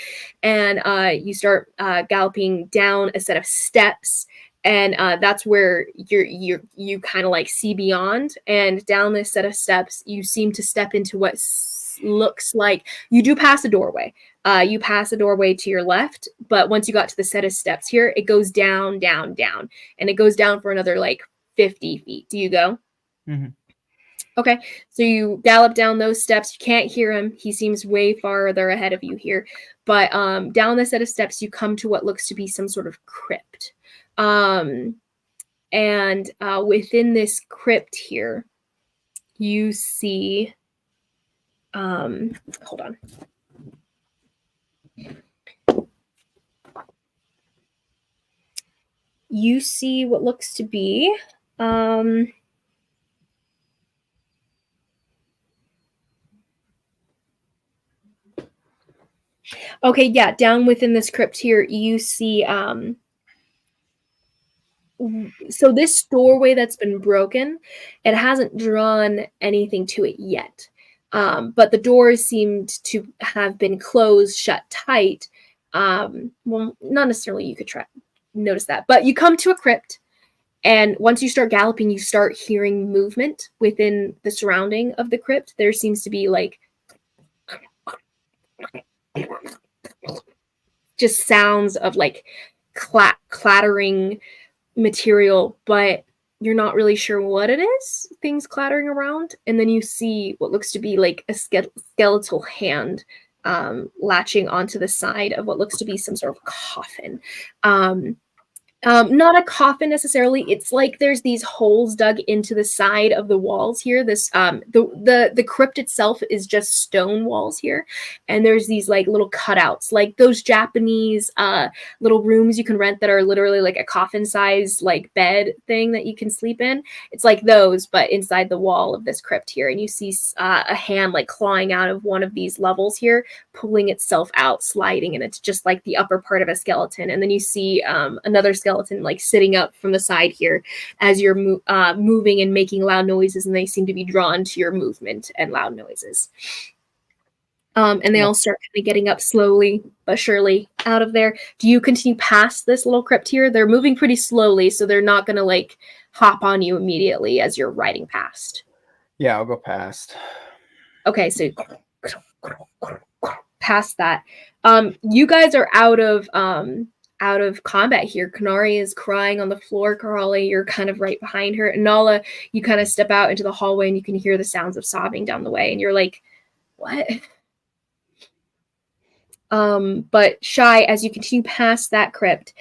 And you start galloping down a set of steps, and that's where you kind of like see beyond. And down this set of steps, you seem to step into what looks like you do pass a doorway. You pass a doorway to your left, but once you got to the set of steps here, it goes down, down, down, and it goes down for another like 50 feet. Do you go? Mm-hmm. Okay, so you gallop down those steps. You can't hear him. He seems way farther ahead of you here. But down the set of steps, you come to what looks to be some sort of crypt. And within this crypt here, you see... hold on. You see what looks to be... Okay, yeah, down within this crypt here, you see, so this doorway that's been broken, it hasn't drawn anything to it yet. But the doors seemed to have been closed, shut tight. Well, not necessarily you could notice that, but you come to a crypt, and once you start galloping, you start hearing movement within the surrounding of the crypt. There seems to be like just sounds of like clattering material, but you're not really sure what it is. Things clattering around, and then you see what looks to be like a skeletal hand latching onto the side of what looks to be some sort of coffin. Not a coffin necessarily. It's like there's these holes dug into the side of the walls here. This the crypt itself is just stone walls here, and there's these like little cutouts, like those Japanese little rooms you can rent that are literally like a coffin size like bed thing that you can sleep in. It's like those, but inside the wall of this crypt here, and you see a hand like clawing out of one of these levels here, pulling itself out, sliding, and it's just like the upper part of a skeleton. And then you see another skeleton like sitting up from the side here as you're moving and making loud noises, and they seem to be drawn to your movement and loud noises. And they all start kind of getting up slowly but surely out of there. Do you continue past this little crypt here? They're moving pretty slowly, so they're not going to like hop on you immediately as you're riding past. Yeah, I'll go past. Okay, so past that. You guys are out of combat here. Konari is crying on the floor. Karali, you're kind of right behind her. And Nala, you kind of step out into the hallway and you can hear the sounds of sobbing down the way. And you're like, what? But Shy, as you continue past that crypt,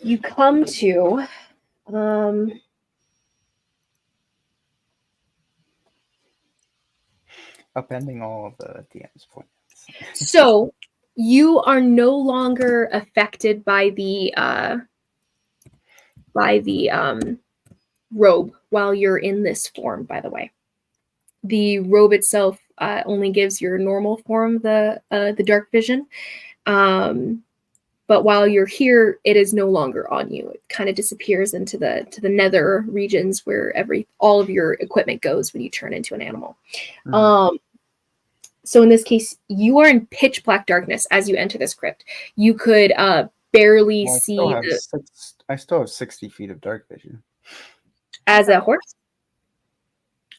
you come to upending all of the DM's points. so you are no longer affected by the robe while you're in this form, by the way. The robe itself only gives your normal form the dark vision. But while you're here, it is no longer on you. It kind of disappears into the nether regions where all of your equipment goes when you turn into an animal. Mm-hmm. So in this case, you are in pitch black darkness as you enter this crypt. You could barely see. I still have 60 feet of dark vision. As a horse?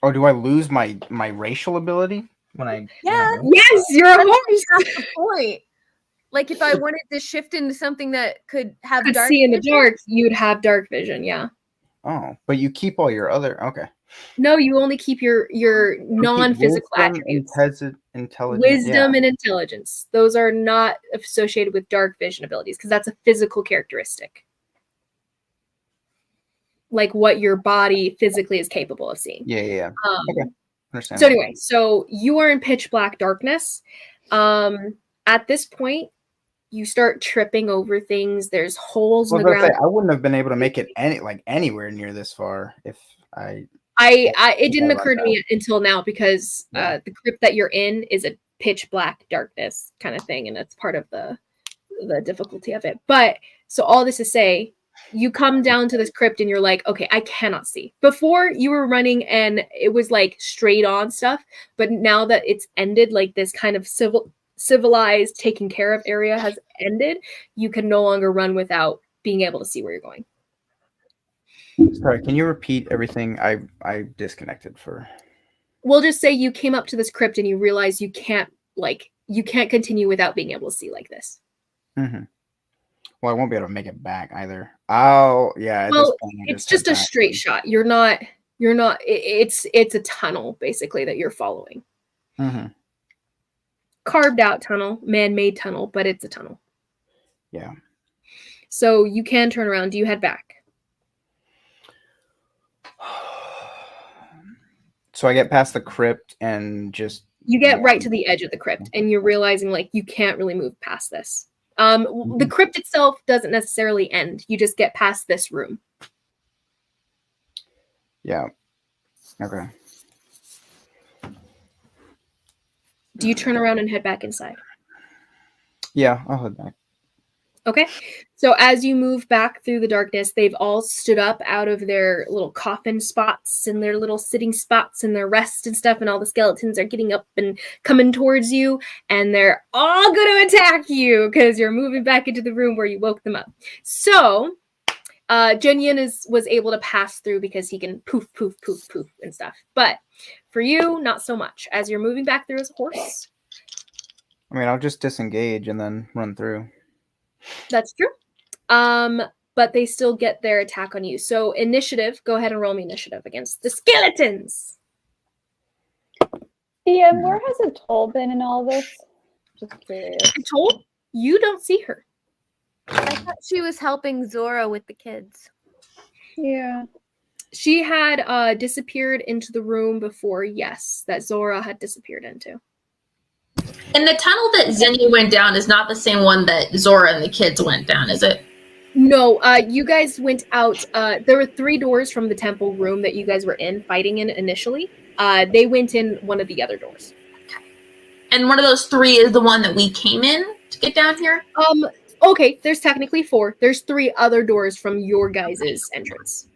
Or do I lose my racial ability when I? Yeah. Yes, you're a horse. That's the point. Like if I wanted to shift into something that could have dark see in the vision? dark, you'd have dark vision. Yeah. Oh, but you keep all your other. Okay. No, you only keep your non-physical attributes. Intelligence. Wisdom and intelligence. Those are not associated with dark vision abilities because that's a physical characteristic. Like what your body physically is capable of seeing. Yeah. Okay. Understand. So anyway, so you are in pitch black darkness. At this point, you start tripping over things. There's holes in the ground. I wouldn't have been able to make it anywhere near this far if I. It didn't occur to me until now because the crypt that you're in is a pitch black darkness kind of thing, and that's part of the difficulty of it. But so all this to say, you come down to this crypt and you're like, okay, I cannot see. Before you were running and it was like straight on stuff, but now that it's ended, like this kind of civilized, taken care of area has ended, you can no longer run without being able to see where you're going. Sorry, can you repeat everything? I disconnected for. We'll just say you came up to this crypt and you realize you can't continue without being able to see like this. Mm-hmm. Well, I won't be able to make it back either. Oh, yeah. Well, it's just a straight shot. You're not. It's a tunnel basically that you're following. Mm-hmm. Carved out tunnel, man-made tunnel, but it's a tunnel. Yeah. So you can turn around. Do you head back? So I get past the crypt and just... You get right to the edge of the crypt and you're realizing like you can't really move past this. The crypt itself doesn't necessarily end. You just get past this room. Yeah. Okay. Do you turn around and head back inside? Yeah, I'll head back. Okay. So as you move back through the darkness, they've all stood up out of their little coffin spots and their little sitting spots and their rest and stuff, and all the skeletons are getting up and coming towards you, and they're all going to attack you because you're moving back into the room where you woke them up. So Zhen Yin was able to pass through because he can poof, poof, poof, poof and stuff. But for you, not so much. As you're moving back through as a horse. I mean, I'll just disengage and then run through. That's true. But they still get their attack on you. So initiative, go ahead and roll me initiative against the skeletons. Yeah, where has a toll been in all this? Just curious. A toll? You don't see her. I thought she was helping Zora with the kids. Yeah. She had disappeared into the room before, yes, that Zora had disappeared into. And the tunnel that Zhen Yin went down is not the same one that Zora and the kids went down, is it? No, you guys went out. There were 3 doors from the temple room that you guys were fighting in initially. They went in one of the other doors. Okay. And one of those 3 is the one that we came in to get down here? Okay, there's technically 4. There's 3 other doors from your guys' entrance.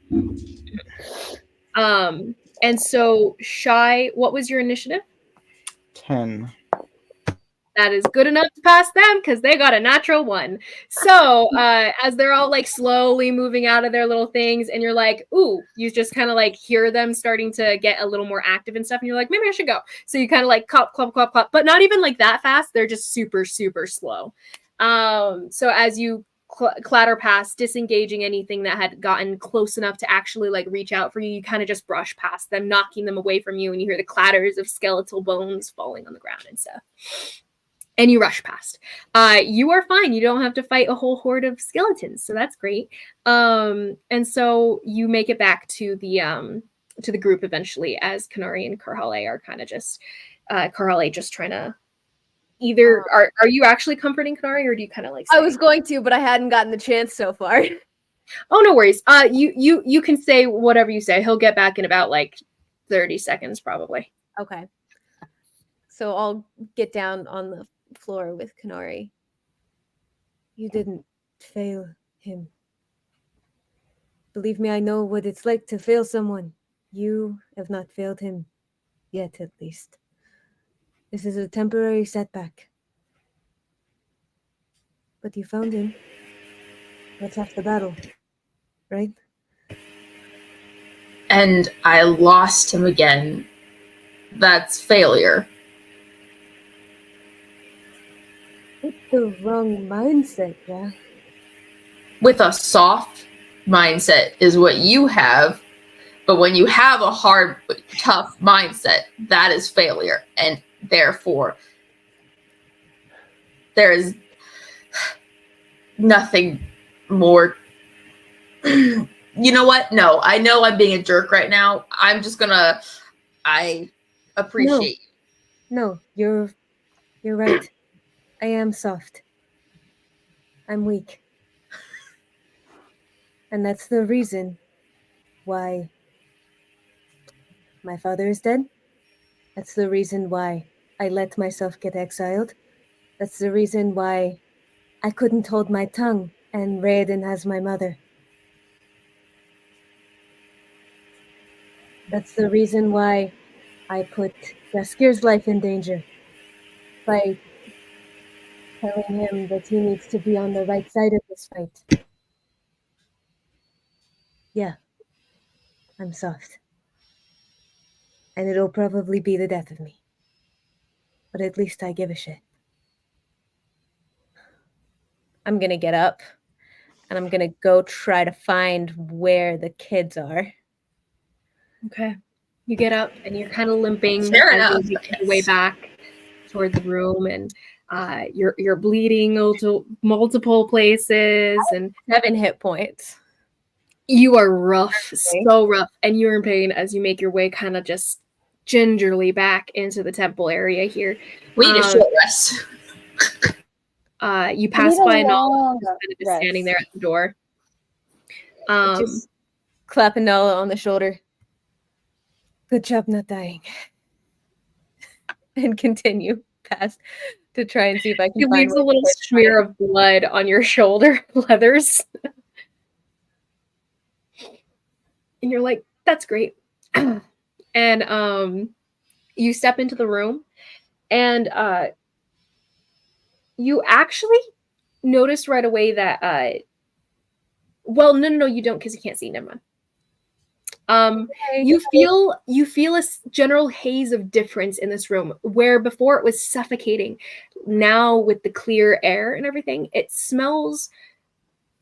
And so, Shy, what was your initiative? 10. That is good enough to pass them because they got a natural 1. So as they're all like slowly moving out of their little things and you're like, ooh, you just kind of like hear them starting to get a little more active and stuff. And you're like, maybe I should go. So you kind of like clop, clop, clop, clop, but not even like that fast. They're just super, super slow. So as you clatter past, disengaging anything that had gotten close enough to actually like reach out for you. You kind of just brush past them, knocking them away from you, and you hear the clatters of skeletal bones falling on the ground and stuff. And you rush past. You are fine. You don't have to fight a whole horde of skeletons, so that's great. And so you make it back to the group eventually, as Konari and Karhale are kind of just Karhale just trying to either are you actually comforting Konari, or do you kind of like I was going to, but I hadn't gotten the chance so far. Oh, no worries. You can say whatever you say. He'll get back in about like 30 seconds probably. Okay. So I'll get down on the floor with Konari. You didn't fail him. Believe me, I know what it's like to fail someone. You have not failed him. Yet, at least. This is a temporary setback. But you found him. That's half the battle, right? And I lost him again. That's failure. With the wrong mindset, yeah. With a soft mindset is what you have, but when you have a hard, tough mindset, that is failure, and therefore there is nothing more. You know what? No, I know I'm being a jerk right now. I'm just gonna. I appreciate you. No, you're right. I am soft. I'm weak. And that's the reason why my father is dead. That's the reason why I let myself get exiled. That's the reason why I couldn't hold my tongue and Raiden has my mother. That's the reason why I put Jaskir's life in danger by telling him that he needs to be on the right side of this fight. Yeah, I'm soft. And it'll probably be the death of me. But at least I give a shit. I'm going to get up and I'm going to go try to find where the kids are. Okay. You get up and you're kind of limping Fair as enough, you make yes. your way back toward the room, and you're bleeding multiple places, and 7 hit points. you are rough, so rough, and you're in pain as you make your way kind of just gingerly back into the temple area here. We need a short rest. You pass by Nala, who's long kind of just standing there at the door. Just clapping Nala on the shoulder Good job not dying. and continue past to try and see if I can He find leaves a little smear of blood on your shoulder leathers. And you're like, that's great. And you step into the room, and you actually notice right away that no, you don't, because you can't see. Never mind. You feel a general haze of difference in this room, where before it was suffocating. Now with the clear air and everything, it smells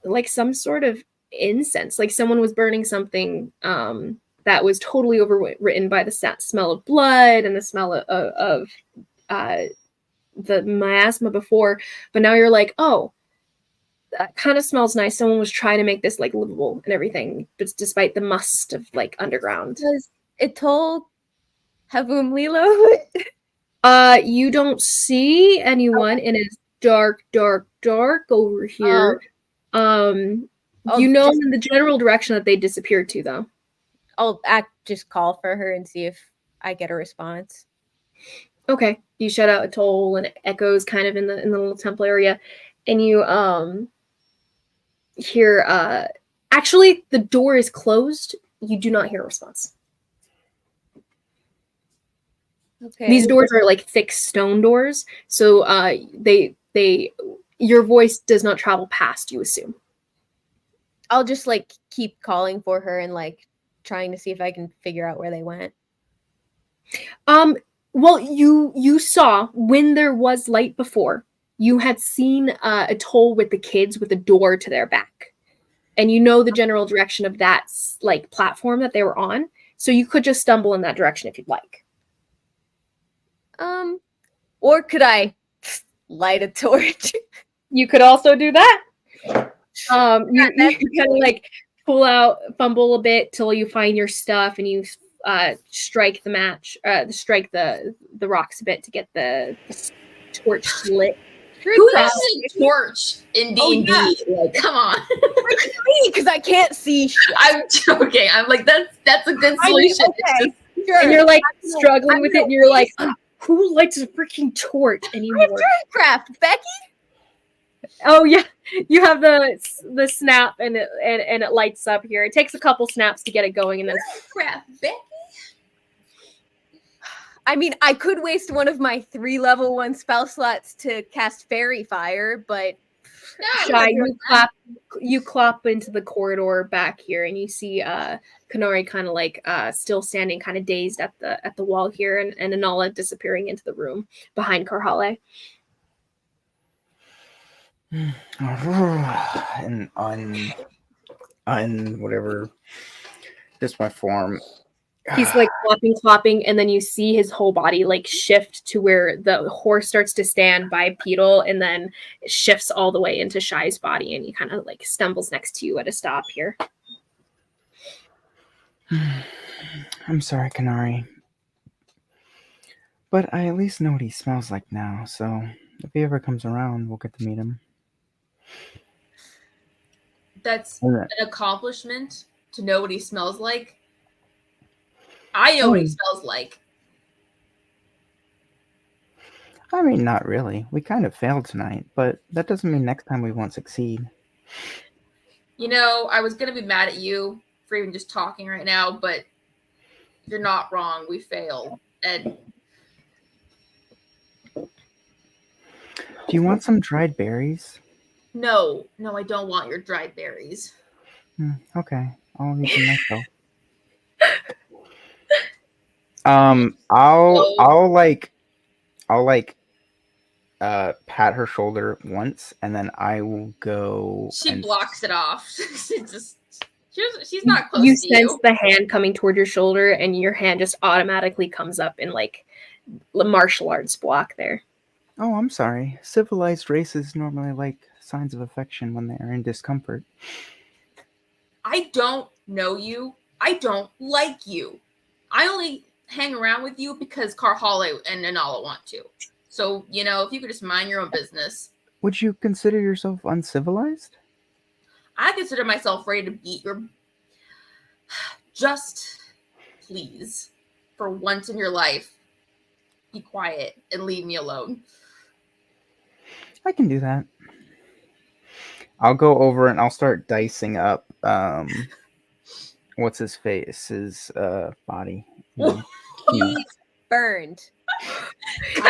like some sort of incense, like someone was burning something that was totally overwritten by the smell of blood and the smell of the miasma before. But now you're like, oh, that kind of smells nice. Someone was trying to make this like livable and everything, but despite the must of like underground. Does it told Havum Lilo? You don't see anyone, and it's dark over here. You know in the general direction that they disappeared to, though. I'll just call for her and see if I get a response. Okay, you shout out a toll, and it echoes kind of in the little temple area, and you hear actually the door is closed. You do not hear a response. Okay. These doors are like thick stone doors, so your voice does not travel past, you assume. I'll just like keep calling for her and like trying to see if I can figure out where they went. Well, you saw when there was light before, you had seen a toll with the kids with a door to their back. And you know the general direction of that like platform that they were on. So you could just stumble in that direction if you'd like. Or could I light a torch? You could also do that. You kind of like fumble a bit till you find your stuff, and you strike the match, strike the rocks a bit to get the torch lit. Who uses a torch in D&D? Like, come on. Because I can't see shit. I'm joking. I'm like, that's a good solution. Okay, sure. And you're like struggling with it, and you're like, who lights a freaking torch anymore? Craft, Becky. Oh yeah, you have the snap, and it lights up here. It takes a couple snaps to get it going, and then craft, Becky. I mean, I could waste one of my 3 level 1 spell slots to cast Fairy Fire, but Shy, you clap into the corridor back here, and you see Konari kind of like still standing, kind of dazed at the wall here, and Anala disappearing into the room behind Karhale. And on whatever, just my form. He's like clapping, and then you see his whole body like shift to where the horse starts to stand by Beetle, and then it shifts all the way into Shy's body, and he kind of like stumbles next to you at a stop here. I'm sorry, Konari. But I at least know what he smells like now, so if he ever comes around, we'll get to meet him. That's an accomplishment, to know what he smells like. I know what he smells like. I mean, not really. We kind of failed tonight, but that doesn't mean next time we won't succeed. You know, I was going to be mad at you for even just talking right now, but you're not wrong. We failed. And do you want some dried berries? No, I don't want your dried berries. Okay, I'll eat them myself. I'll pat her shoulder once, and then I will go. She blocks it off. she's not close You to sense you. the hand coming toward your shoulder, and your hand just automatically comes up in like the martial arts block there. Oh, I'm sorry. Civilized races normally like signs of affection when they are in discomfort. I don't know you. I don't like you. I only hang around with you because Karhale and Anala want to. So, you know, if you could just mind your own business. Would you consider yourself uncivilized? I consider myself ready to beat your... Just, please, for once in your life, be quiet and leave me alone. I can do that. I'll go over and I'll start dicing up what's his face, his body. He's burned.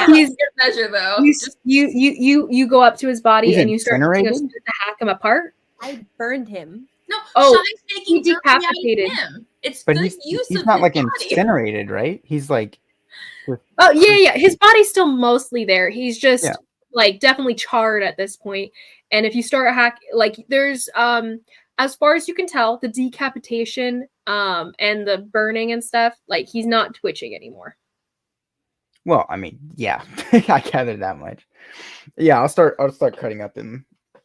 He's good measure though. You go up to his body and you start to hack him apart. I burned him. No, Shy's making decapitated. It's but good he's use of not his like body. incinerated, right? He's like Oh yeah. His body's still mostly there. He's just like definitely charred at this point. And if you start there's as far as you can tell, the decapitation and the burning and stuff, like he's not twitching anymore. Well, I mean, yeah, I gathered that much. Yeah, I'll start cutting up.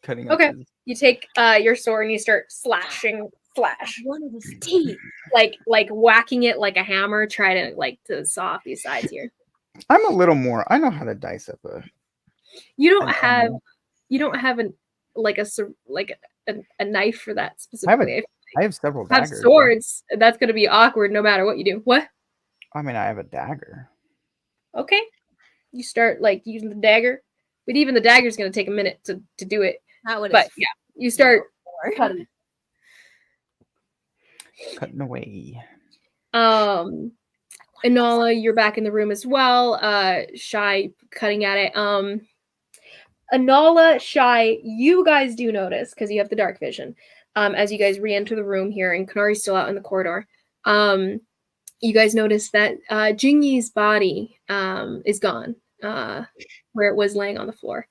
Okay, you take your sword and you start slashing. One of his teeth, like whacking it like a hammer, try to saw off these sides here. I'm a little more. I know how to dice up a. You don't have a knife for that specifically. I have several daggers. Have swords. But... That's going to be awkward no matter what you do. What? I mean, I have a dagger. Okay. You start using the dagger, but even the dagger is going to take a minute to do it. But yeah, you start cutting away. Anala, you're back in the room as well. Shy cutting at it. Anala, Shy, you guys do notice because you have the dark vision. As you guys re-enter the room here, and Konari's still out in the corridor. You guys notice that Jing Yi's body is gone, where it was laying on the floor.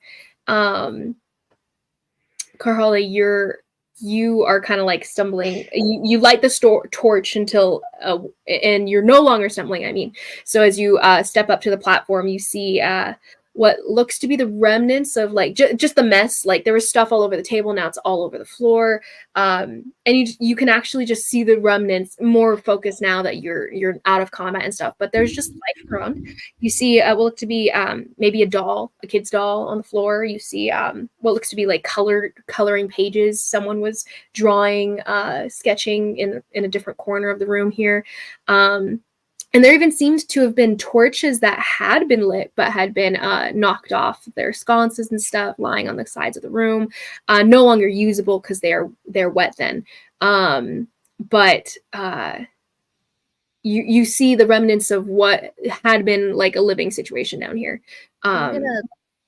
Karhala, you are kind of like stumbling. You light the torch until, and you're no longer stumbling. I mean, so as you step up to the platform, you see what looks to be the remnants of like just the mess. Like there was stuff all over the table, now it's all over the floor, and you can actually just see the remnants. More focused now that you're out of combat and stuff, but there's just life around. You see what look to be maybe a kid's doll on the floor. You see what looks to be like coloring pages. Someone was drawing, sketching in a different corner of the room here. And there even seemed to have been torches that had been lit but had been knocked off their sconces and stuff lying on the sides of the room, no longer usable because they're wet then. But you see the remnants of what had been like a living situation down here. I'm gonna,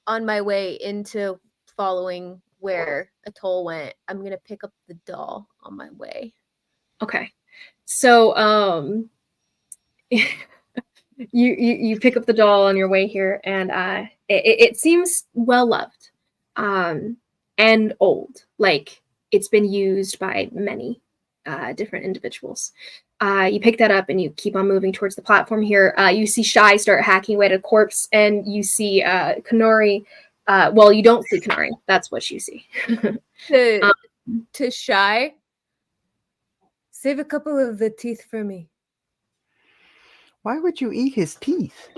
on my way into following where Atoll went, I'm gonna pick up the doll on my way. Okay, so you pick up the doll on your way here, and it seems well loved, and old. Like it's been used by many different individuals. You pick that up and you keep on moving towards the platform here. You see Shy start hacking away at a corpse, and you see Konari. Well, you don't see Konari. That's what you see. To Shy, Save a couple of the teeth for me. Why would you eat his teeth?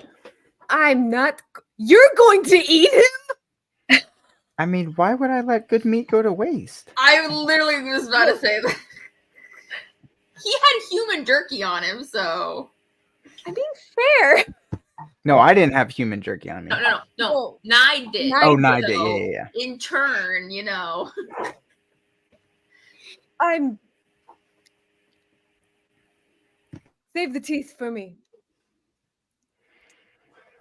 I'm not. You're going to eat him? I mean, why would I let good meat go to waste? I literally was about to say that. He had human jerky on him, so. I'm being fair. No, I didn't have human jerky on me. No. Nye did. Oh, Nye did. Yeah. In turn, I'm. Save the teeth for me.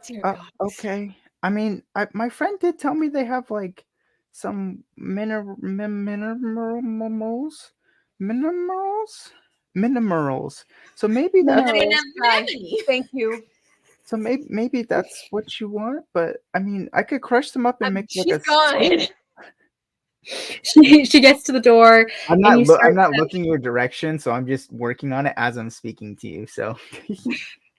Dear God. Okay. I mean, my friend did tell me they have like some minerals. So maybe that's. They didn't have any. Thank you. So maybe that's what you want, but I mean, I could crush them up and make like She's a. gone. She gets to the door. I'm not looking your direction, so I'm just working on it as I'm speaking to you. So.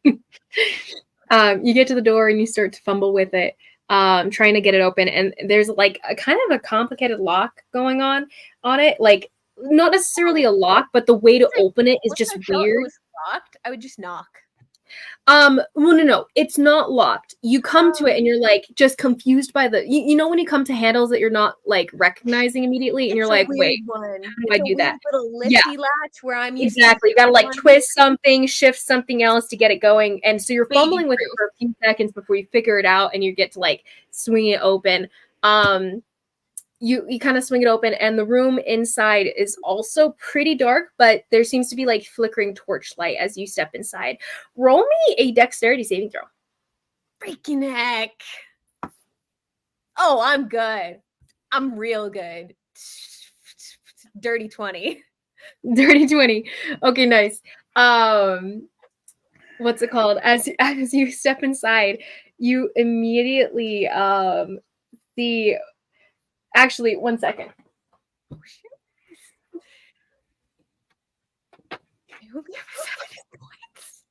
You get to the door and you start to fumble with it, trying to get it open, and there's like a kind of a complicated lock going on it. Like not necessarily a lock, but the way to open it is just weird. It was locked, I would just knock. Well, no, it's not locked. You come to it and you're like just confused by the you know when you come to handles that you're not like recognizing immediately, and you're like, wait, how do I do that? Little lifty latch where I'm used exactly. You gotta like twist something, shift something else to get it going, and so you're fumbling with it for a few seconds before you figure it out, and you get to like swing it open. You kind of swing it open, and the room inside is also pretty dark, but there seems to be like flickering torchlight as you step inside. Roll me a dexterity saving throw. Freaking heck. Oh, I'm good. I'm real good. Dirty 20. Dirty 20. Okay, nice. What's it called? As you step inside, you immediately see. Actually, 1 second. Oh, shit. I hope you have 7 points.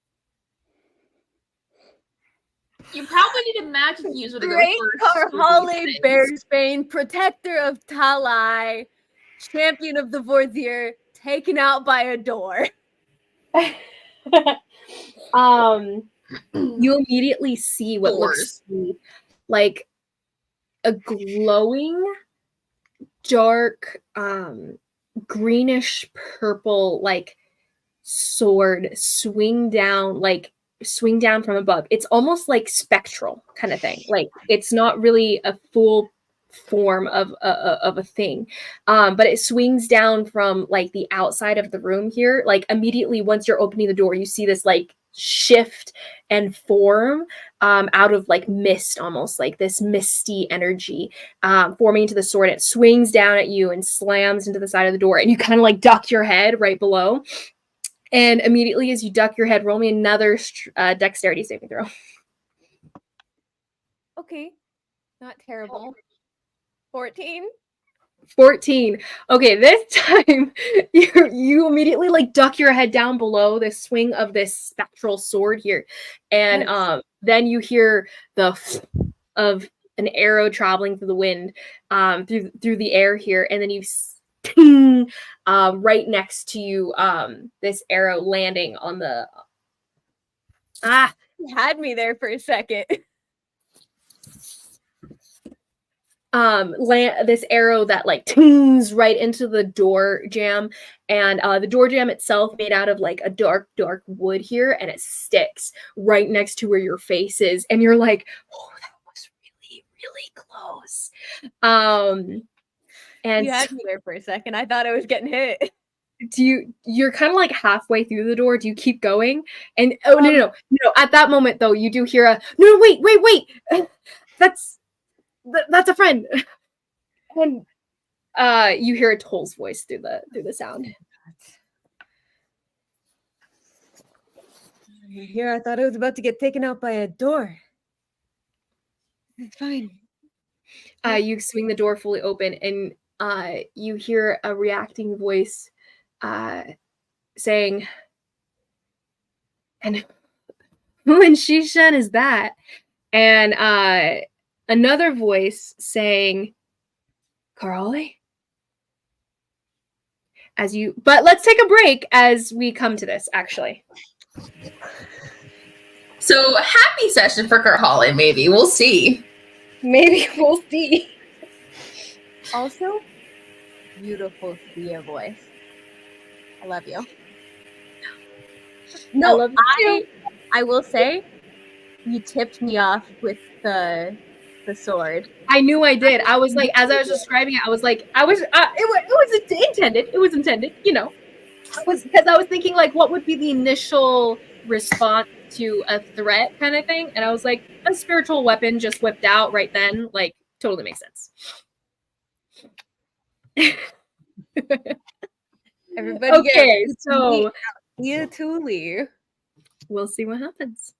You probably need a magic user to Great go first. Karhale Bearsbane, protector of Talai, champion of the Vorthir, taken out by a door. You immediately see what looks like a glowing dark greenish purple like sword swing down from above. It's almost like spectral kind of thing. Like it's not really a full form of a thing, but it swings down from like the outside of the room here. Like immediately once you're opening the door, you see this like shift and form out of like mist, almost like this misty energy forming into the sword. It swings down at you and slams into the side of the door, and you kind of like duck your head right below. And immediately as you duck your head, roll me another dexterity saving throw. Okay, not terrible. 14. 14. Okay, this time you immediately like duck your head down below the swing of this spectral sword here, and Nice. then you hear the of an arrow traveling through the wind, through the air here, and then you ting, right next to you, this arrow landing on the You had me there for a second. this arrow that like tings right into the door jamb, and the door jamb itself made out of like a dark wood here, and it sticks right next to where your face is, and you're like, oh, that was really close. And You had me there for a second. I thought I was getting hit. you're kind of like halfway through the door. Do you keep going? And no, at that moment though, you do hear a no, wait. That's a friend. And you hear a Toll's voice through the sound. Here, I thought I was about to get taken out by a door. It's fine. You swing the door fully open, and you hear a reacting voice saying, and who in Shishan is that? And another voice saying, Carly? But let's take a break as we come to this, actually. So happy session for Kurt Holland, maybe. We'll see. Maybe we'll see. Also, beautiful Thea voice. I love you. No, I love you too. I will say, you tipped me off with the sword. I knew I did. I was like, as I was describing it, I was like, it was intended. It was intended, because I was thinking like, what would be the initial response to a threat kind of thing, and I was like, a spiritual weapon just whipped out right then, like, totally makes sense. Everybody, okay, so Thea Tooley. we'll see what happens.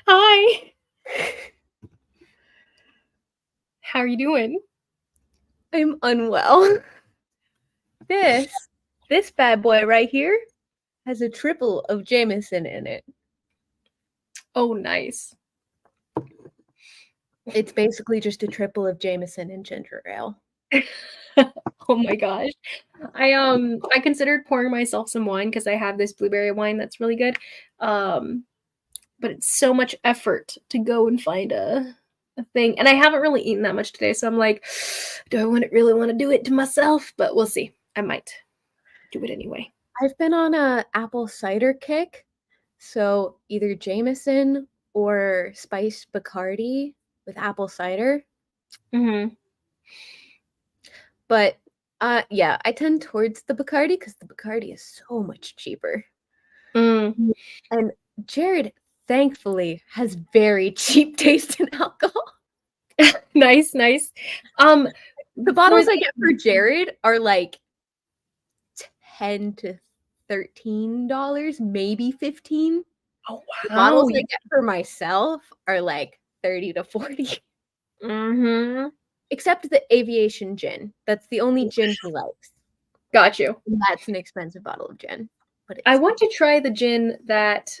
Hi. How are you doing? I'm unwell. This bad boy right here has a triple of Jameson in it. Oh, nice. It's basically just a triple of Jameson and ginger ale. Oh my gosh. I considered pouring myself some wine because I have this blueberry wine that's really good. But it's so much effort to go and find a thing. And I haven't really eaten that much today, so I'm like, do I really want to do it to myself? But we'll see. I might do it anyway. I've been on a apple cider kick. So either Jameson or spiced Bacardi with apple cider. Mm-hmm. But yeah, I tend towards the Bacardi because the Bacardi is so much cheaper. Mm. And Jared, thankfully, has very cheap taste in alcohol. Nice. The bottles I get for Jared are like $10 to $13, maybe $15. Oh wow. The bottles I get for myself are like $30 to $40. Mm-hmm. Except the aviation gin. That's the only gin he likes. Got you. And that's an expensive bottle of gin. But I want to try the gin that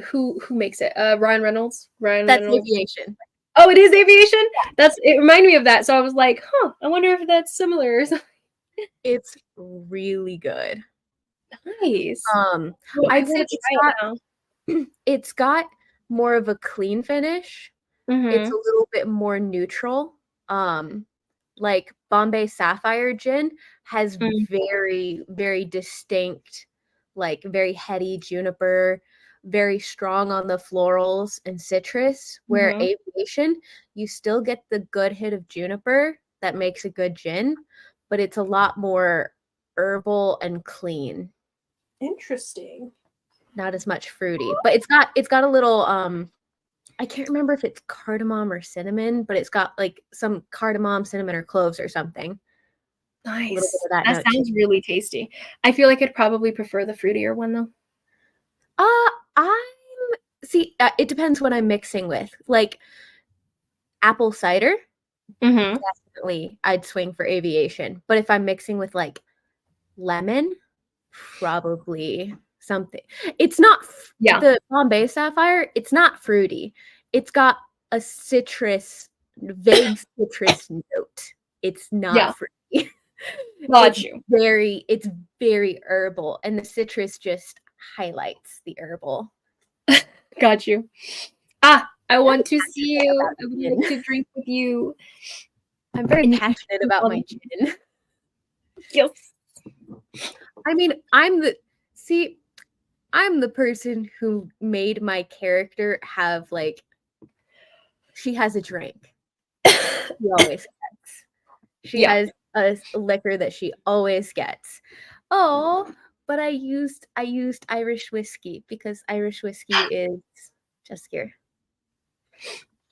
who makes it? Ryan Reynolds. Ryan that's Reynolds. aviation. Oh, it is aviation? It reminded me of that. So I was like, I wonder if that's similar or something. It's really good. Nice. I'd say it's got more of a clean finish. It's a little bit more neutral. Like Bombay Sapphire gin has very, very distinct, like very heady juniper, very strong on the florals and citrus, where aviation, you still get the good hit of juniper that makes a good gin, but it's a lot more herbal and clean. Interesting. Not as much fruity, but it's got a little I can't remember if it's cardamom or cinnamon, but it's got like some cardamom, cinnamon, or cloves or something. Nice. That sounds really tasty. I feel like I'd probably prefer the fruitier one though. It depends what I'm mixing with. Like apple cider, definitely I'd swing for aviation. But if I'm mixing with like lemon, probably something. It's not the Bombay Sapphire. It's not fruity. It's got a vague citrus note. It's not fruity. It's very herbal, and the citrus just highlights the herbal. Got you. I want to see you. I would like to drink with you. I'm very passionate about my gin. Yes. I mean, I'm the person who made my character have like she has a drink. She always gets. She has a liquor that she always gets. Oh, but I used Irish whiskey because Irish whiskey is just here.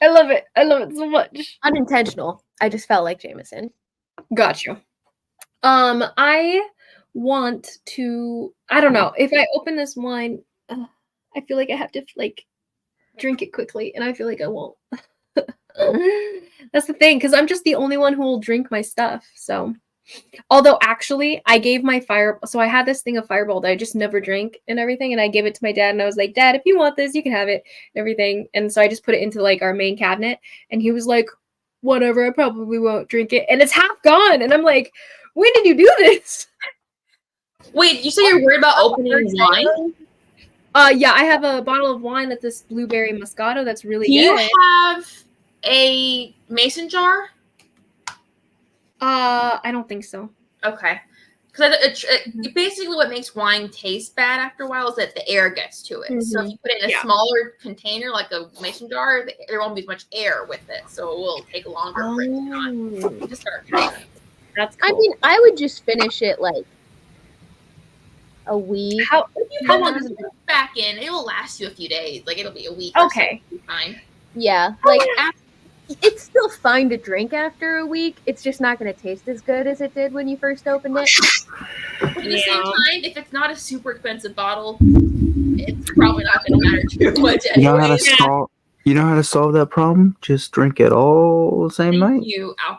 I love it. I love it so much. Unintentional. I just felt like Jameson. Got you. I want to. I don't know if I open this wine. I feel like I have to like drink it quickly, and I feel like I won't. That's the thing, because I'm just the only one who will drink my stuff. So, although actually, I gave my so I had this thing of Fireball that I just never drink and everything, and I gave it to my dad, and I was like, Dad, if you want this, you can have it and everything. And so I just put it into like our main cabinet, and he was like, whatever, I probably won't drink it, and it's half gone, and I'm like, when did you do this? Wait, you say you're worried about opening wine? Yeah, I have a bottle of wine that's this blueberry Moscato that's really good. Do you have a mason jar? I don't think so. Okay. Because basically what makes wine taste bad after a while is that the air gets to it. So if you put it in a smaller container, like a mason jar, there won't be as much air with it. So it will take longer for it to start drinking. That's cool. I mean, I would just finish it like a week. How long does it put back in? It will last you a few days. Like it'll be a week. Okay. Or so. Fine. Yeah. Like it's still fine to drink after a week. It's just not going to taste as good as it did when you first opened it. But at the same time, if it's not a super expensive bottle, it's probably not going to matter too much anyway. You know how to solve that problem? Just drink it all the same night.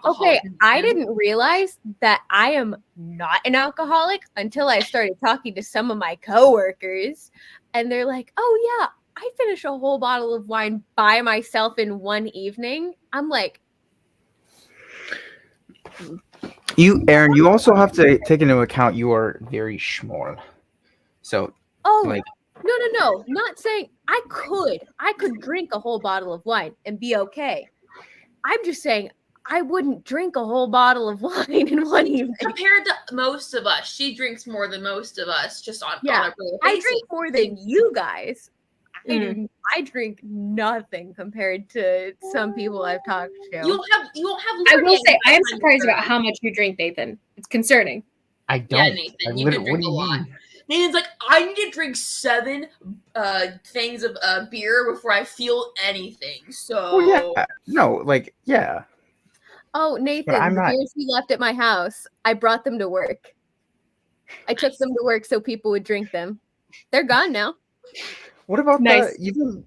Okay, I didn't realize that I am not an alcoholic until I started talking to some of my coworkers, and they're like, "Oh yeah, I finished a whole bottle of wine by myself in one evening." I'm like, Aaron, you also have to take into account you are very small. So, No, not saying I could drink a whole bottle of wine and be okay. I'm just saying I wouldn't drink a whole bottle of wine in one evening. Compared to most of us, she drinks more than most of us just on a regular basis. I drink more than you guys. I drink nothing compared to some people I've talked to. You won't have. I will say I am surprised about how much you drink, Nathan. It's concerning. I don't. Yeah, Nathan, you can drink a lot. Nathan's like, I need to drink 7 things of beer before I feel anything. So Oh, Nathan, the beers you left at my house, I brought them to work. I took them to work so people would drink them. They're gone now. What about nice.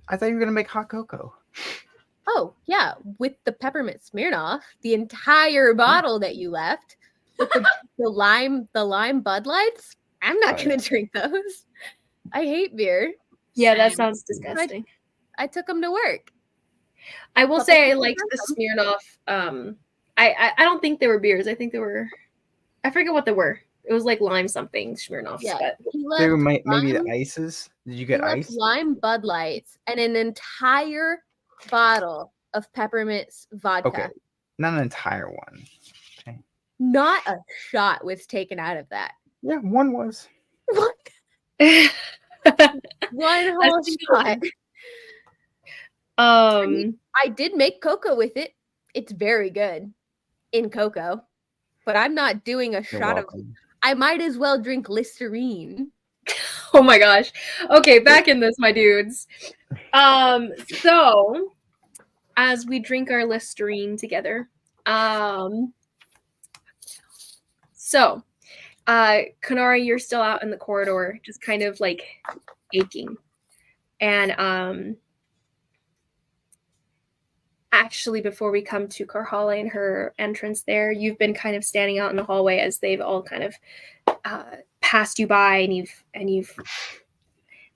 I thought you were gonna make hot cocoa. Oh, yeah, with the peppermint Smirnoff, the entire bottle that you left, but the lime Bud Lights, I'm not gonna drink those. I hate beer. Yeah, that Same. sounds disgusting. I took them to work. I will But say I they liked drank the Smirnoff. I don't think they were beers. I think they were. I forget what they were. It was like lime something Smirnoffs, Yeah, but he They were left maybe the lime, ices. Did you he get left ice? lime Bud Lights and an entire bottle of peppermint vodka. Okay, not an entire one. Okay. Not a shot was taken out of that. Yeah, one was. What? One whole shot. I did make cocoa with it. It's very good in cocoa, but I'm not doing a You're shot of. welcome. I might as well drink Listerine. Oh my gosh. Okay, back in this, my dudes. So as we drink our Listerine together, Konari, you're still out in the corridor, just kind of like aching. And actually, before we come to Karhale and her entrance there, you've been kind of standing out in the hallway as they've all kind of passed you by, and you've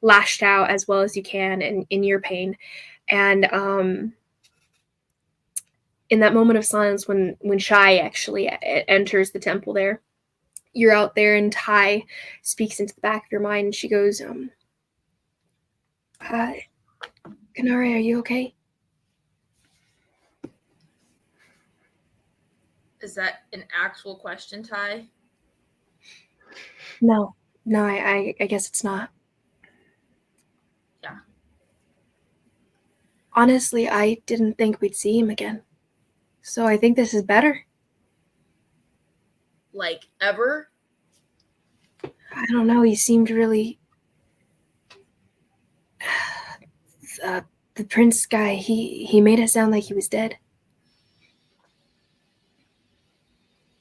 lashed out as well as you can in your pain. And in that moment of silence, when Shai actually enters the temple there, you're out there, and Tai speaks into the back of your mind, and she goes, Konari, are you okay? Is that an actual question, Ty? No, I guess it's not. Yeah. Honestly, I didn't think we'd see him again. So I think this is better. Like, ever? I don't know, he seemed really... the prince guy, he made it sound like he was dead.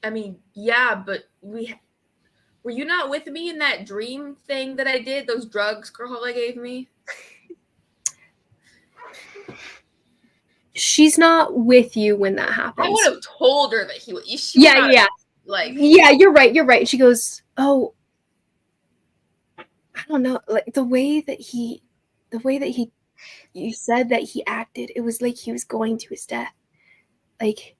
I mean, yeah, but were you not with me in that dream thing that I did? Those drugs Karhale gave me? She's not with you when that happens. I would have told her that he would. Yeah. Like, yeah, you're right. She goes, oh, I don't know, like the way that you said that he acted, it was like he was going to his death. Like,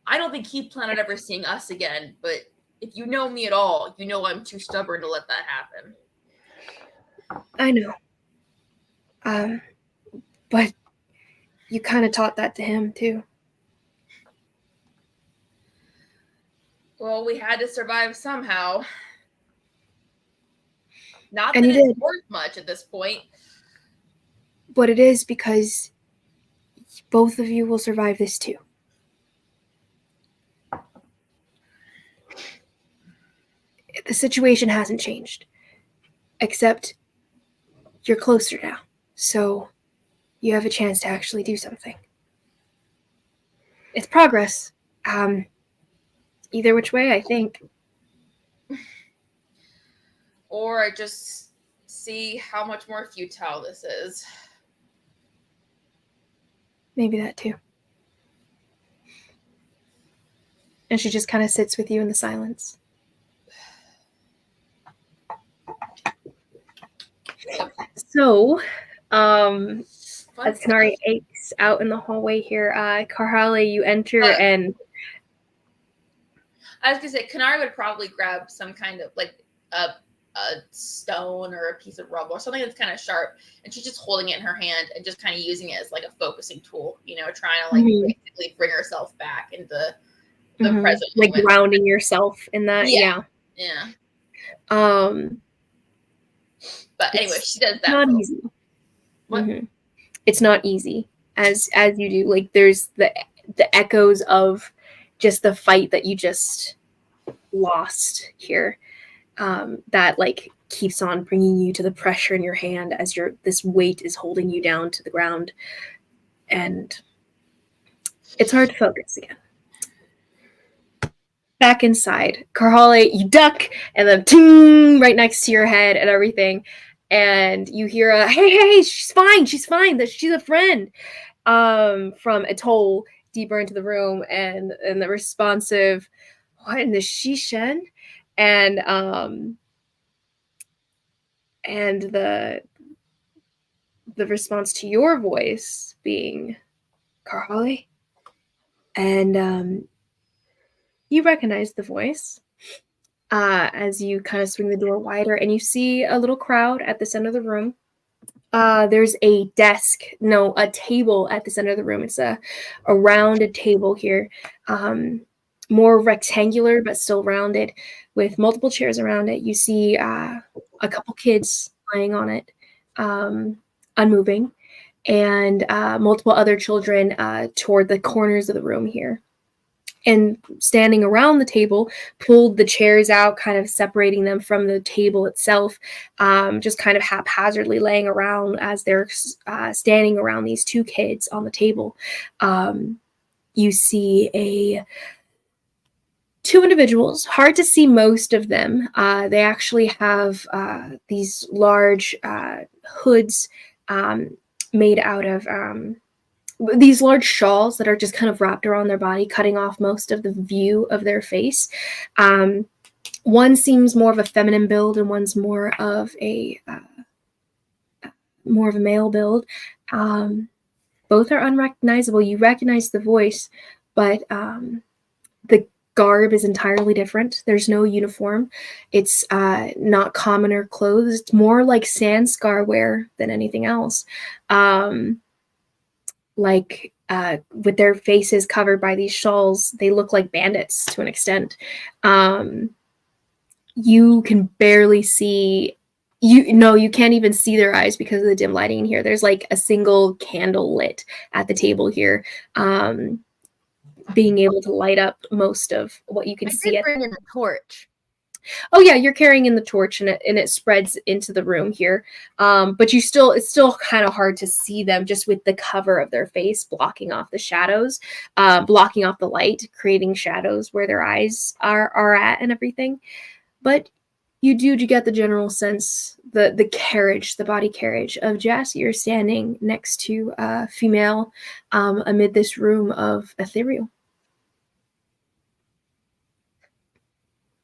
I don't think he planned on ever seeing us again, but if you know me at all, you know I'm too stubborn to let that happen. I know. But you kind of taught that to him too. Well, we had to survive somehow. Not And that you it's did. worth much at this point. But it is, because both of you will survive this too. The situation hasn't changed, except you're closer now. So you have a chance to actually do something. It's progress. Either which way, I think. Or I just see how much more futile this is. Maybe that too. And she just kind of sits with you in the silence. So, as Konari aches out in the hallway here, Karhale, you enter and... I was going to say, Konari would probably grab some kind of, like, a stone or a piece of rubble or something that's kind of sharp, and she's just holding it in her hand and just kind of using it as, like, a focusing tool, you know, trying to, like, basically bring herself back into the present like moment. grounding yourself in that. Yeah. But anyway, she does that. Not easy. What? It's not easy, as you do. Like, there's the echoes of just the fight that you just lost here, that like keeps on bringing you to the pressure in your hand as this weight is holding you down to the ground, and it's hard to focus again. Back inside, Karhale, you duck, and then ting, right next to your head and everything, and you hear a hey, she's fine, she's a friend, from Atoll deeper into the room, and the responsive, what in the Shishen? And the response to your voice being Carly, and you recognize the voice as you kind of swing the door wider, and you see a little crowd at the center of the room. There's a table at the center of the room. It's a rounded table here, more rectangular but still rounded, with multiple chairs around it. You see a couple kids lying on it, unmoving, and multiple other children toward the corners of the room here. And standing around the table, pulled the chairs out, kind of separating them from the table itself, just kind of haphazardly laying around as they're standing around these two kids on the table. You see two individuals, hard to see most of them. They actually have these large hoods made out of these large shawls that are just kind of wrapped around their body, cutting off most of the view of their face. One seems more of a feminine build, and one's more of a male build. Both are unrecognizable. You recognize the voice, but the garb is entirely different. There's no uniform. It's not commoner clothes. It's more like Sanskar wear than anything else. With their faces covered by these shawls, they look like bandits to an extent. You can barely see, you can't even see their eyes because of the dim lighting in here. There's like a single candle lit at the table here, being able to light up most of what you can see. I did bring in a torch. Oh yeah, you're carrying in the torch, and it spreads into the room here. But it's still kind of hard to see them just with the cover of their face blocking off the shadows, blocking off the light, creating shadows where their eyes are at and everything. But you get the general sense, the body carriage of Jess. You're standing next to a female amid this room of Ethereal.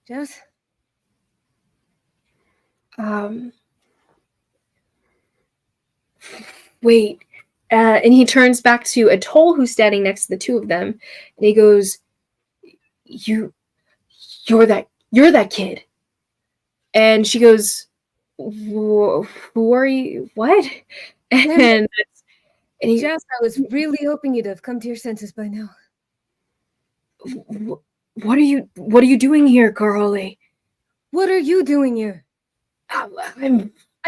Jess? Wait, and he turns back to Atoll, who's standing next to the two of them, and he goes, you're that kid. And she goes, who are you? What? And he, Jess, I was really hoping you'd have come to your senses by now. what are you doing here, Carly? What are you doing here? I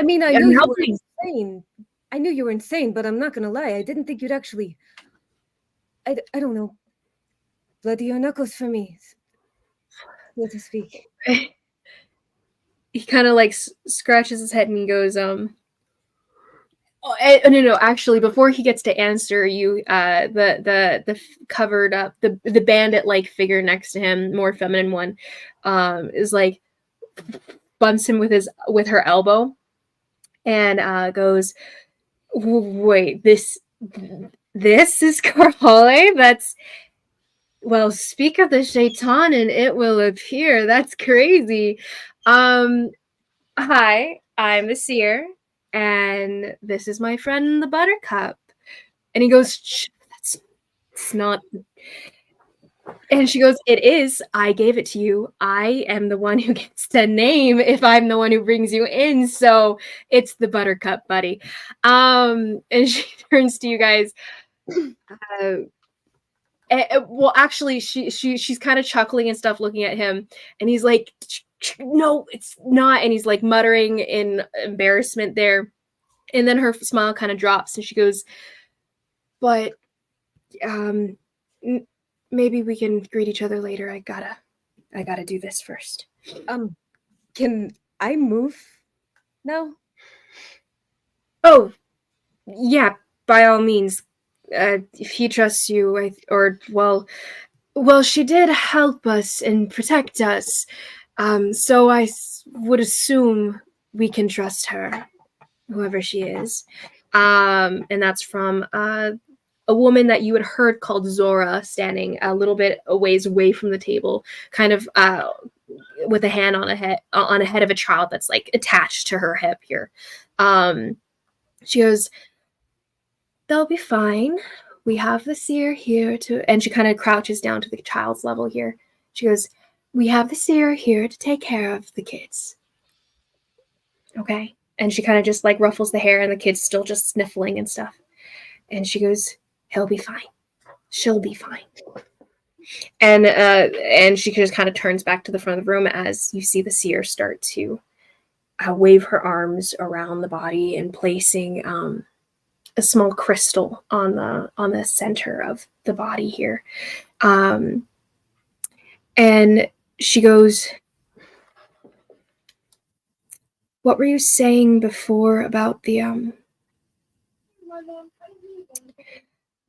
knew you were insane. I knew you were insane, but I'm not gonna lie. I didn't think you'd actually. I don't know. Bloody your knuckles for me, so to speak. He kind of like scratches his head and he goes, no. Actually, before he gets to answer you, the covered up the bandit like figure next to him, more feminine one, is like bumps him with her elbow, and goes, wait, this is Carly? That's, well, speak of the shaitan and it will appear. That's crazy. Hi, I'm the seer, and this is my friend the buttercup. And he goes, it's not. And she goes, it is. I gave it to you. I am the one who gets the name if I'm the one who brings you in. So it's the buttercup, buddy. And she turns to you guys. Well, actually, she's kind of chuckling and stuff, looking at him, and he's like, no, it's not. And he's like muttering in embarrassment there. And then her smile kind of drops, and she goes, but maybe we can greet each other later. I gotta do this first. Can I move now? Oh, yeah, by all means. If he trusts you, well, she did help us and protect us. So I would assume we can trust her. whoever she is. And that's from a woman that you had heard called Zora, standing a little bit a ways away from the table, kind of with a hand on a head of a child that's like attached to her hip here. She goes, "They'll be fine. We have the seer here to," and she kind of crouches down to the child's level here. She goes, "We have the seer here to take care of the kids. Okay?" And she kind of just like ruffles the hair, and the kid's still just sniffling and stuff. And she goes, "He'll be fine. She'll be fine." And she just kind of turns back to the front of the room as you see the seer start to wave her arms around the body and placing a small crystal on the center of the body here. And she goes, "What were you saying before about the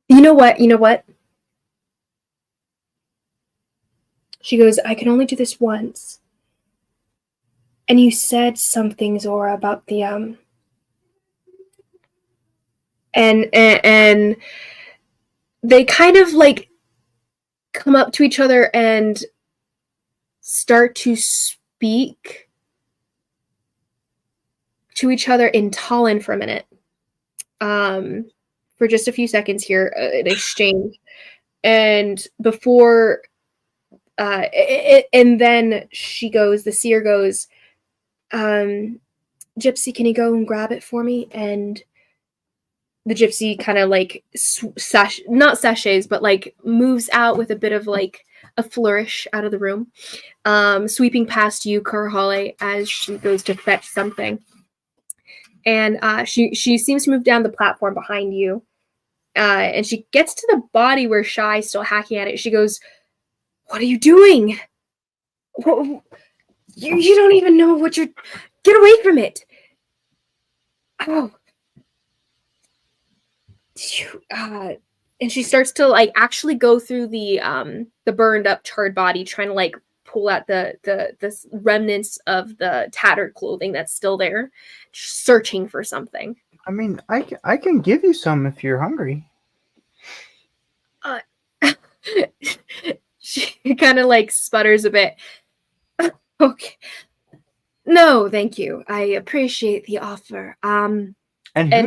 You know what? She goes, "I can only do this once. And you said something, Zora, about the and they kind of like come up to each other and start to speak to each other in Talon for a minute. For just a few seconds here, an exchange. And before and then the seer goes, "Gypsy, can you go and grab it for me?" And the gypsy kind of like not sachets, but like moves out with a bit of like a flourish out of the room, sweeping past you, Karahale, as she goes to fetch something. And she seems to move down the platform behind you, and she gets to the body where Shy's still hacking at it. She goes, "What are you doing? You don't even know what you're... Get away from it!" Oh. And she starts to like actually go through the burned up charred body, trying to like pull out the remnants of the tattered clothing that's still there, searching for something. I mean, I can give you some if you're hungry. She kind of like sputters a bit. Okay. No, thank you. I appreciate the offer. And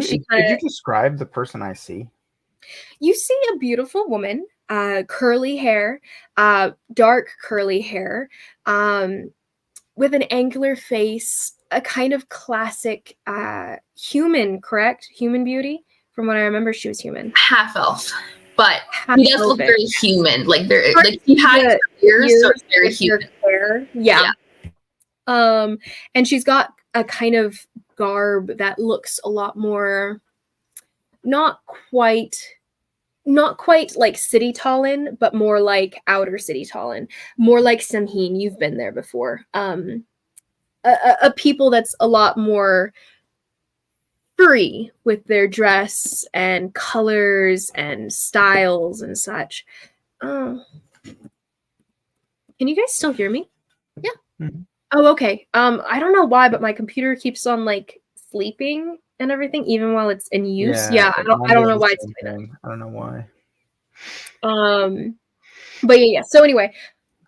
she could you describe the person I see? You see a beautiful woman, curly hair, dark curly hair, with an angular face, a kind of classic human, correct? Human beauty? From what I remember, she was human. Half elf, but he does look very human. Like he hides her ears, so it's very human. Hair. Yeah. And she's got a kind of garb that looks a lot more, not quite like city Talon, but more like outer city Talon, more like Samheen. You've been there before. A people that's a lot more free with their dress and colors and styles and such. Oh, can you guys still hear me? Yeah. Mm-hmm. Oh, okay. I don't know why, but my computer keeps on like sleeping and everything, even while it's in use. Yeah, I don't know why it's doing that. I don't know why. But yeah. So anyway,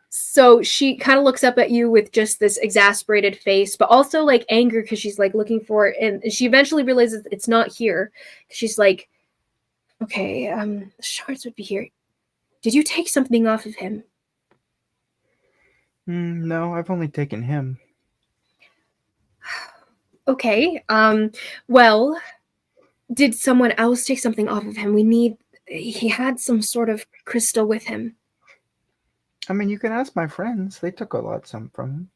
so she kind of looks up at you with just this exasperated face, but also like anger because she's like looking for it, and she eventually realizes it's not here. She's like, "Okay, the shards would be here. Did you take something off of him?" No, I've only taken him. Okay. Well, did someone else take something off of him? He had some sort of crystal with him. I mean, you can ask my friends. They took some from him.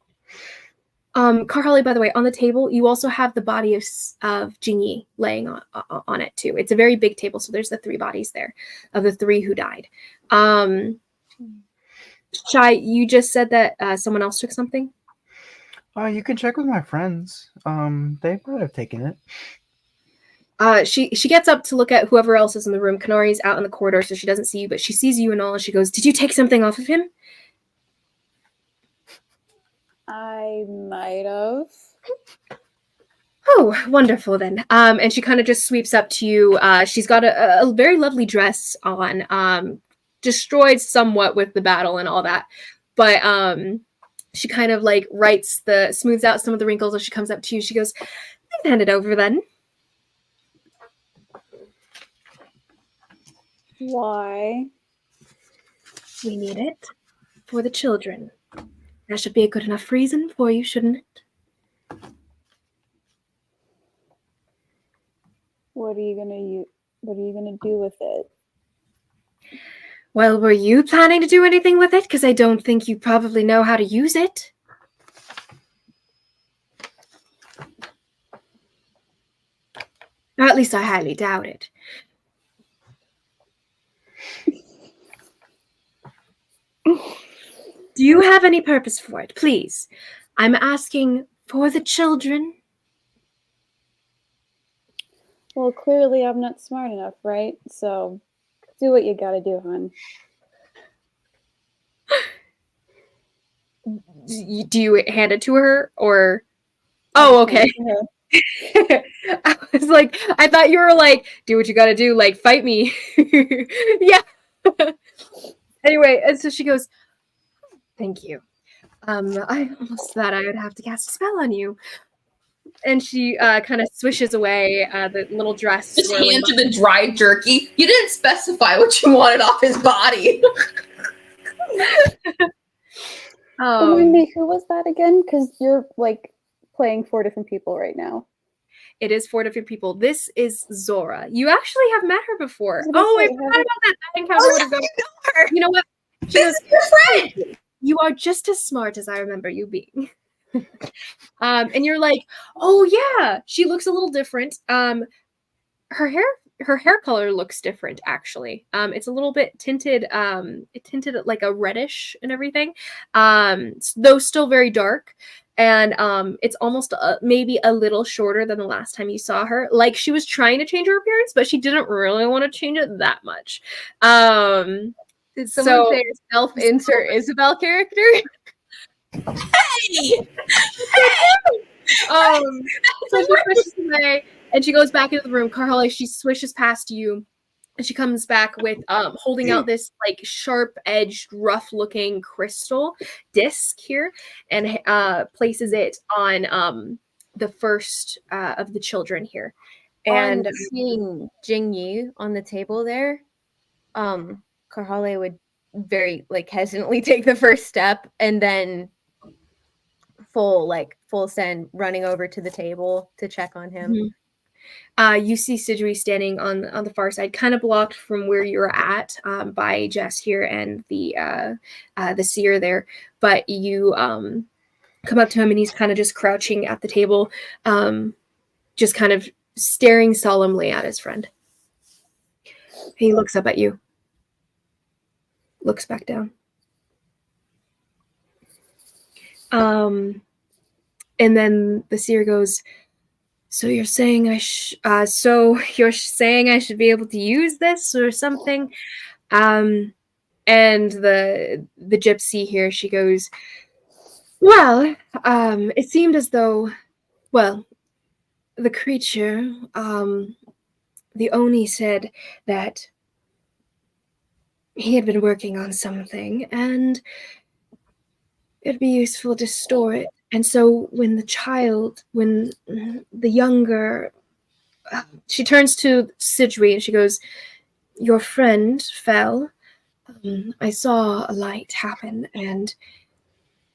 Karahale, by the way, on the table, you also have the body of Zhen Yin laying on it too. It's a very big table, so there's the 3 bodies there of the 3 who died. Shy, you just said that someone else took something? You can check with my friends. They might have taken it. She gets up to look at whoever else is in the room. Konari's out in the corridor, so she doesn't see you, but she sees you and all, and she goes, "Did you take something off of him?" I might have. Oh, wonderful then. And she kind of just sweeps up to you. She's got a very lovely dress on, destroyed somewhat with the battle and all that. But she kind of like smooths out some of the wrinkles as she comes up to you. She goes, "I'll hand it over then." Why? We need it for the children. That should be a good enough reason for you, shouldn't it? What are you gonna do with it? Well, were you planning to do anything with it? Because I don't think you probably know how to use it. Or at least I highly doubt it. Do you have any purpose for it? Please. I'm asking for the children. Well, clearly I'm not smart enough, right? So do what you gotta do, hon. Do you hand it to her or? Oh, okay. I was like, I thought you were like, do what you gotta do, like fight me. Yeah. Anyway, and so she goes, "Thank you. I almost thought I would have to cast a spell on you." And she kind of swishes away the little dress. Just hand you the dry jerky. You didn't specify what you wanted off his body. Remind me, who was that again? Because you're like playing 4 different people right now. It is 4 different people. This is Zora. You actually have met her before. I I forgot about that. That encounter would have gone. You know what? She This goes, is your friend. "You are just as smart as I remember you being." And you're like, "Oh yeah." She looks a little different. Her hair color looks different actually. It's a little bit tinted. It tinted like a reddish and everything. Though still very dark. And it's almost maybe a little shorter than the last time you saw her. Like she was trying to change her appearance, but she didn't really want to change it that much. Did someone say self insert Isabel character? Hey! So she swishes away and she goes back into the room. Carly, she swishes past you and she comes back with holding out this like sharp edged, rough looking crystal disc here and places it on the first of the children here. And on seeing Zhen Yin on the table there, Carhale would very like hesitantly take the first step and then full send running over to the table to check on him. You see Sidgwick standing on the far side, kind of blocked from where you're at by Jess here and the seer there. But you come up to him and he's kind of just crouching at the table, just kind of staring solemnly at his friend. He looks up at you, looks back down. And then the seer goes, "So you're saying I should be able to use this or something?" And the gypsy here, she goes, "Well, it seemed as though, well, the creature, the Oni said that he had been working on something and it'd be useful to store it. And so when the younger," she turns to Sidri and she goes, "Your friend fell. I saw a light happen and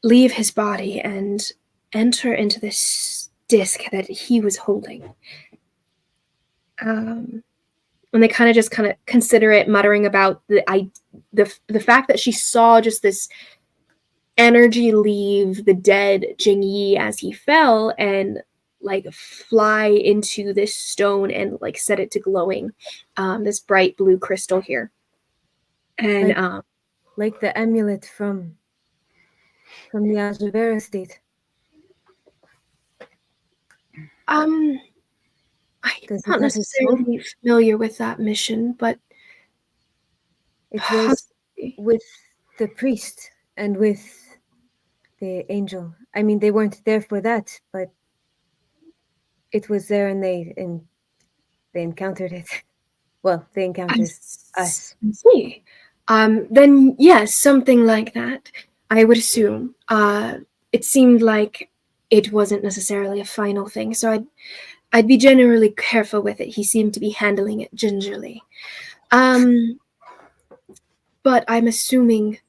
leave his body and enter into this disc that he was holding." And they kind of consider it, muttering about the fact that she saw just this energy leave the dead Jing Yi as he fell and like fly into this stone and like set it to glowing, this bright blue crystal here. And like the amulet from the Ajavera state. I'm not necessarily familiar with that mission, but it was with the priest and with the angel. I mean, they weren't there for that, but it was there and they encountered it. Well, they encountered us. I see. Then yes, something like that, I would assume. It seemed like it wasn't necessarily a final thing, so I'd be generally careful with it. He seemed to be handling it gingerly. But I'm assuming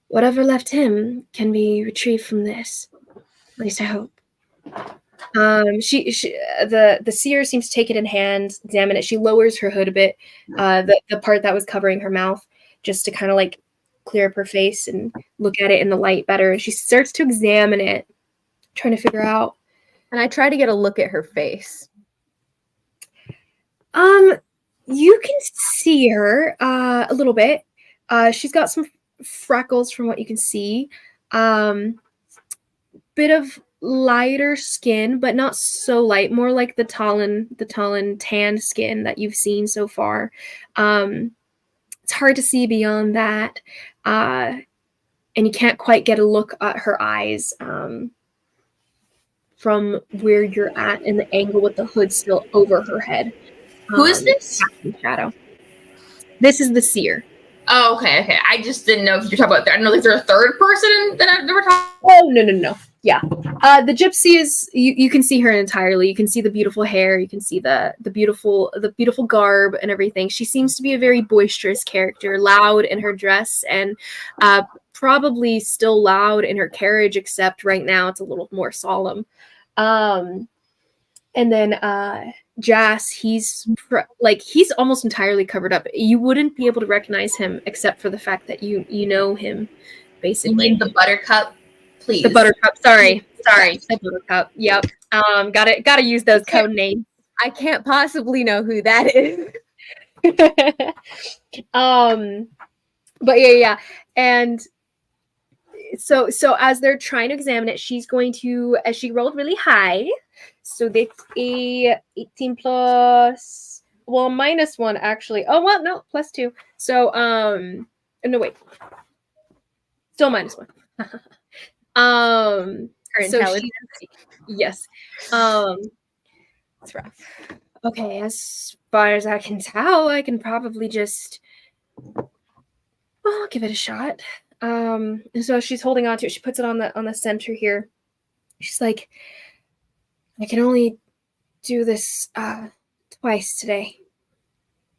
whatever left him can be retrieved from this. At least I hope. The seer seems to take it in hand, examine it. She lowers her hood a bit, the part that was covering her mouth, just to kind of like clear up her face and look at it in the light better. And she starts to examine it, trying to figure out. And I try to get a look at her face. You can see her a little bit. She's got some freckles from what you can see. Bit of lighter skin, but not so light, more like the Talon tanned skin that you've seen so far. It's hard to see beyond that, and you can't quite get a look at her eyes from where you're at in the angle with the hood still over her head. Who is this? Shadow. This is the seer. Oh, okay. I just didn't know if you're talking about that. I don't know if there's a third person that I've never talked. Oh, no. Yeah. The gypsy is, you can see her entirely. You can see the beautiful hair. You can see the beautiful garb and everything. She seems to be a very boisterous character, loud in her dress, and probably still loud in her carriage, except right now it's a little more solemn. And then Jas, he's almost entirely covered up. You wouldn't be able to recognize him except for the fact that you know him, basically. You mean the Buttercup? Please. The Buttercup. Sorry. The Buttercup. Yep. Gotta use those code names. I can't possibly know who that is. But yeah. And so as they're trying to examine it, she's going to, as she rolled really high, so that's a 18 plus, well, minus 1 actually. Oh, well, no, plus 2. So, no, wait. Still minus 1. Her intelligence. Yes. It's rough. Okay, as far as I can tell, I can probably just, I'll give it a shot. And so she's holding on to it. She puts it on the center here. She's like, I can only do this twice today.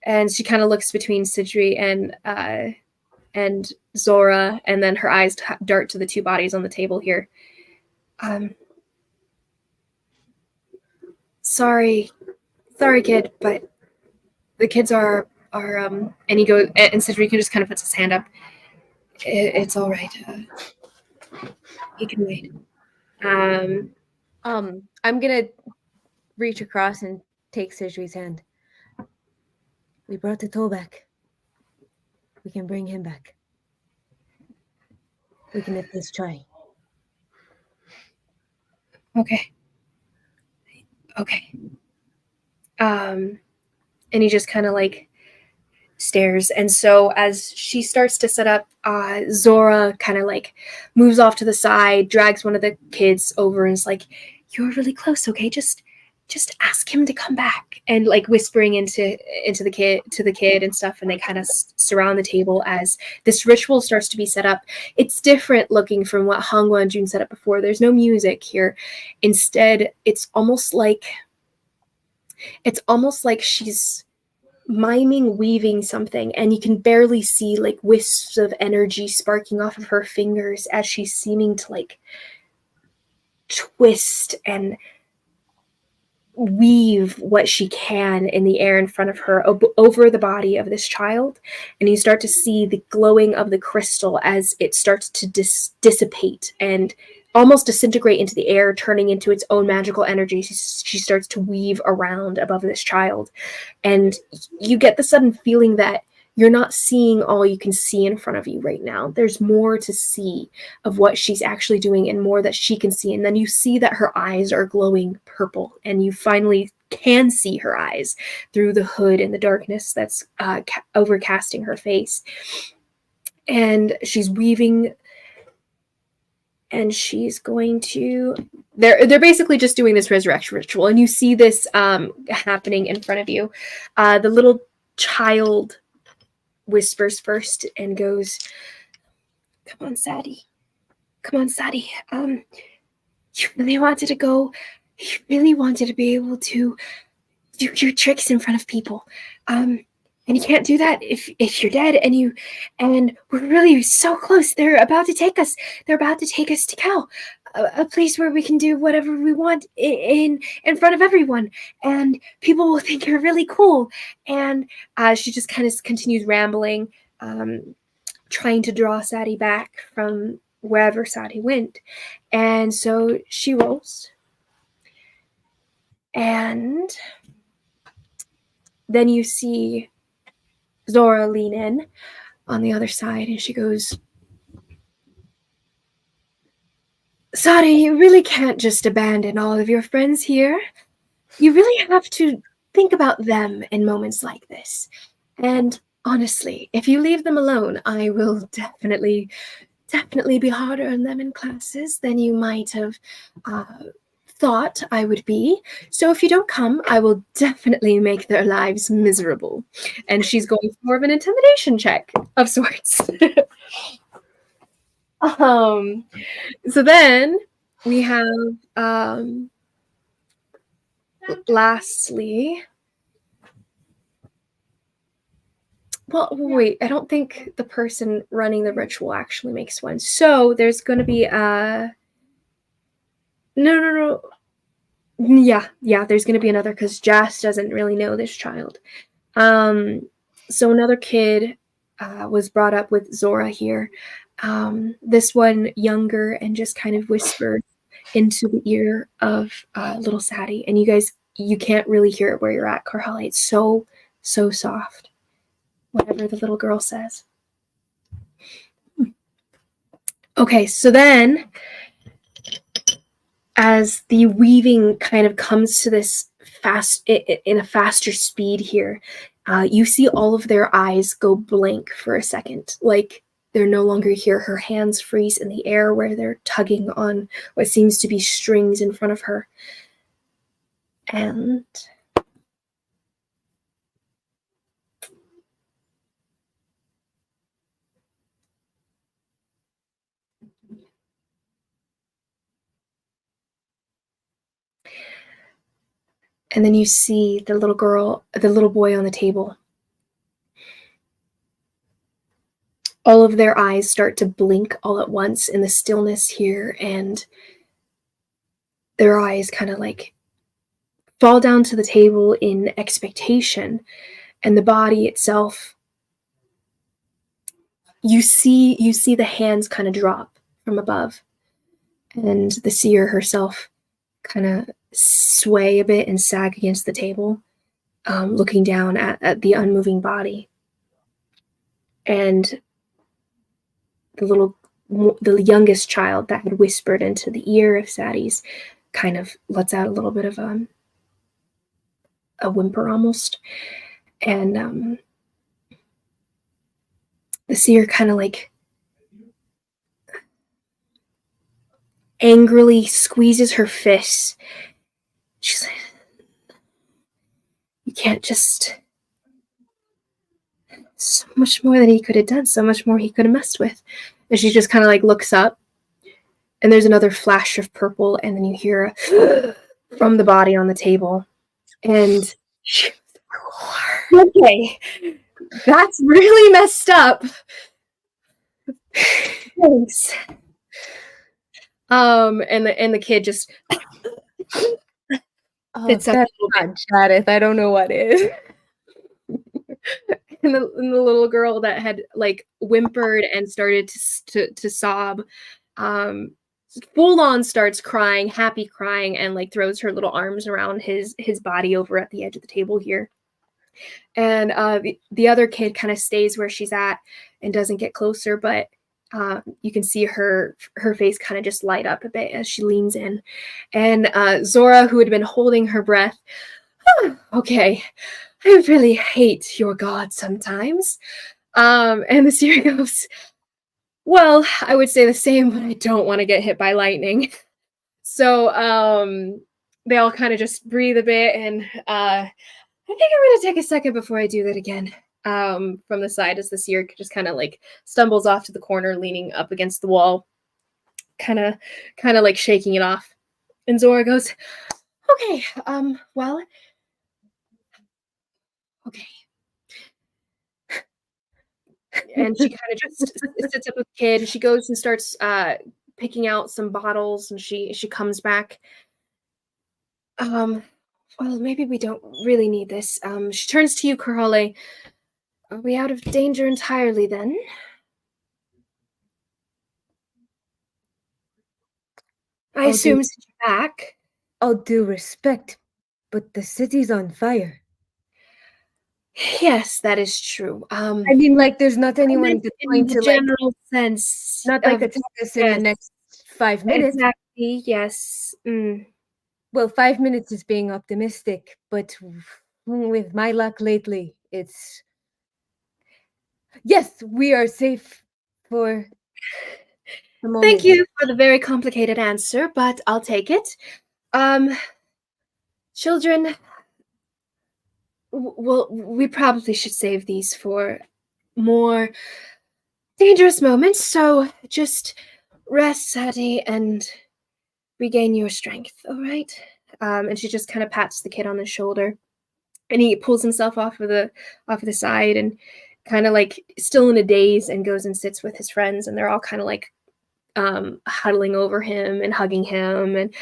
And she kind of looks between Sidri and Zora, and then her eyes dart to the two bodies on the table here. Sorry, kid, but the kids are and he goes, and Sidri just kind of puts his hand up. It's all right. He can wait. I'm gonna reach across and take Sidri's hand. We brought the toll back. We can bring him back. We can at least try. Okay. And he just kind of like stares. And so as she starts to set up, Zora kind of like moves off to the side, drags one of the kids over and is like, "You're really close, okay? Just ask him to come back," and like whispering into the kid and stuff. And they kind of surround the table as this ritual starts to be set up. It's different looking from what Hangwa and June set up before. There's no music here. Instead, it's almost like she's miming weaving something, and you can barely see like wisps of energy sparking off of her fingers as she's seeming to like twist and weave what she can in the air in front of her over the body of this child. And you start to see the glowing of the crystal as it starts to dissipate and almost disintegrate into the air, turning into its own magical energy. She starts to weave around above this child. And you get the sudden feeling that you're not seeing all you can see in front of you right now. There's more to see of what she's actually doing and more that she can see. And then you see that her eyes are glowing purple, and you finally can see her eyes through the hood in the darkness that's overcasting her face. And she's weaving, and she's going to. They're basically just doing this resurrection ritual, and you see this happening in front of you. The little child whispers first and goes, "Come on, Sadie. Come on, Sadie. You really wanted to go. You really wanted to be able to do your tricks in front of people. And you can't do that if you're dead. And we're really so close. They're about to take us. They're about to take us to Cal, a place where we can do whatever we want in front of everyone, and people will think you're really cool." And she just kind of continues rambling, trying to draw Sadie back from wherever Sadie went. And so she rolls. And then you see Zora lean in on the other side, and she goes, "Sadie, you really can't just abandon all of your friends here. You really have to think about them in moments like this. And honestly, if you leave them alone, I will definitely be harder on them in classes than you might have thought I would be. So if you don't come, I will definitely make their lives miserable." And she's going for more of an intimidation check of sorts. So then we have lastly, well, wait, I don't think the person running the ritual actually makes one. So there's going to be no. Yeah, there's going to be another, because Jas doesn't really know this child. So another kid was brought up with Zora here. This one younger, and just kind of whispered into the ear of little Sadie. And you can't really hear it where you're at, Carhali. It's so soft, whatever the little girl says. Okay, so then as the weaving kind of comes to this in a faster speed here, you see all of their eyes go blank for a second, like they're no longer here. Her hands freeze in the air where they're tugging on what seems to be strings in front of her. And then you see the little boy on the table. All of their eyes start to blink all at once in the stillness here, and their eyes kind of like fall down to the table in expectation. And the body itself, you see the hands kind of drop from above, and the seer herself kind of sway a bit and sag against the table, looking down at the unmoving body. And the youngest child that had whispered into the ear of Sadie's kind of lets out a little bit of a whimper almost. And the seer kind of like angrily squeezes her fists. She's like, "You can't just..." So much more that he could have done, so much more he could have messed with. And she just kind of like looks up, and there's another flash of purple, and then you hear from the body on the table. And okay, that's really messed up. Thanks. And the kid just It's not Jadith. I don't know what is. And the little girl that had like whimpered and started to sob, full on starts crying, happy crying, and like throws her little arms around his body over at the edge of the table here. And the other kid kind of stays where she's at and doesn't get closer, but you can see her face kind of just light up a bit as she leans in. And Zora, who had been holding her breath, "Okay, I really hate your god sometimes." And the seer goes, Well, I would say the same, but I don't want to get hit by lightning. So they all kind of just breathe a bit, and I think I'm gonna take a second before I do that again. From the side as the seer just kind of like stumbles off to the corner, leaning up against the wall, kind of like shaking it off. And Zora goes, "Okay, well, okay." And she kind of just sits up with the kid. She goes and starts picking out some bottles, and she comes back. Well, maybe we don't really need this. She turns to you, Karale. Are we out of danger entirely then? I assume since you're back. All due respect, but the city's on fire. Yes, that is true. I mean, like, there's not anyone that's in going the to, general sense. not like attack us in the next 5 minutes. Exactly, yes. Well, 5 minutes is being optimistic, but with my luck lately, it's... Yes, we are safe for the moment. Thank you for the very complicated answer, but I'll take it. Children, well, we probably should save these for more dangerous moments, so just rest, Sadie, and regain your strength, all right? And she just kind of pats the kid on the shoulder, and he pulls himself off of the side and kind of like still in a daze and goes and sits with his friends, and they're all kind of like huddling over him and hugging him, and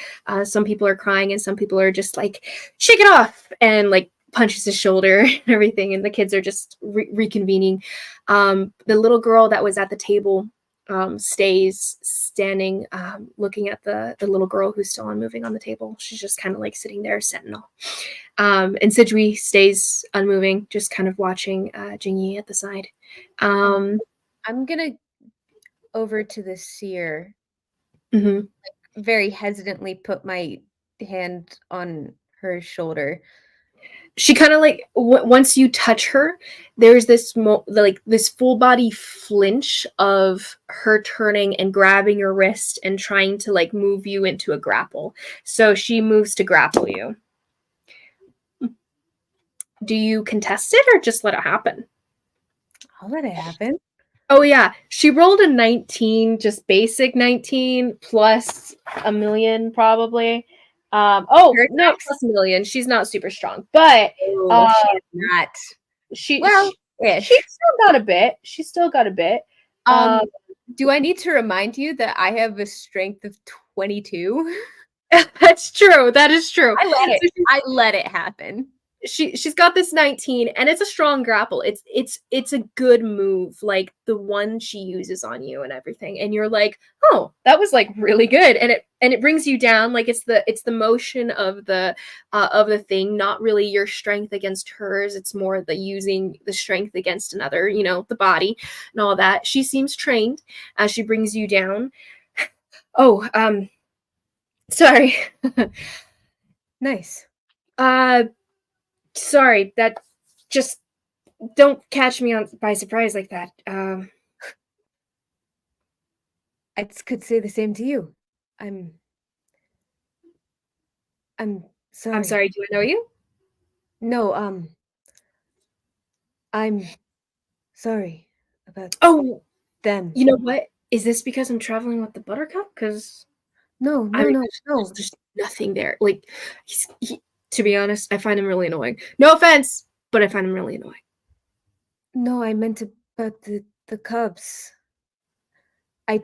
some people are crying and some people are just like, shake it off, and like punches his shoulder and everything, and the kids are just reconvening. The little girl that was at the table stays standing, looking at the little girl who's still unmoving on the table. She's just kind of like sitting there, sentinel. And Sidgwi stays unmoving, just kind of watching Zhen Yin at the side. I'm gonna over to the seer, like, very hesitantly put my hand on her shoulder. She kind of like once you touch her, there's this this full body flinch of her turning and grabbing your wrist and trying to like move you into a grapple. So she moves to grapple you. Do you contest it or just let it happen? I'll let it happen. Oh yeah, she rolled a 19, just basic 19 plus a million probably. No, plus a million. She's not super strong, but she's not. She's still got a bit. She's still got a bit. Do I need to remind you that I have a strength of 22? That's true. That is true. I let it happen. She's got this 19, and it's a strong grapple. It's a good move, like the one she uses on you and everything. And you're like, oh, that was like really good, and it brings you down. Like it's the motion of the thing, not really your strength against hers. It's more the using the strength against another, the body and all that. She seems trained as she brings you down. Oh, sorry. Nice. Sorry, that just don't catch me by surprise like that. I could say the same to you. I'm sorry. I'm sorry, do I know you? No, I'm sorry about them. You know what? Is this because I'm traveling with the Buttercup? Because no. There's nothing there. Like, to be honest, I find him really annoying. No offense, but I find him really annoying. No, I meant about the cubs. I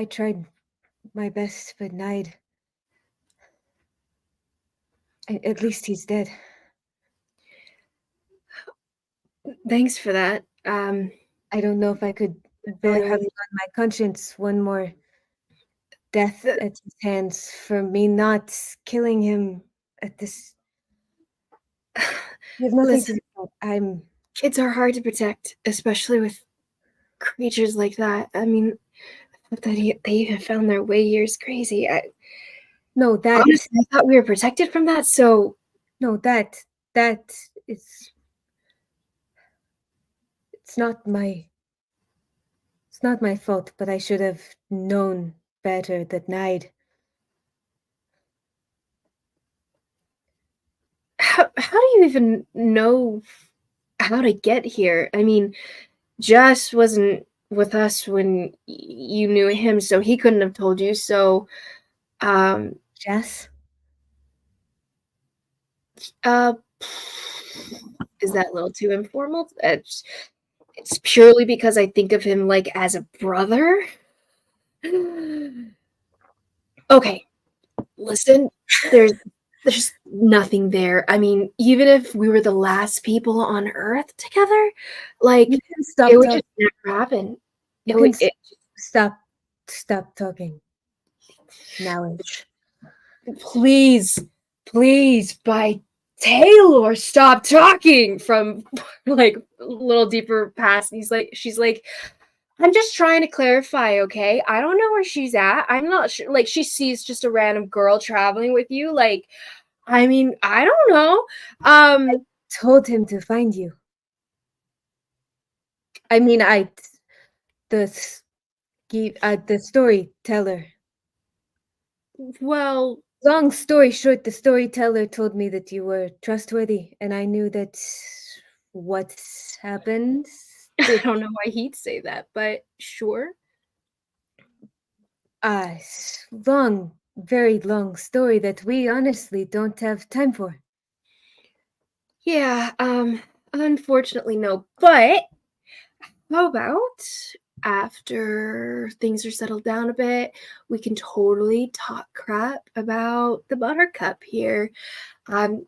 tried my best, but at least he's dead. Thanks for that. I don't know if I could bear having on my conscience one more death at his hands for me not killing him at this. You have nothing to do. Kids are hard to protect, especially with creatures like that. I mean, that they even found their way here is crazy. Honestly, I thought we were protected from that. So no, that is. It's not not my fault, but I should have known better that night. How do you even know how to get here? I mean, Jess wasn't with us when you knew him, so he couldn't have told you. So, Jess? Is that a little too informal? It's purely because I think of him like as a brother. Okay, listen, there's nothing there. I mean, even if we were the last people on Earth together, like You can stop it would talking. just never happen. Stop talking. Knowledge. Please, by Taylor, stop talking from like a little deeper past. She's like, I'm just trying to clarify, okay? I don't know where she's at. I'm not sure. Like, she sees just a random girl traveling with you. Like, I mean, I don't know. Told him to find you. I mean, the storyteller. Well, Long story short, the storyteller told me that you were trustworthy, and I knew that what's happened. I don't know why he'd say that, but sure. Long, very long story that we honestly don't have time for. Yeah, unfortunately no. But how about after things are settled down a bit, we can totally talk crap about the buttercup here. I'm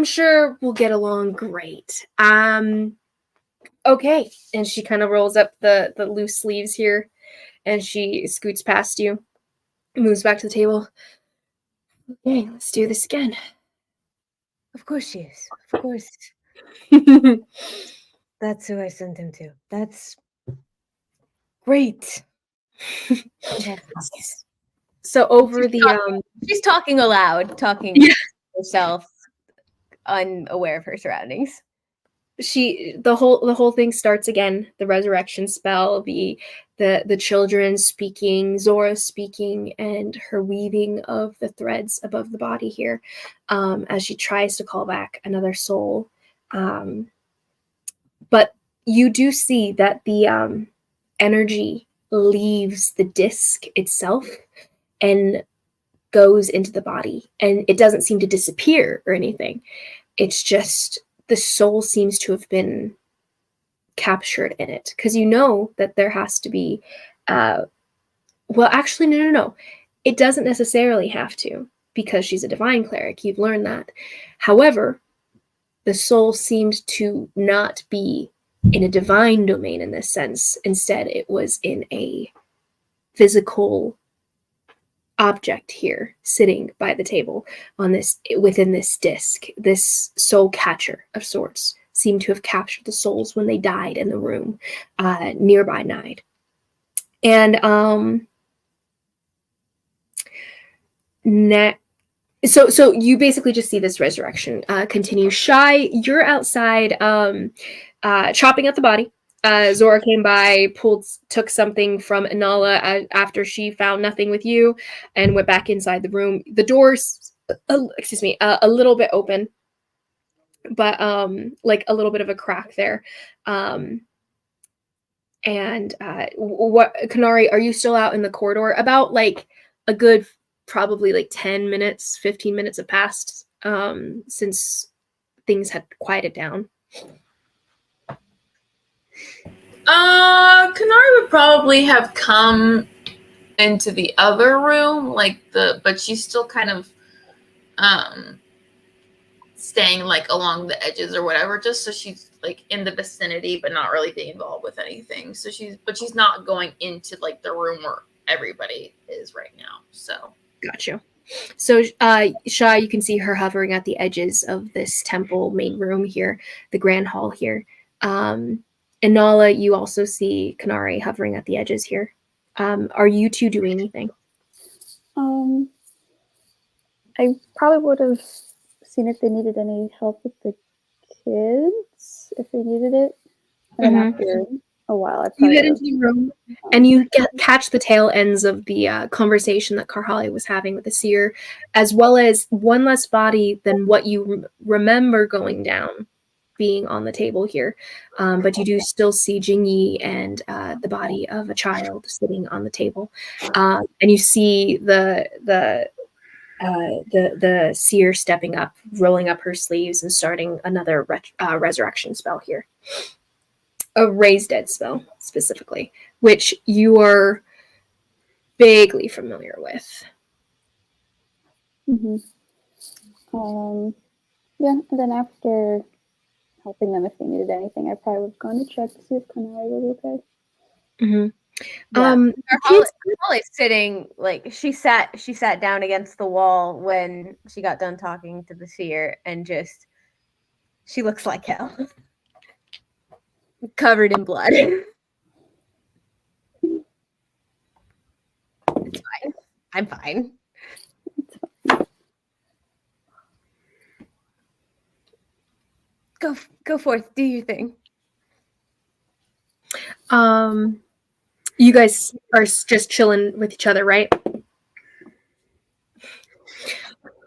sure we'll get along great. Okay. And she kind of rolls up the loose sleeves here and she scoots past you, moves back to the table. Okay, let's do this again. Of course she is. Of course. That's who I sent him to. That's great. So over the she's talking aloud, talking Yeah. to herself, unaware of her surroundings. the whole thing starts again. The resurrection spell, the children speaking, Zora speaking, and her weaving of the threads above the body here, as she tries to call back another soul. But you do see that the energy leaves the disc itself and goes into the body, and it doesn't seem to disappear or anything. It's just the soul seems to have been captured in it, because you know that there has to be well, actually no, it doesn't necessarily have to, because she's a divine cleric. You've learned that. However, the soul seemed to not be in a divine domain in this sense. Instead, it was in a physical object here, sitting by the table on this, within this disc. This soul catcher of sorts seemed to have captured the souls when they died in the room nearby night. And so you basically just see this resurrection continue. Shy, you're outside chopping at the body. Zora came by, took something from Inala after she found nothing with you, and went back inside the room. The door's, a little bit open, but like a little bit of a crack there. And what, Konari, are you still out in the corridor? About like a good, probably like 10 minutes, 15 minutes have passed since things had quieted down. Konari would probably have come into the other room, but she's still kind of staying like along the edges or whatever, just so she's like in the vicinity but not really being involved with anything. So she's not going into like the room where everybody is right now. So got you. So Shy, you can see her hovering at the edges of this temple main room here, the grand hall here. Inala, you also see Konari hovering at the edges here. Are you two doing anything? I probably would have seen if they needed any help with the kids, if they needed it. And then after a while. I You probably head would've- into the room, and you catch the tail ends of the conversation that Karhali was having with the seer, as well as one less body than what you remember going down being on the table here. But you do still see Zhen Yin and the body of a child sitting on the table. And you see the seer stepping up, rolling up her sleeves, and starting another resurrection spell here. A raise dead spell, specifically, which you are vaguely familiar with. Mhm. Yeah, and then after helping them if they needed anything, I probably would have gone to check to see if Konari was okay. Mm-hmm. Yeah. Kids, Holly's sitting like she sat down against the wall when she got done talking to the seer, and just she looks like hell. Covered in blood. It's fine. I'm fine. Go forth, do your thing. you guys are just chilling with each other, right?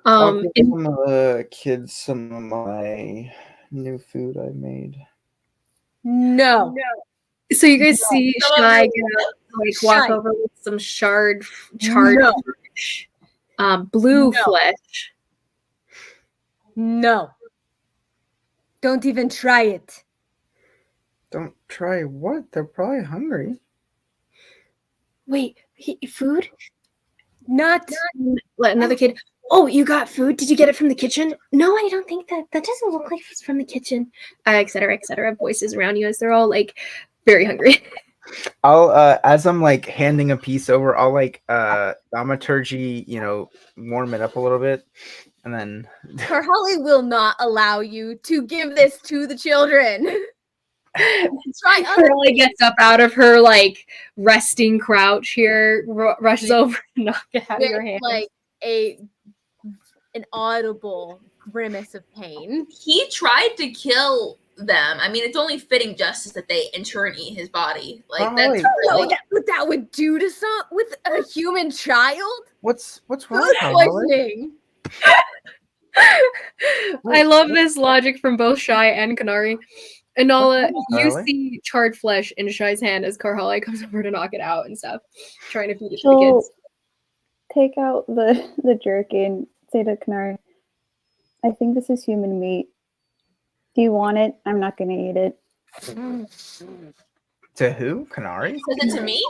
I'll give some of the kids some of my new food I made. No. So you guys see Shy walk Shy. over with some charred No. flesh, blue No. flesh. No. Don't even try it. Don't try what? They're probably hungry. Wait, food? Not. Let another kid. Oh, you got food? Did you get it from the kitchen? No, I don't think that. That doesn't look like it's from the kitchen. Et cetera, et cetera. Voices around you as they're all like very hungry. I'll as I'm like handing a piece over, I'll like thaumaturgy, warm it up a little bit, and then Karhali will not allow you to give this to the children. Try Curly gets up out of her like resting crouch here, rushes over and knocks it out of your hand. like an audible grimace of pain. He tried to kill them. I mean, it's only fitting justice that they in turn eat his body. Like that's really... what that would do to with a human child. what's wrong? Food poisoning. I love this logic from both Shy and Konari. Anala, you see charred flesh in Shy's hand as Karhali comes over to knock it out and stuff, trying to feed it to the kids. Take out the jerky and say to Konari, I think this is human meat. Do you want it? I'm not going to eat it. To who? Konari? Says it to me?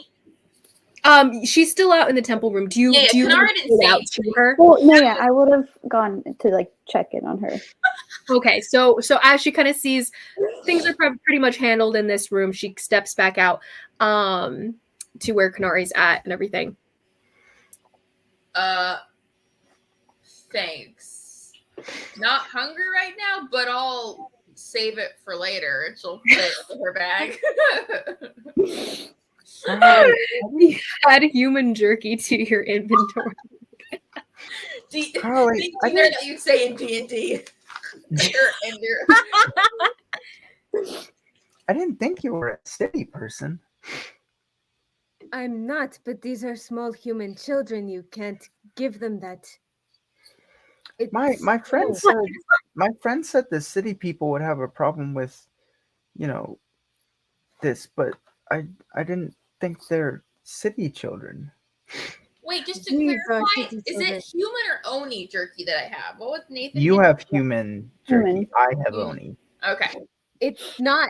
She's still out in the temple room. Do you Konari didn't say out to her? Well, no, yeah, I would have gone to like check in on her. Okay, so as she kind of sees things are pretty much handled in this room, she steps back out to where Konari's at and everything. Thanks. Not hungry right now, but I'll save it for later. She'll fit in her bag. You add human jerky to your inventory. Do you know that you say in D&D? I didn't think you were a city person. I'm not, but these are small human children. You can't give them that. My friend said the city people would have a problem with, this, but I didn't think they're city children. Wait, just to clarify, is it human or Oni jerky that I have? What was Nathan? You have human jerky. Human. I have Oni. Okay. It's not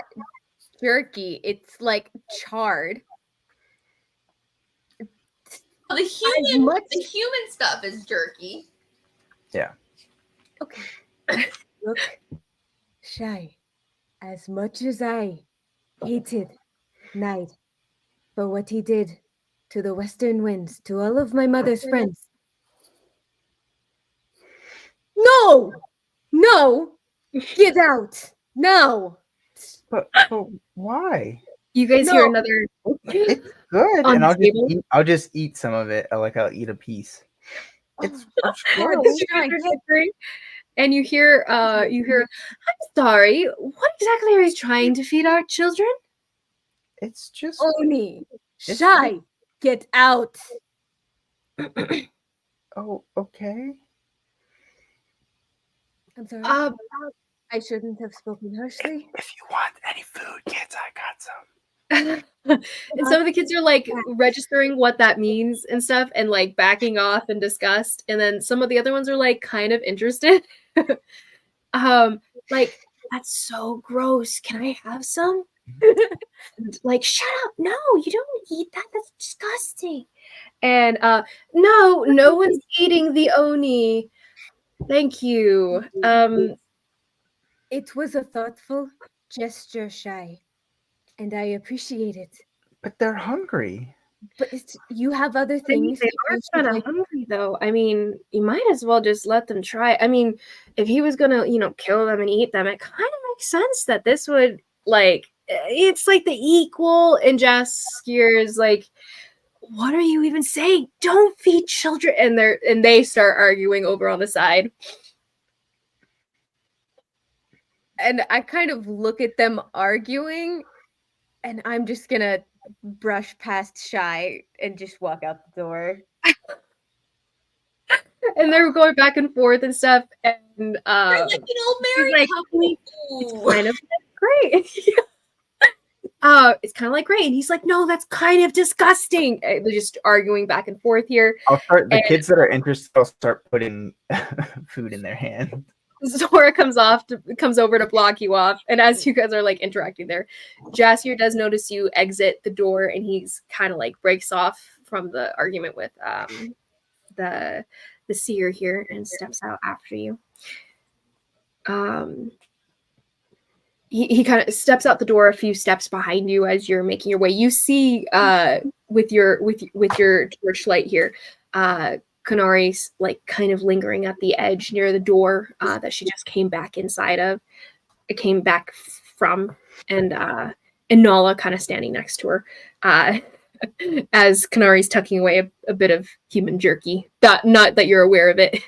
jerky. It's like charred. The human stuff is jerky. Yeah. Okay. Look, Shy, as much as I hated Knight for what he did to the Western Winds, to all of my mother's friends. No! Get out! No! But why? You guys hear another. It's good, On and the I'll just eat some of it. I'll eat a piece. It's good. And you hear, I'm sorry. What exactly are you trying to feed our children? It's just Oni, Shy, get out. oh, okay. I'm sorry. Uh, I shouldn't have spoken harshly. If you want any food, kids, I got some. and some of the kids are like registering what that means and stuff and like backing off in disgust, and then some of the other ones are like kind of interested. Like, that's so gross, can I have some? Like, shut up, no, you don't eat that, that's disgusting. And no one's eating the oni, thank you. It was a thoughtful gesture, Shy, and I appreciate it. But they're hungry. But you have other I mean, things. they that are you should, kind of like- hungry, though. I mean, you might as well just let them try. I mean, if he was gonna, kill them and eat them, it kind of makes sense that this would, like, it's like the equal. And Jaskier's like, what are you even saying? Don't feed children. And they start arguing over on the side. And I kind of look at them arguing, and I'm just gonna brush past Shy and just walk out the door. And they're going back and forth and stuff. And They're like an old he's married like, couple. it's kind of great. It's kind of like great. And he's like, no, that's kind of disgusting. They're just arguing back and forth here. I'll start. The And- kids that are interested, I'll start putting food in their hand. Zora comes over to block you off, and as you guys are like interacting there, Jaskier does notice you exit the door, and he's kind of like breaks off from the argument with the seer here and steps out after you. He kind of steps out the door a few steps behind you as you're making your way. You see with your torchlight here, Konari's like kind of lingering at the edge near the door that she just came back from, and Nala kind of standing next to her as Konari's tucking away a bit of human jerky. Not that you're aware of it.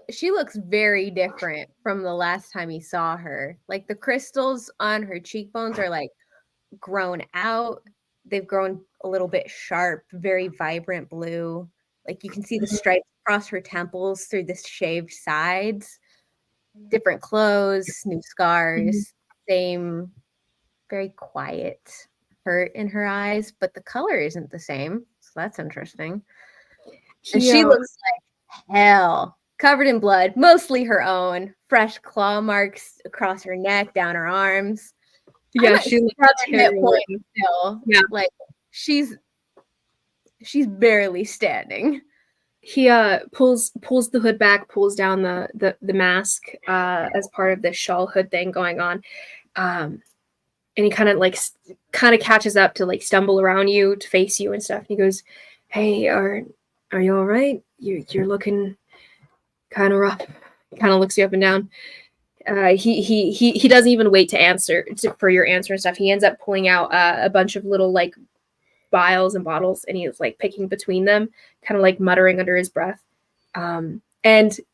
She looks very different from the last time he saw her. Like the crystals on her cheekbones are like grown out. They've grown a little bit sharp, very vibrant blue. Like you can see the stripes across her temples through the shaved sides. Different clothes, new scars, same very quiet hurt in her eyes, but the color isn't the same. So that's interesting. And she looks like hell, covered in blood, mostly her own, fresh claw marks across her neck, down her arms. Yeah, she looks terrible. Still. Yeah, like she's barely standing. He pulls the hood back, pulls down the mask as part of this shawl hood thing going on, and he kind of catches up to like stumble around you to face you and stuff. And he goes, "Hey, are you all right? You're looking kind of rough." Kind of looks you up and down. He doesn't even wait to answer for your answer and stuff. He ends up pulling out a bunch of little like vials and bottles, and he's like picking between them, kind of like muttering under his breath. And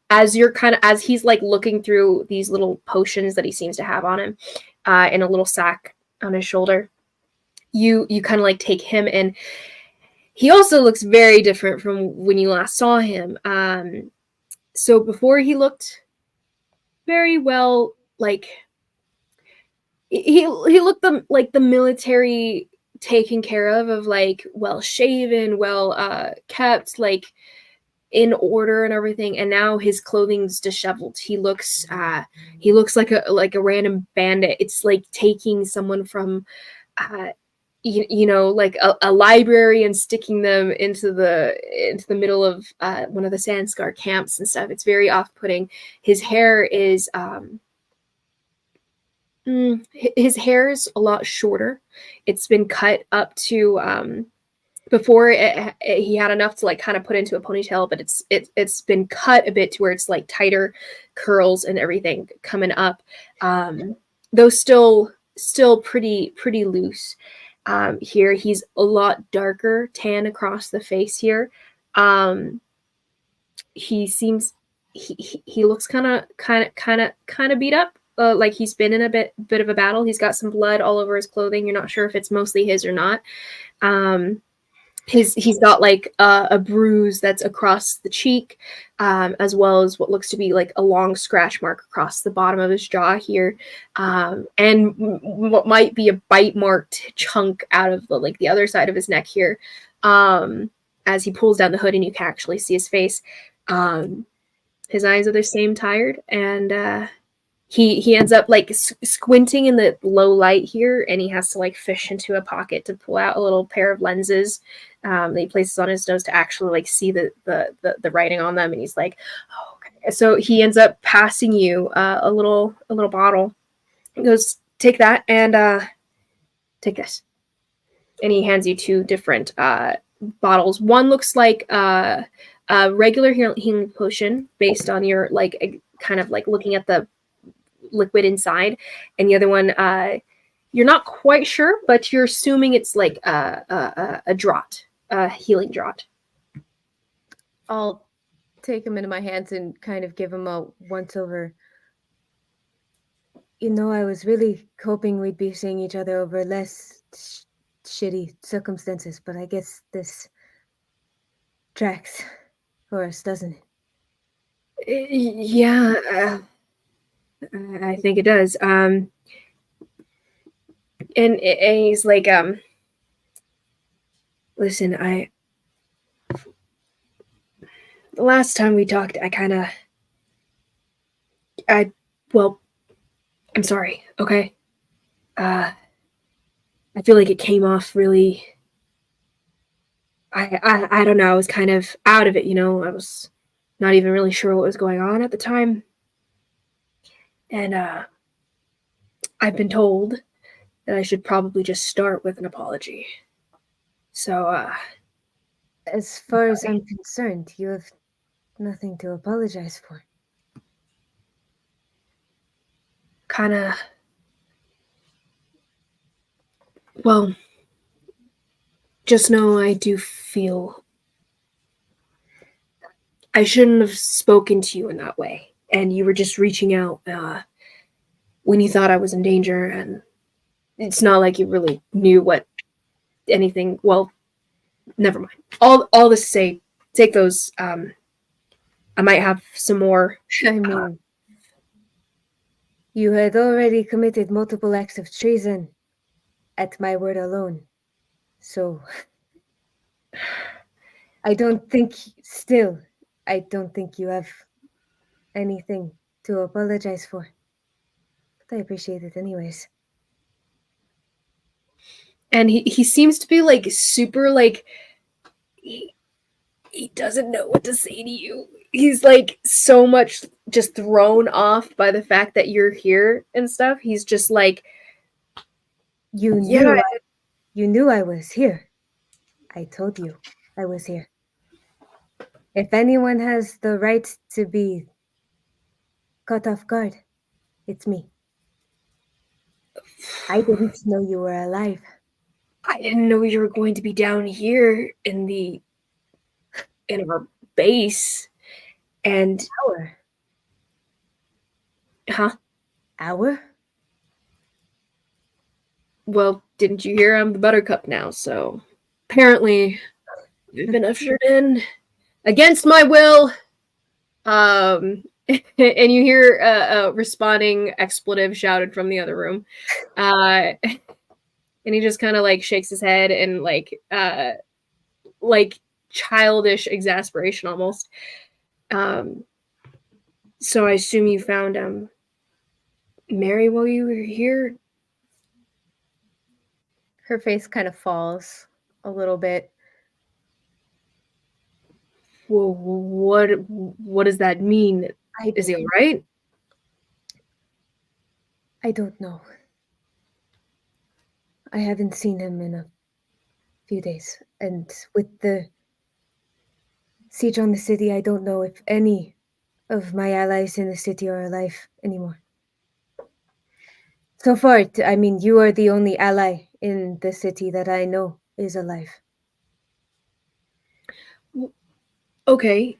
as he's like looking through these little potions that he seems to have on him, in a little sack on his shoulder, you kind of like take him, and he also looks very different from when you last saw him. So before he looked very well, like he looked like the military taken care of like well shaven, well kept, like in order and everything. And now his clothing's disheveled. He looks like a random bandit. It's like taking someone from like a library and sticking them into the middle of one of the Sanskar camps and stuff. It's very off-putting. His hair is a lot shorter. It's been cut up to before he had enough to like kind of put into a ponytail, but it's been cut a bit to where it's like tighter curls and everything coming up. Though still pretty loose. Here he's a lot darker tan across the face here. He seems he looks kind of beat up like he's been in a bit of a battle. He's got some blood all over his clothing. You're not sure if it's mostly his or not. He's got like a bruise that's across the cheek, as well as what looks to be like a long scratch mark across the bottom of his jaw here, and what might be a bite marked chunk out of the other side of his neck here. As he pulls down the hood and you can actually see his face. His eyes are the same tired, and he ends up like squinting in the low light here, and he has to like fish into a pocket to pull out a little pair of lenses that he places on his nose to actually like see the writing on them. And he's like, oh, okay. So he ends up passing you a little bottle. He goes, take that and take this. And he hands you two different bottles. One looks like a regular healing potion based on your like kind of like looking at the liquid inside, and the other one you're not quite sure, but you're assuming it's like a draught, a healing draught. I'll take him into my hands and kind of give him a once over. You know, I was really hoping we'd be seeing each other over less shitty circumstances, but I guess this tracks for us, doesn't it? Yeah, I think it does. And he's like, listen, the last time we talked, well, I'm sorry, okay? I feel like it came off really, I don't know, I was kind of out of it, you know? I was not even really sure what was going on at the time. And I've been told that I should probably just start with an apology. So, as far as I'm concerned, you have nothing to apologize for. Kind of, well, just know I do feel I shouldn't have spoken to you in that way. And you were just reaching out when you thought I was in danger, and it's not like you really knew what anything. Well, never mind. All this to say, take those. I might have some more. I mean, you had already committed multiple acts of treason at my word alone. So I don't think you have anything to apologize for. But I appreciate it anyways. And he seems to be like super like he doesn't know what to say to you. He's like so much just thrown off by the fact that you're here and stuff. He's just like, You knew I was here. I told you I was here. If anyone has the right to be caught off guard, it's me. I didn't know you were alive. I didn't know you were going to be down here in our base. And Our? huh? Our? Well, didn't you hear I'm the Buttercup now? So apparently you've been ushered in against my will. And you hear a responding expletive shouted from the other room. And he just kind of like shakes his head and like childish exasperation almost. So I assume you found Mary while you were here? Her face kind of falls a little bit. Well, what does that mean? Is he all right? I don't know. I haven't seen him in a few days. And with the siege on the city, I don't know if any of my allies in the city are alive anymore. So far, I mean, you are the only ally in the city that I know is alive. Okay.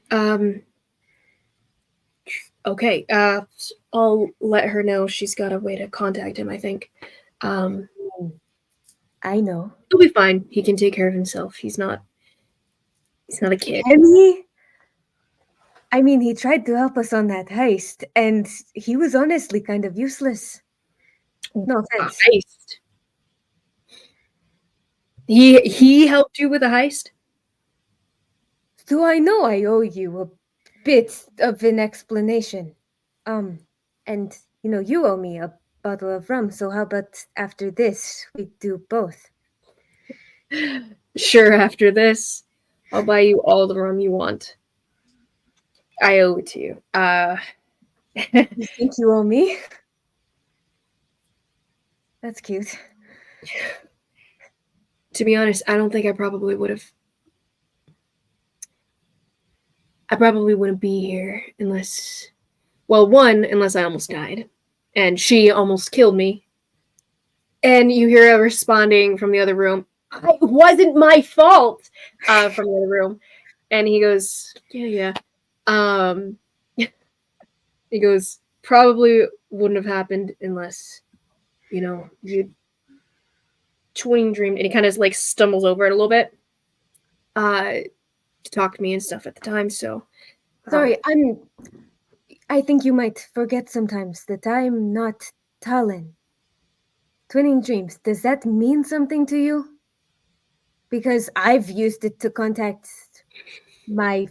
Okay. I'll let her know she's got a way to contact him, I think. I know. He'll be fine. He can take care of himself. He's not a kid. Can he? I mean, he tried to help us on that heist, and he was honestly kind of useless. No offense. Heist. He helped you with a heist? So I know I owe you a bit of an explanation. And you owe me a bottle of rum, so how about after this we do both? Sure, after this, I'll buy you all the rum you want. I owe it to you. You think you owe me? That's cute. To be honest, I don't think I probably would have. I probably wouldn't be here unless I almost died. And she almost killed me. And you hear her responding from the other room, it wasn't my fault, from the other room. And he goes, yeah. He goes, probably wouldn't have happened unless, you twin dreamed. And he kind of like stumbles over it a little bit to talk to me and stuff at the time. So Sorry, I think you might forget sometimes that I'm not Talon. Twinning dreams, does that mean something to you? Because I've used it to contact my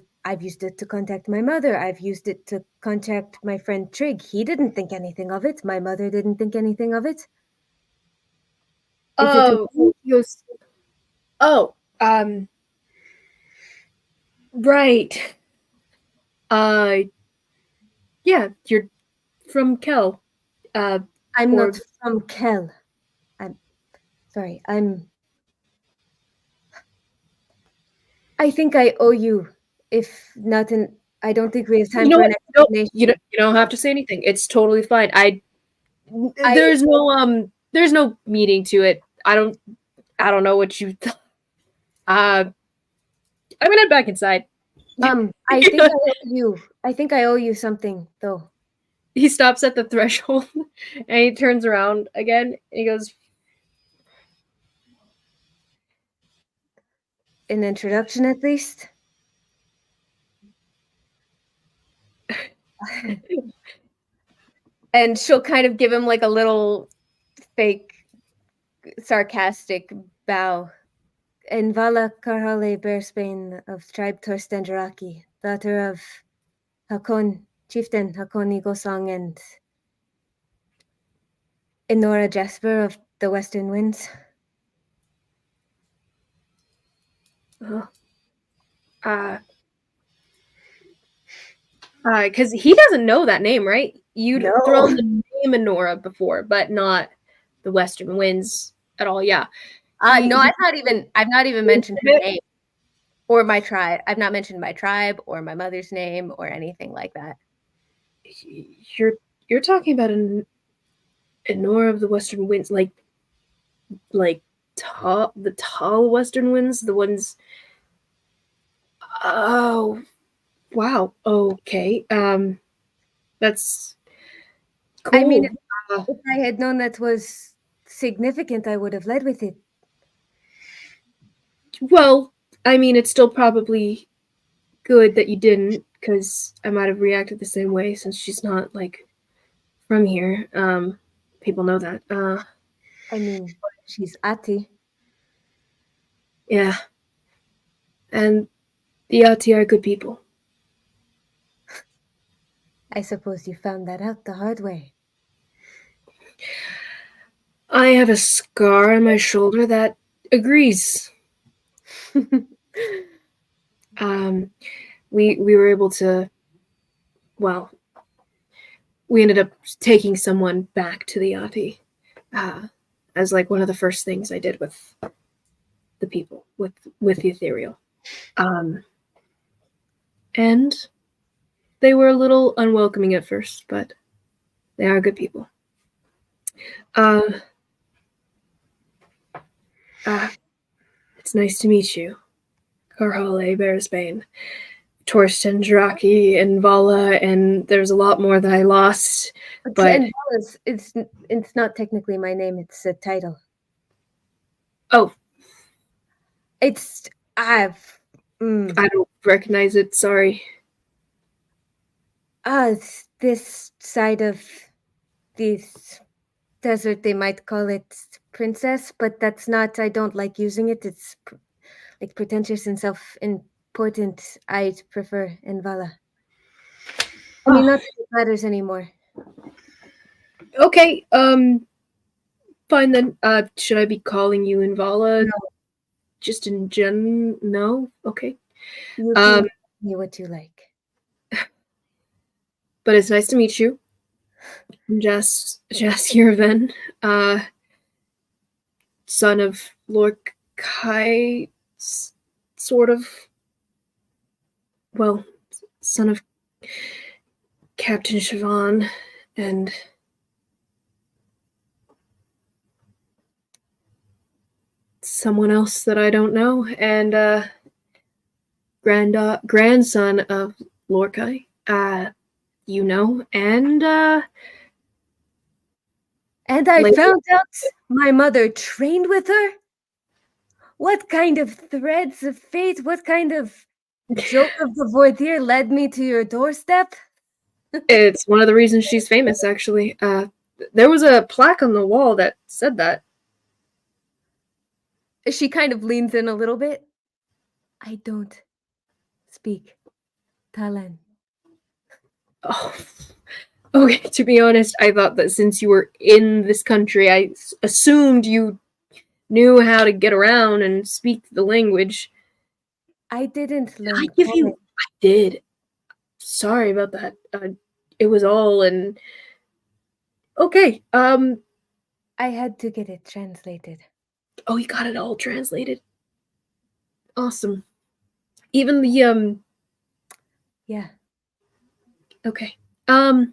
mother. I've used it to contact my friend Trig. He didn't think anything of it. My mother didn't think anything of it. He goes, right. Yeah, you're from Kel. I'm not from Kel. Sorry, I think I owe you. If not, I don't think we have time for an explanation. You don't have to say anything. It's totally fine. There's no meaning to it. I don't know what you thought. I'm gonna head back inside. I think I owe you. I think I owe you something, though. He stops at the threshold and he turns around again and he goes, An introduction, at least? And she'll kind of give him like a little fake sarcastic bow. Envala Karhale Bearsbane of tribe Torstendraki, daughter of Chieftain Hakon Igosong and Enora Jasper of the Western Winds. Because he doesn't know that name, right? You'd thrown the name Enora before, but not the Western Winds at all. Yeah. No, I've not even mentioned her name or my tribe. I've not mentioned my tribe or my mother's name or anything like that. You're talking about Enora of the Western Winds, like the tall Western Winds, the ones. Oh, wow. Okay. That's cool. I mean, if I had known that was significant, I would have led with it. Well, I mean, it's still probably good that you didn't, because I might have reacted the same way since she's not, like, from here. People know that. I mean, she's Ati. Yeah. And the Ati are good people. I suppose you found that out the hard way. I have a scar on my shoulder that agrees. We were able to, well, we ended up taking someone back to the Ati as like one of the first things I did with the people, with the Ethereal. And they were a little unwelcoming at first, but they are good people. It's nice to meet you. Karhale Bearsbane, Torsten, Draki, and Vala, and there's a lot more that I lost. But And it's not technically my name, it's a title. oh, It's I don't recognize it. Sorry. This side of this desert, they might call it princess, but that's not. I don't like using it. It's like pretentious and self-important. I prefer Envala. I mean, not that it matters anymore. Okay. Fine then. Should I be calling you Invala? No. Just in no? Okay. You can call me what you like. But it's nice to meet you. I'm Jas Yerven, son of Lord Kai, sort of. Well, son of Captain Siobhan, and someone else that I don't know, and grandson of Lorkai, you know, and I found out my mother trained with her? What kind of threads of fate, what kind of joke of the Vordir led me to your doorstep? It's one of the reasons she's famous, actually. There was a plaque on the wall that said that. She kind of leans in a little bit. I don't speak Talan. Oh, okay. To be honest, I thought that since you were in this country, I assumed you knew how to get around and speak the language. I didn't learn. I did. Sorry about that. It was all and okay. I had to get it translated. Oh, you got it all translated. Awesome. Even the Yeah. Okay. I'm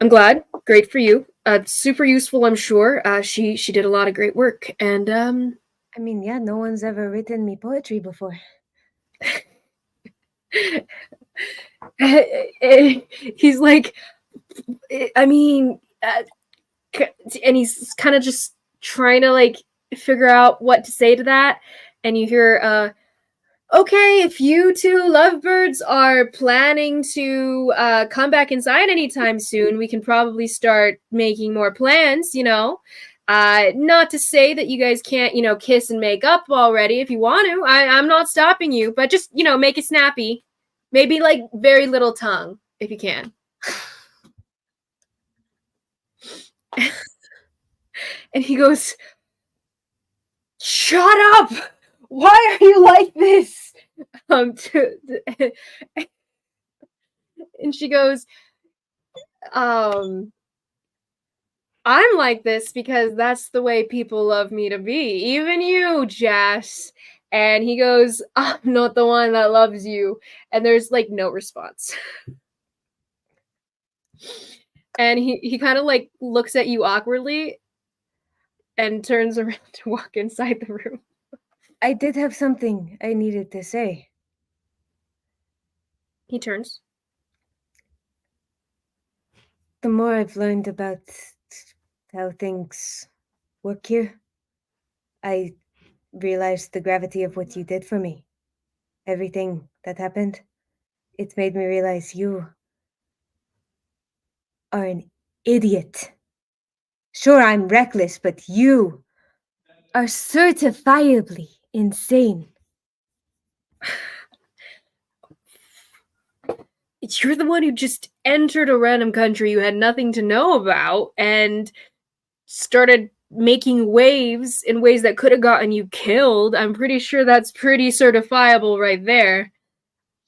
glad. Great for you. Super useful, I'm sure. She did a lot of great work, and I mean, yeah, no one's ever written me poetry before. he's like, I mean, and he's kind of just trying to like figure out what to say to that, and you hear, okay, if you two lovebirds are planning to come back inside anytime soon, we can probably start making more plans, you know. Not to say that you guys can't, you know, kiss and make up already if you want to. I'm not stopping you, but just, you know, make it snappy. Maybe like very little tongue, if you can. And he goes, "Shut up! Why are you like this?" And she goes, I'm like this because that's the way people love me to be. Even you, Jas. And he goes, I'm not the one that loves you. And there's like no response. And he kind of like looks at you awkwardly and turns around to walk inside the room. I did have something I needed to say. He turns. The more I've learned about how things work here, I realized the gravity of what you did for me. Everything that happened, it made me realize you are an idiot. Sure, I'm reckless, but you are certifiably insane. You're the one who just entered a random country you had nothing to know about and started making waves in ways that could have gotten you killed. I'm pretty sure that's pretty certifiable right there.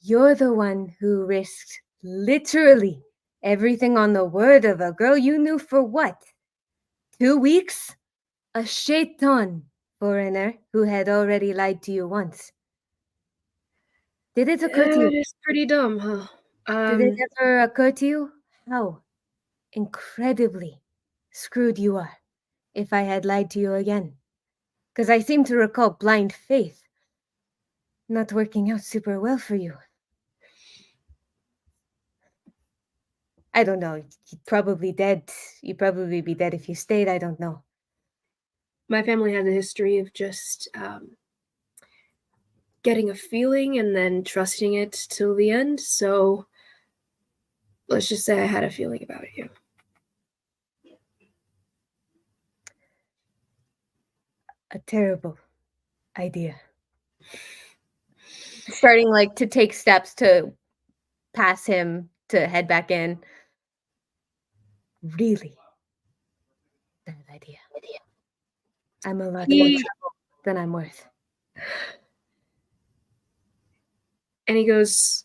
You're the one who risked literally everything on the word of a girl you knew for what? 2 weeks? A shaitan foreigner who had already lied to you once. Did it occur to you? It's pretty dumb, huh? Did it ever occur to you how incredibly screwed you are if I had lied to you again? Because I seem to recall blind faith not working out super well for you. I don't know. You'd probably dead. You'd probably be dead if you stayed. I don't know. My family has a history of just getting a feeling and then trusting it till the end. So let's just say I had a feeling about you. A terrible idea. Starting like to take steps to pass him to head back in. Really bad idea. I'm a lot more trouble than I'm worth. And he goes,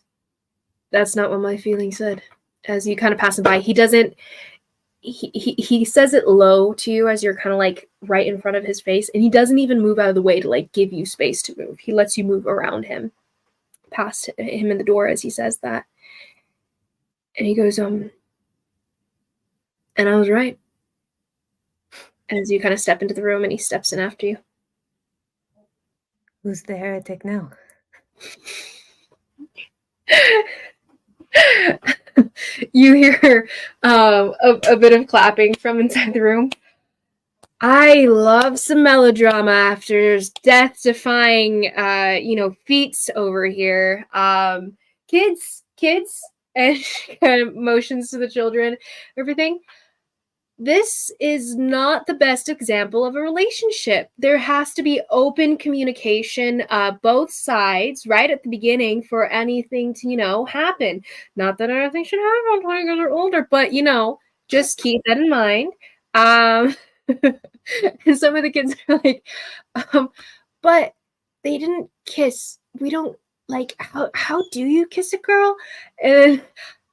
that's not what my feeling said. As you kind of pass him by, he doesn't, he says it low to you as you're kind of like right in front of his face, and he doesn't even move out of the way to like give you space to move. He lets you move around him, past him in the door as he says that. And he goes, and I was right. As you kind of step into the room and he steps in after you. Who's the heretic now? You hear a bit of clapping from inside the room. I love some melodrama after there's death-defying, feats over here. Kids, and she kind of motions to the children, everything. This is not the best example of a relationship. There has to be open communication, both sides, right at the beginning for anything to, happen. Not that anything should happen until you guys are older, but, just keep that in mind. And some of the kids are like, but they didn't kiss. We don't, like, how do you kiss a girl? And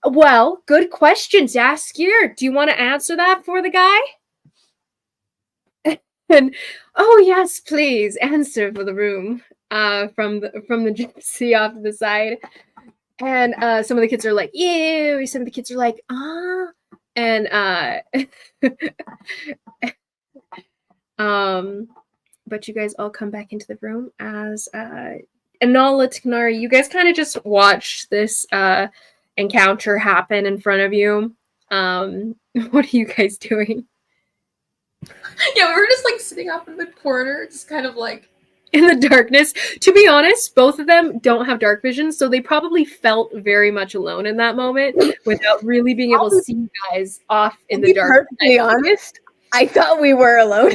well, good question to ask here. Do you want to answer that for the guy? And oh yes, please answer for the room. From the gypsy off to the side. And some of the kids are like, ew. Some of the kids are like, ah. And but you guys all come back into the room as Anala, Konari, you guys kind of just watched this encounter happen in front of you. What are you guys doing? Yeah, we were just like sitting off in the corner, just kind of like in the darkness. To be honest, both of them don't have dark vision, so they probably felt very much alone in that moment without really being able to see you guys off in the dark. To be honest, I thought we were alone.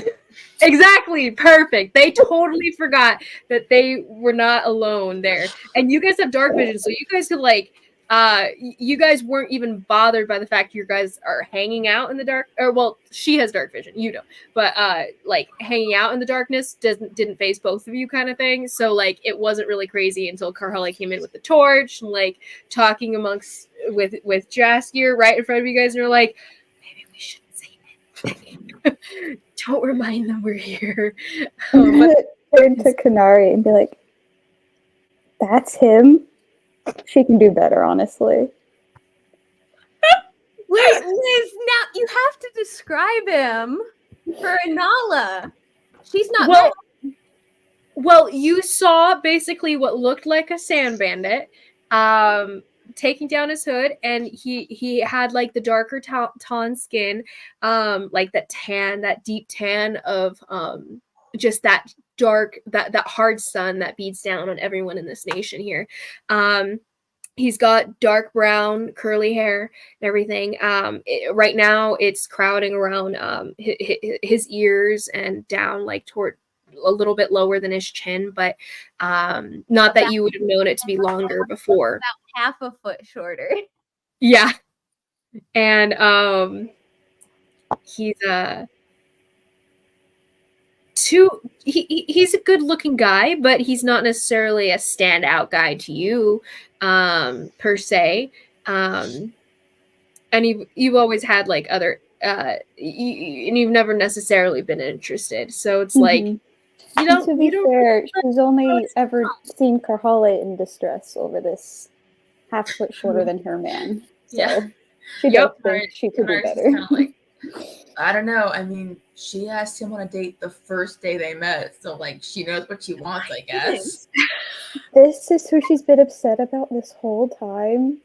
Exactly, perfect. They totally forgot that they were not alone there. And you guys have dark vision, so you guys could like you guys weren't even bothered by the fact you guys are hanging out in the dark, or well, she has dark vision, you don't, but like hanging out in the darkness didn't face both of you kind of thing. So like it wasn't really crazy until Carla came in with the torch and like talking amongst with Jaskier right in front of you guys, and you're like, maybe we shouldn't say anything. Don't remind them we're here. I'm gonna turn to Konari and be like, that's him? She can do better, honestly. Wait, Liz, now you have to describe him for Anala. She's not well, you saw basically what looked like a sand bandit taking down his hood, and he had like the darker tan skin, like that deep tan of just that dark, that hard sun that beats down on everyone in this nation here. He's got dark brown curly hair and everything. Right now it's crowding around his ears and down like toward a little bit lower than his chin, but not that you would have known it to be longer before. About half a foot shorter. Yeah. And he's he's a good looking guy, but he's not necessarily a standout guy to you per se. And you've always had like other and you've never necessarily been interested, so it's like you don't. To be fair, she's only ever seen Karhale in distress over this half foot shorter than her man. So yeah. she does think she could do better. Kind of like, I don't know. I mean, she asked him on a date the first day they met, so like she knows what she wants, I guess. This is who she's been upset about this whole time.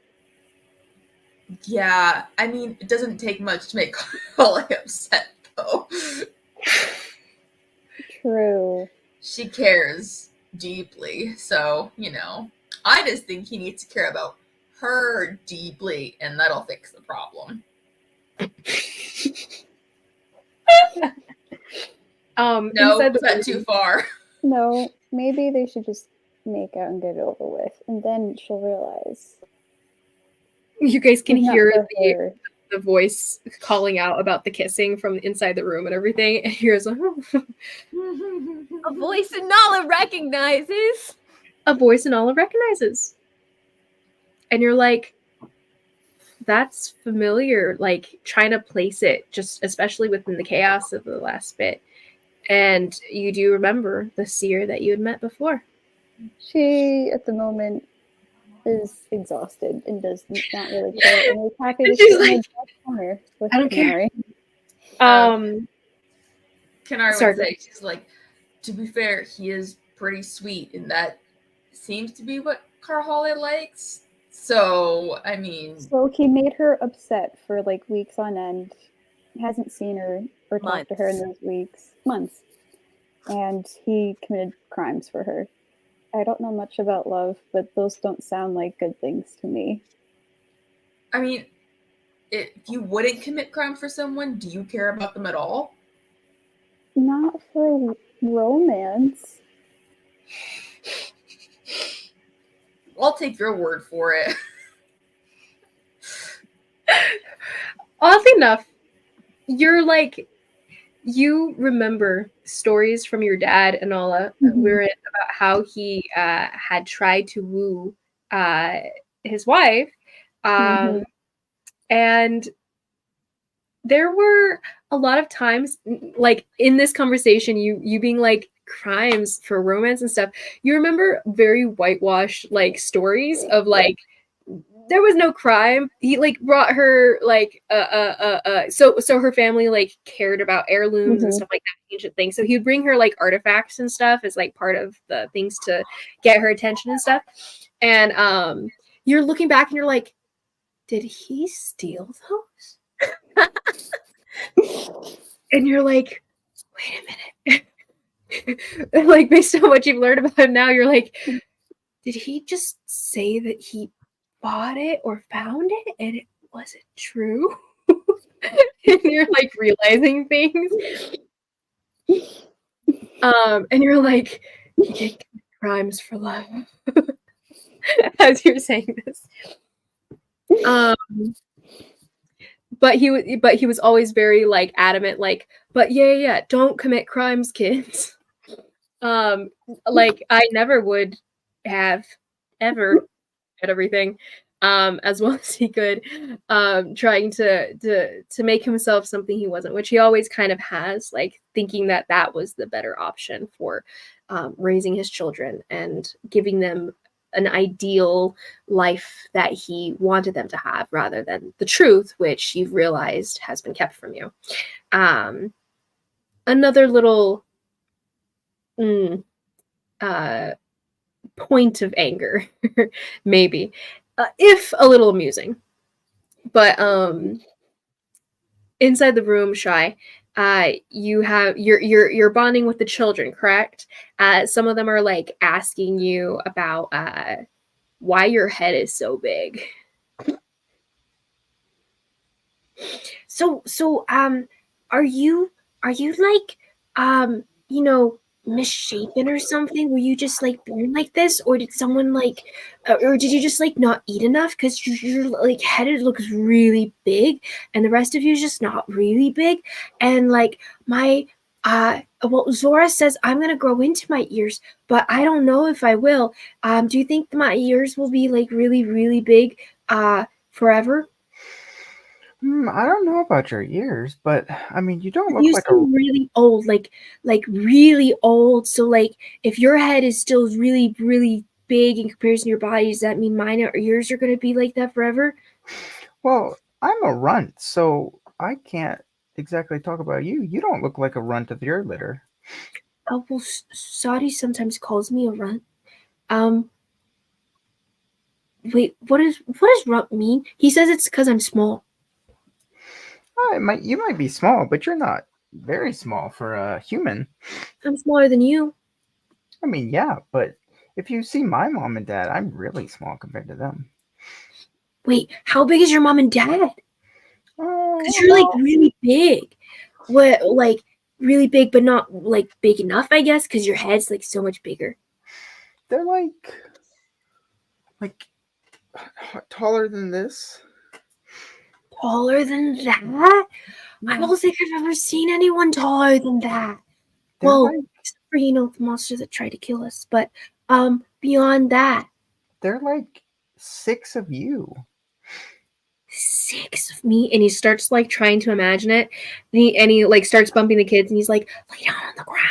Yeah, I mean, it doesn't take much to make Holly upset, though. True. She cares deeply, so, you know. I just think he needs to care about her deeply, and that'll fix the problem. No, Inside was the that too far? No, maybe they should just make out and get it over with, and then she'll realize. You guys can It's not hear for her. the voice calling out about the kissing from inside the room and everything. And here's A voice Nala recognizes. a voice Nala recognizes. And you're like, that's familiar, like trying to place it, just especially within the chaos of the last bit. And you do remember the seer that you had met before. She, at the moment, is exhausted and does not really care, and is happy to She's sit in like, the corner with I don't care. Konari. Konari Sorry. would say, she's like, to be fair, he is pretty sweet, and that seems to be what Carholly likes. So, I mean... So he made her upset for like weeks on end. Hasn't seen her or talked to her in those months. And he committed crimes for her. I don't know much about love, but those don't sound like good things to me. I mean, if you wouldn't commit crime for someone, do you care about them at all? Not for romance. I'll take your word for it. Oddly enough, you're like, you remember stories from your dad and all that about how he had tried to woo his wife. And there were a lot of times, like in this conversation, you being like, crimes for romance and stuff, you remember very whitewashed like stories of like, there was no crime. He like brought her like so her family like cared about heirlooms and stuff like that, ancient things. So he would bring her like artifacts and stuff as like part of the things to get her attention and stuff. And you're looking back and you're like, did he steal those? And you're like, wait a minute. Like based on what you've learned about him now, you're like, did he just say that he bought it or found it and it wasn't true? And you're like realizing things. And you're like, he did commit crimes for love. As you're saying this. But he was always very like adamant, like, but yeah, don't commit crimes, kids. Like I never would have ever at everything, as well as he could, trying to make himself something he wasn't, which he always kind of has, like thinking that that was the better option for raising his children and giving them an ideal life that he wanted them to have rather than the truth, which you've realized has been kept from you. Another little point of anger, maybe, if a little amusing, but inside the room, Shy, you have you're bonding with the children, correct? Some of them are like asking you about why your head is so big. So are you like you know, misshapen or something? Were you just like born like this, or did someone like or did you just like not eat enough? Because your like head looks really big and the rest of you is just not really big. And like my well, Zora says I'm gonna grow into my ears, but I don't know if I will. Do you think my ears will be like really, really big forever? I don't know about your ears, but I mean, you don't look You like seem really old, like really old. So like, if your head is still really, really big in comparison to your body, does that mean mine or yours are going to be like that forever? Well, I'm a runt, so I can't exactly talk about you. You don't look like a runt of your litter. Oh well, Sadi sometimes calls me a runt. Wait, what does rump mean? He says it's because I'm small. You might be small, but you're not very small for a human. I'm smaller than you. I mean, yeah, but if you see my mom and dad, I'm really small compared to them. Wait, how big is your mom and dad? Oh, Because you're like really big. What, like really big, but not like big enough, I guess, because your head's like so much bigger. they're like taller than this. Taller than that? I Yeah. don't think I've ever seen anyone taller than that. They're Well, like except for the monster that tried to kill us. But beyond that, they're like 6 of you. 6 of me, and he starts like trying to imagine it, and he like starts bumping the kids, and he's like, lay down on the ground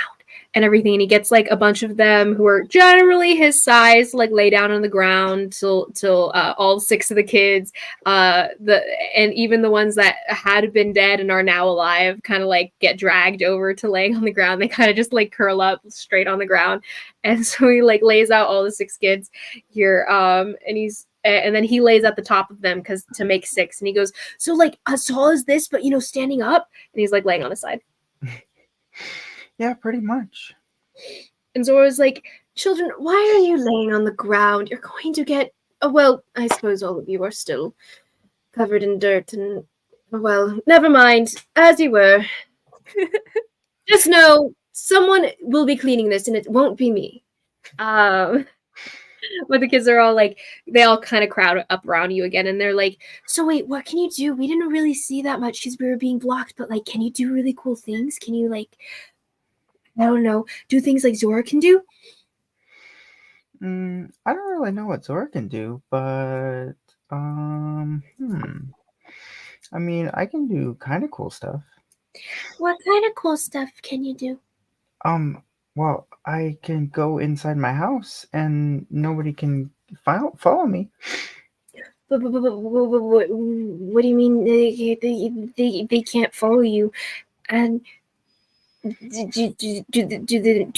and everything, and he gets like a bunch of them who are generally his size, like lay down on the ground till all 6 of the kids, and even the ones that had been dead and are now alive, kind of like get dragged over to laying on the ground. They kind of just like curl up straight on the ground, and so he like lays out all the 6 kids here, and then he lays at the top of them because to make 6, and he goes, so like as tall as this, but standing up, and he's like laying on his side. Yeah, pretty much. And Zora's like, children, why are you laying on the ground? You're going to get, well, I suppose all of you are still covered in dirt, and well, never mind, as you were. Just know someone will be cleaning this, and it won't be me. But the kids are all like, they all kind of crowd up around you again, and they're like, so wait, what can you do? We didn't really see that much because we were being blocked, but like, can you do really cool things? Can you like, I don't know, do things like Zora can do? I don't really know what Zora can do, but I mean, I can do kind of cool stuff. What kind of cool stuff can you do? Well, I can go inside my house and nobody can follow me. But what do you mean they can't follow you? And do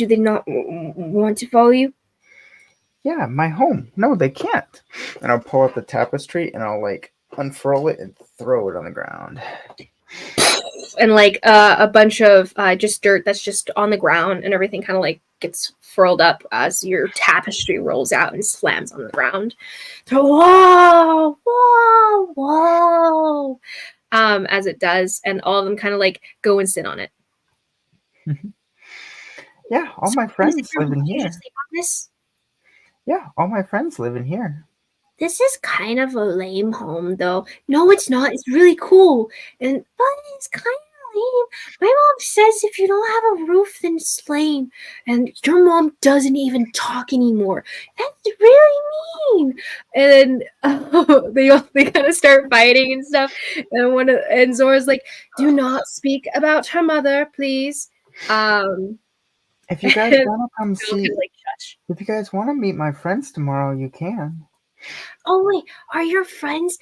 they not want to follow you? Yeah, my home. No, they can't. And I'll pull out the tapestry and I'll like unfurl it and throw it on the ground. And like a bunch of just dirt that's just on the ground, and everything kind of like gets furled up as your tapestry rolls out and slams on the ground. Whoa, whoa, whoa! As it does, and all of them kind of like go and sit on it. Yeah, all my friends live in You here. just sleep on this? Yeah, all my friends live in here. This is kind of a lame home, though. No, it's not. It's really cool, but it's kind of lame. My mom says if you don't have a roof, then it's lame. And your mom doesn't even talk anymore. That's really mean. And they kind of start fighting and stuff. And Zora's like, "Do not speak about her mother, please." If you guys want to come see, like, shush. if you guys want to meet my friends tomorrow, you can. Oh wait, are your friends?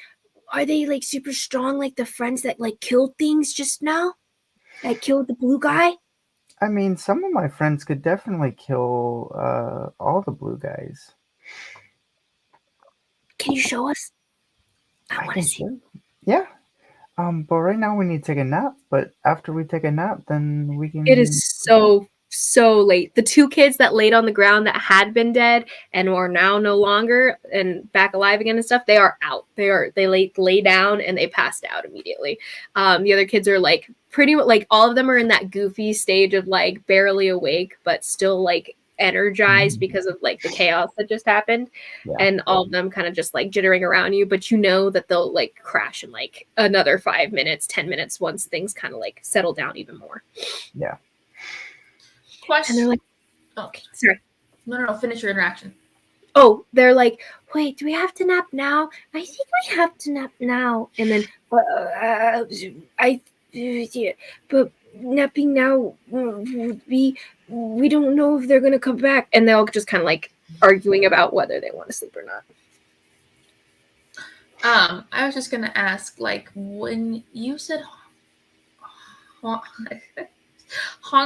Are they like super strong, like the friends that like killed things just now? That killed the blue guy? I mean, some of my friends could definitely kill all the blue guys. Can you show us? I want to see. Yeah. But right now we need to take a nap. But after we take a nap, then we can. It is so late. The 2 kids that laid on the ground that had been dead and are now no longer and back alive again and stuff, they are out. They lay down and they passed out immediately. The other kids are like pretty much like all of them are in that goofy stage of like barely awake but still like energized because of like the chaos that just happened. Yeah. And all of them kind of just like jittering around you, but you know that they'll like crash in like another 5 minutes, 10 minutes once things kind of like settle down even more. Yeah. Question. And they're like, okay. Sorry. No. Finish your interaction. Oh, they're like, wait, do we have to nap now? I think we have to nap now. And then, but napping now would be, we don't know if they're going to come back. And they'll just kind of like arguing about whether they want to sleep or not. I was just going to ask, like, when you said Hong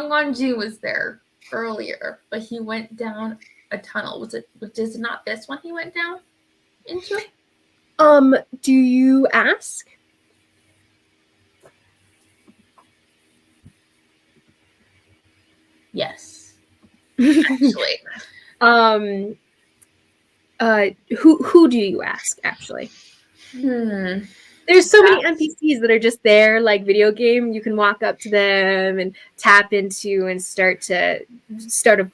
Wanju was there earlier, but he went down a tunnel. Was it not this one he went down? into it? Do you ask? Yes. Actually. Who do you ask, actually? Hmm. There's so many NPCs that are just there, like video game. You can walk up to them and tap into and start a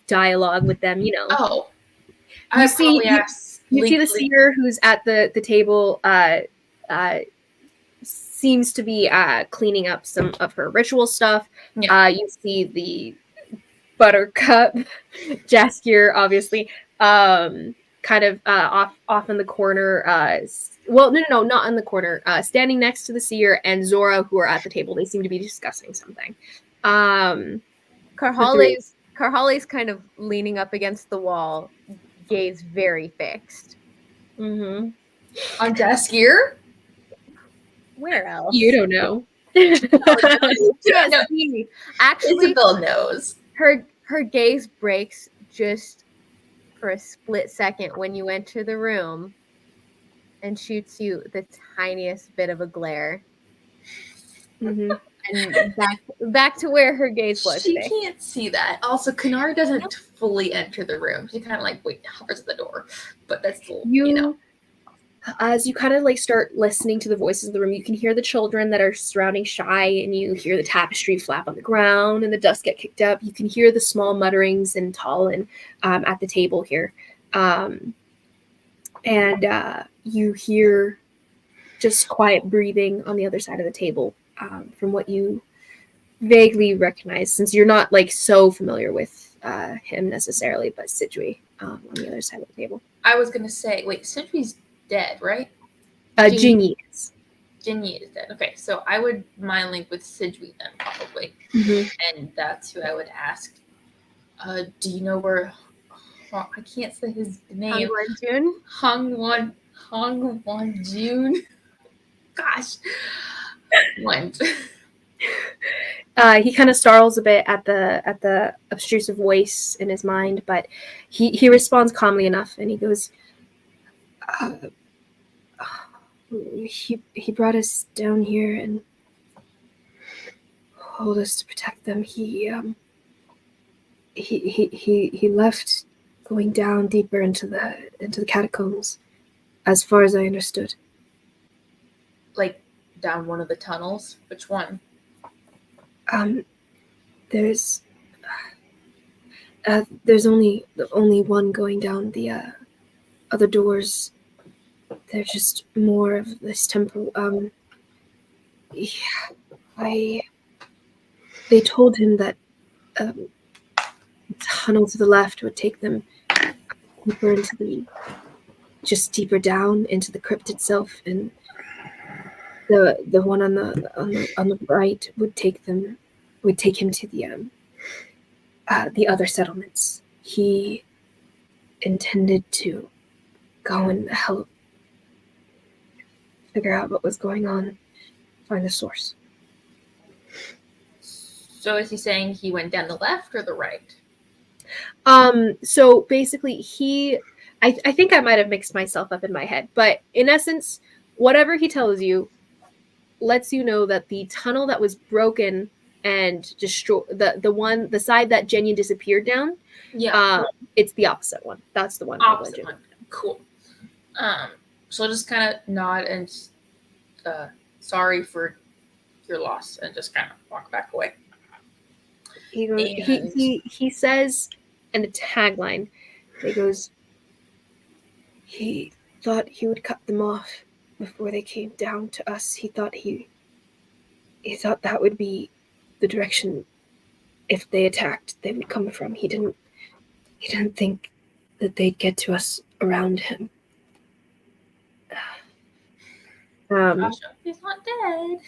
dialogue with them. You know. Oh, You I see, probably asked. you see the seer who's at the table. Seems to be cleaning up some of her ritual stuff. Yeah. You see the Buttercup, Jaskier, obviously, kind of off in the corner. Well, no, not in the corner. Standing next to the seer and Zora, who are at the table. They seem to be discussing something. Carhale's kind of leaning up against the wall, gaze very fixed. Mm-hmm. On Jaskier? Where else? You don't know. No, actually, Isabel knows. Her gaze breaks just for a split second when you enter the room and shoots you the tiniest bit of a glare. Mm-hmm. And back to where her gaze was. She can't see that. Also, Konari doesn't fully enter the room. She kind of like hovers at the door. But that's still, you know. As you kind of like start listening to the voices of the room, you can hear the children that are surrounding Shy, and you hear the tapestry flap on the ground and the dust get kicked up. You can hear the small mutterings and Talon at the table here. And you hear just quiet breathing on the other side of the table from what you vaguely recognize, since you're not like so familiar with him necessarily, but Sidgwi on the other side of the table. I was going to say, wait, Sidgwi's dead, right? Zhen Yin is. Zhen Yin is dead. Okay, so I would mind link with Sidgwi then, probably. Mm-hmm. And that's who I would ask. Do you know where... I can't say his name. Hung Won June. Gosh. Went. He kind of startles a bit at the obtrusive voice in his mind, but he responds calmly enough, and he goes, he brought us down here and told us to protect them. He left, going down deeper into the catacombs, as far as I understood. Like down one of the tunnels? Which one? There's only one going down. The other doors, they're just more of this temple. They told him that the tunnel to the left would take them deeper into deeper down into the crypt itself, and the one on the right would take him to the other settlements. He intended to go and help figure out what was going on, find the source. So is he saying he went down the left or the right? So basically I think I might have mixed myself up in my head, but in essence, whatever he tells you lets you know that the tunnel that was broken and destroyed, the side that Zhen Yin disappeared down, it's the opposite one. That's the one. Opposite one. Cool. So I'll just kind of nod and sorry for your loss, and just kind of walk back away. He says in a tagline, he goes, he thought he would cut them off before they came down to us. He thought that would be the direction, if they attacked, they would come from. He didn't think that they'd get to us around him. Gosh, he's not dead.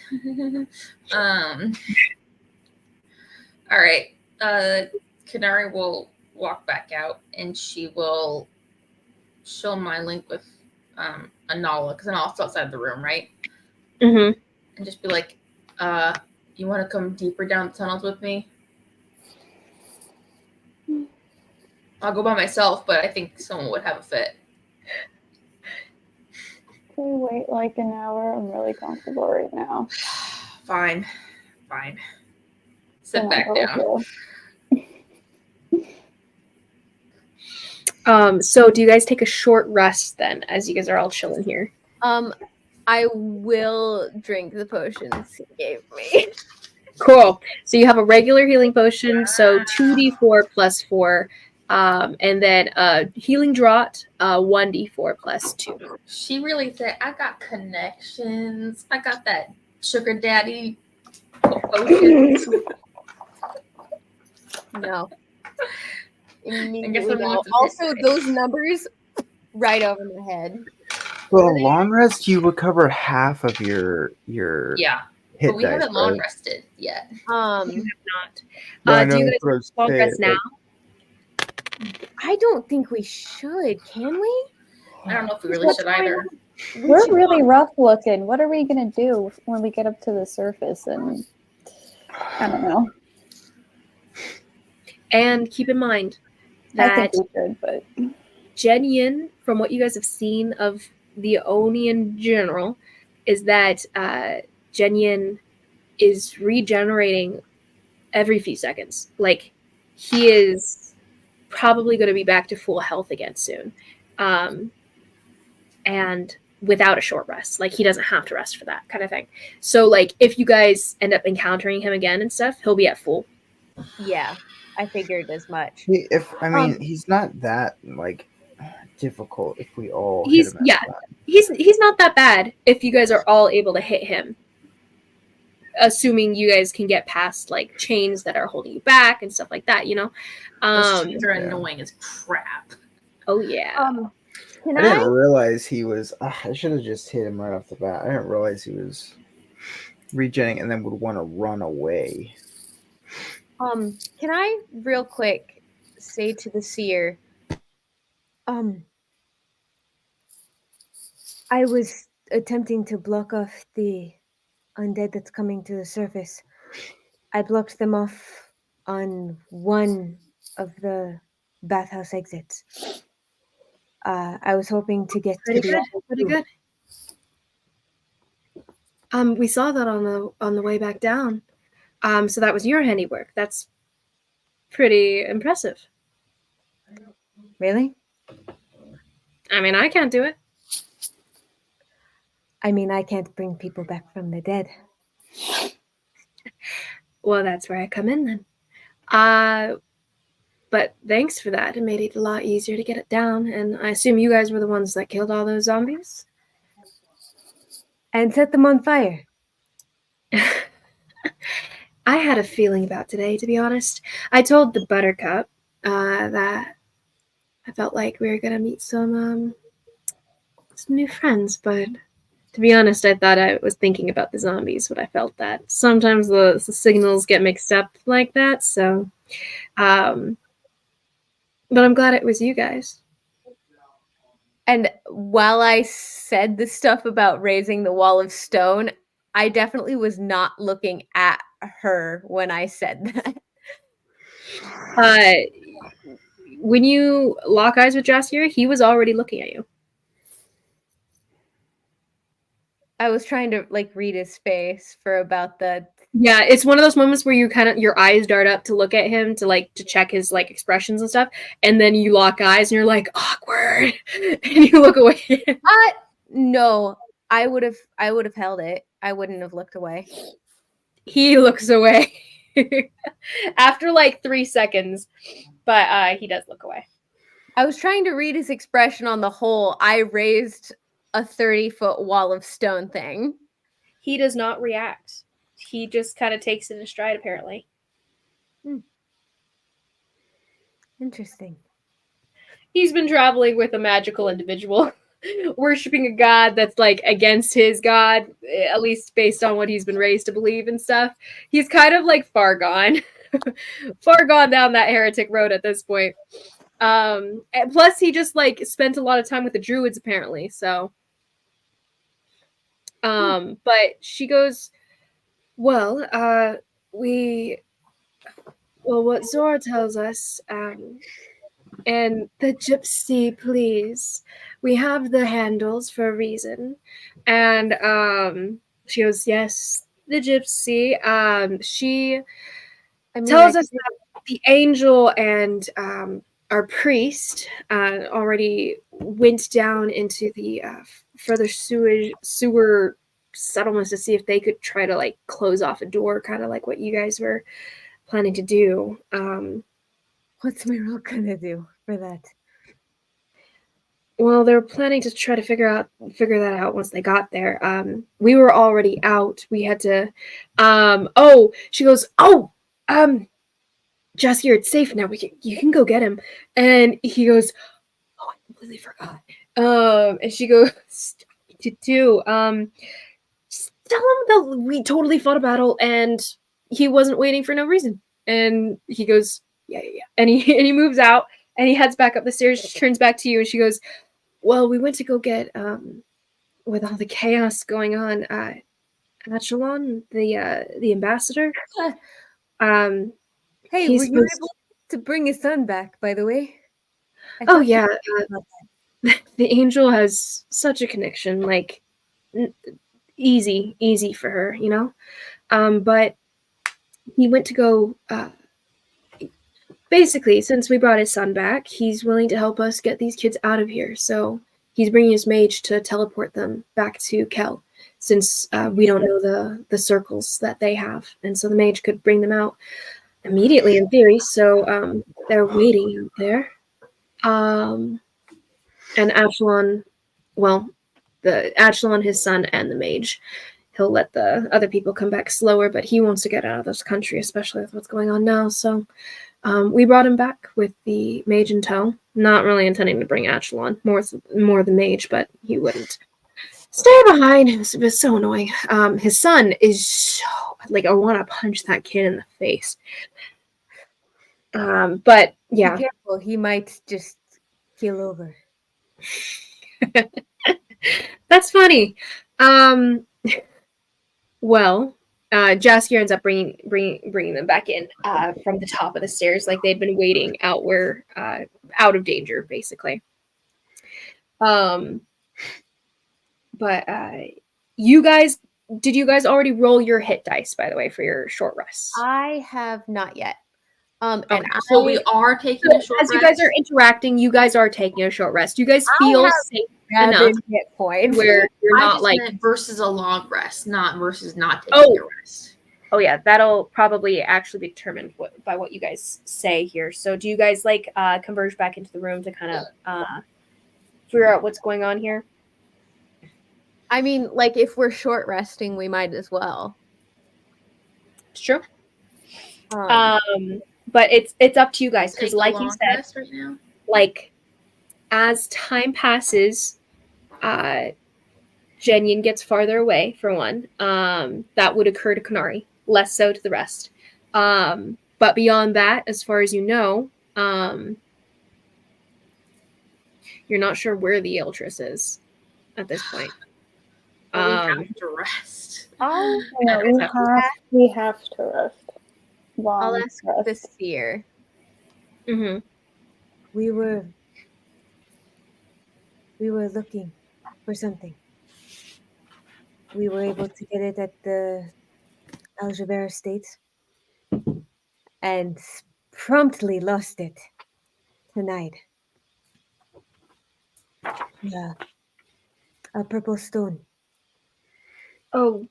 All right. Konari will walk back out, and she'll mind link with Anala, because Anala's outside the room, right? Mm-hmm. And just be like, you want to come deeper down the tunnels with me? I'll go by myself, but I think someone would have a fit. we wait like an hour? I'm really comfortable right now. Fine. Sit back down. So do you guys take a short rest then, as you guys are all chilling here? I will drink the potions he gave me. Cool. So you have a regular healing potion, so 2d4 plus 4, and then a healing draught, 1d4 plus 2. She really said, I got connections. I got that sugar daddy potions. No. I guess Immediately I'm no. going to Also, those numbers right over my head. Well, a long rest, you recover half of your Yeah. hit But we dice, haven't long right? rested yet. Not. No, I Do you know guys that's what I was long saying, rest now? I don't think we should, can we? I don't know if we really should either. We're really rough looking. What are we gonna do when we get up to the surface? And I don't know. And keep in mind I that think we should, but Zhen Yin, from what you guys have seen of the Oni in general, is that Zhen Yin is regenerating every few seconds. Like, he is probably going to be back to full health again soon. And without a short rest. Like, he doesn't have to rest for that kind of thing. So, like, if you guys end up encountering him again and stuff, he'll be at full. Yeah, I figured as much. He's not that like difficult if we all hit He's him at the time. he's not that bad if you guys are all able to hit him. Assuming you guys can get past like chains that are holding you back and stuff like that, you know. Those chains are annoying as crap. Oh yeah. Can I didn't realize he was. I should have just hit him right off the bat. I didn't realize he was regenerating and then would want to run away. Can I real quick say to the seer, I was attempting to block off the undead that's coming to the surface. I blocked them off on one of the bathhouse exits. I was hoping to get Pretty to good. the Pretty good. We saw that on the way back down. So that was your handiwork. That's pretty impressive. Really? I mean, I can't do it. I mean, I can't bring people back from the dead. Well, that's where I come in then. But thanks for that. It made it a lot easier to get it down. And I assume you guys were the ones that killed all those zombies? And set them on fire. I had a feeling about today, to be honest. I told the Buttercup that I felt like we were going to meet some new friends, but to be honest, I thought I was thinking about the zombies, but I felt that sometimes the signals get mixed up like that, so... but I'm glad it was you guys. And while I said the stuff about raising the wall of stone, I definitely was not looking at her when I said that. When you lock eyes with Jaskier, he was already looking at you. I was trying to like read his face for about the... Yeah, it's one of those moments where you kind of your eyes dart up to look at him to check his like expressions and stuff, and then you lock eyes and you're like awkward, and you look away. No, I would have held it. I wouldn't have looked away. He looks away after like 3 seconds, but he does look away. I was trying to read his expression on the whole. I raised a 30-foot wall of stone thing. He does not react. He just kind of takes it in stride, apparently. Interesting. He's been traveling with a magical individual, worshipping a god that's like against his god, at least based on what he's been raised to believe and stuff. He's kind of like far gone down that heretic road at this point. And plus he just like spent a lot of time with the druids apparently, so but she goes, well, what Zora tells us And the gypsy, please. We have the handles for a reason. And she goes, yes, the gypsy. She tells us that the angel and our priest already went down into the further sewer settlements to see if they could try to like close off a door, kind of like what you guys were planning to do. What's Meryl gonna do for that? Well, they were planning to try to figure that out once they got there. We were already out. We had to. She goes. Jaskier, it's safe now. You can go get him. And he goes, oh, I completely forgot. And she goes, to do. Just tell him that we totally fought a battle and he wasn't waiting for no reason. And he goes, yeah. And he moves out and he heads back up the stairs. She turns back to you and she goes, well, we went to go get with all the chaos going on. Echelon, the ambassador. Hey, were you able to bring his son back, by the way? Yeah. The angel has such a connection, like easy for her, you know? But he went to go, basically, since we brought his son back, he's willing to help us get these kids out of here. So he's bringing his mage to teleport them back to Kel, since we don't know the circles that they have. And so the mage could bring them out immediately in theory. So they're waiting out there. And Echelon, well, the Echelon, his son, and the mage, he'll let the other people come back slower, but he wants to get out of this country, especially with what's going on now. So we brought him back with the mage in tow, not really intending to bring Echelon, more the mage, but he wouldn't stay behind. It was so annoying. His son is so, like, I want to punch that kid in the face. But yeah. Be careful, he might just keel over. That's funny. Well, Jaskier ends up bringing them back in from the top of the stairs, like they'd been waiting out where out of danger, basically. But did you guys already roll your hit dice, by the way, for your short rest? I have not yet. Okay, so we are taking a short rest. As you guys are interacting, you guys are taking a short rest. You guys feel safe enough hit points where you're I not just like meant versus a long rest, not versus not taking a rest. Oh yeah, that'll probably actually be determined by what you guys say here. So do you guys like converge back into the room to kind of figure out what's going on here? I mean, like, if we're short resting, we might as well. It's true. But it's up to you guys, because like you said, right now? like as time passes, Zhen Yin gets farther away, for one. That would occur to Konari, less so to the rest. But beyond that, as far as you know, you're not sure where the Eltress is at this point. We have to rest. We have to rest. I'll ask the sphere. Mm-hmm. We were looking for something. We were able to get it at the Algebra Estate and promptly lost it tonight. Yeah. A purple stone. Oh,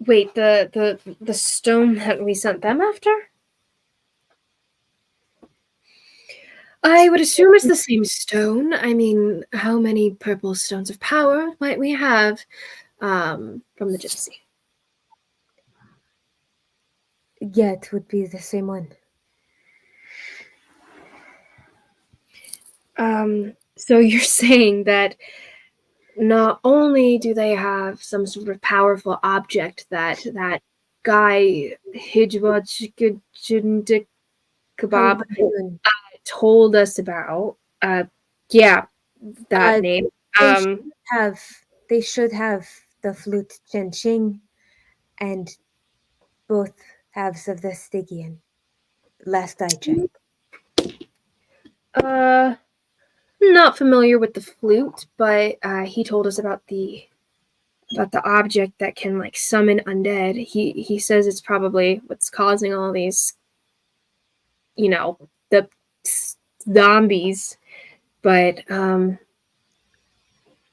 wait, the stone that we sent them after? I would assume it's the same stone. I mean, how many purple stones of power might we have from the gypsy? Yeah, it would be the same one. So you're saying that not only do they have some sort of powerful object that guy Hijwaj Kebab told us about. Yeah, that name. They should have the flute Chen Qing and both halves of the Stygian. Last I checked. Not familiar with the flute, but he told us about the object that can like summon undead. He says it's probably what's causing all these, the zombies. But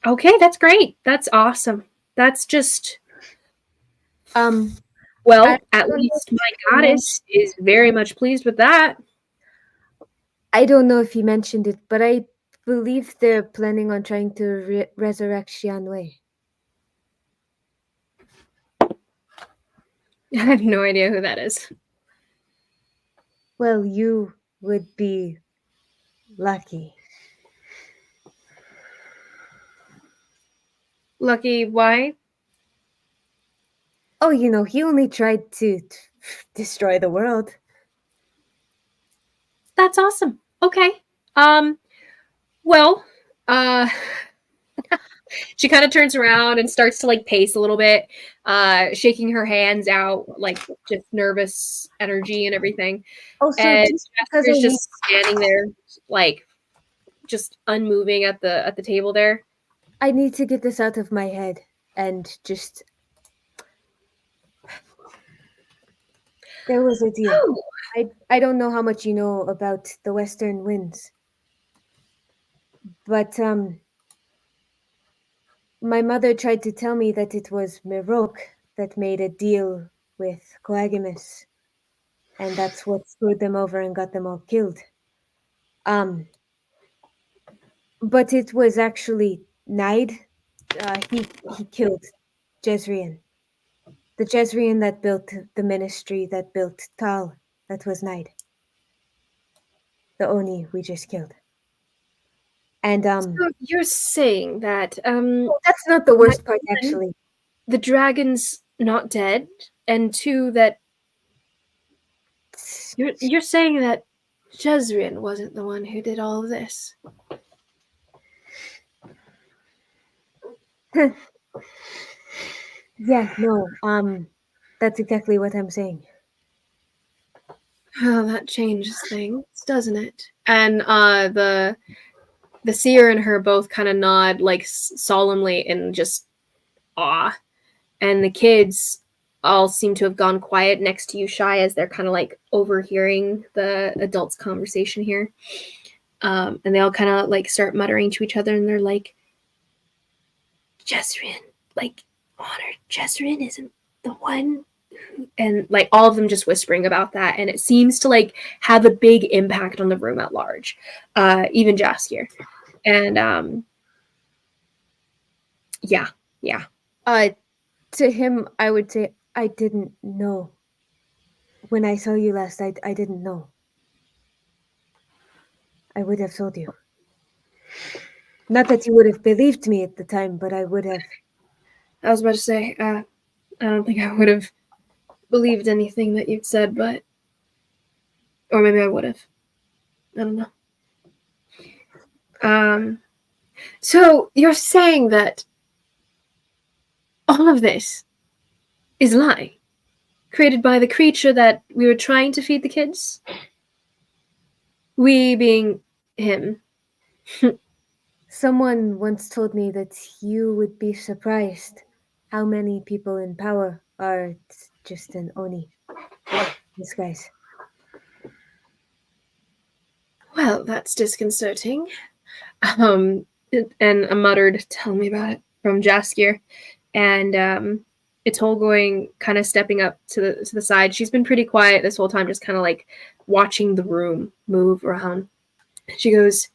okay, that's great. That's awesome. That's just well, at least my goddess is very much pleased with that. I don't know if he mentioned it, but I believe they're planning on trying to resurrect Xian Wei. I have no idea who that is. Well, you would be lucky. Lucky, why? Oh, he only tried to destroy the world. That's awesome. Okay. Well, she kind of turns around and starts to like pace a little bit, shaking her hands out, like just nervous energy and everything. Oh, so and Jasper's just standing there, like just unmoving at the table there. I need to get this out of my head and just. There was a deal. Oh. I don't know how much you know about the Western Winds, but my mother tried to tell me that it was Mirok that made a deal with Coagimus, and that's what screwed them over and got them all killed. But it was actually Nide. He killed Jezrien. The Jezrien that built the ministry, that built Tal, that was Nide. The Oni we just killed. And so you're saying that that's not the worst part, actually. The dragon's not dead, and two, that you're saying that Jezrien wasn't the one who did all of this. Yeah, no, that's exactly what I'm saying. Oh, that changes things, doesn't it? And the seer and her both kind of nod, like solemnly in just awe. And the kids all seem to have gone quiet next to you, Shy, as they're kind of like overhearing the adults' conversation here. And they all kind of like start muttering to each other, and they're like, Jezrien, like, honored Jezrien isn't the one who... And like all of them just whispering about that, and it seems to like have a big impact on the room at large, even Jaskier. And yeah. To him, I would say, I didn't know. When I saw you last, I didn't know. I would have told you. Not that you would have believed me at the time, but I would have. I was about to say, I don't think I would have believed anything that you'd said, but... Or maybe I would have. I don't know. So you're saying that all of this is a lie, created by the creature that we were trying to feed the kids? We being him. Someone once told me that you would be surprised how many people in power are just an Oni. These guys. Well, that's disconcerting. And a muttered, tell me about it, from Jaskier. And it's whole going, kind of stepping up to the side. She's been pretty quiet this whole time, just kind of like watching the room move around. She goes,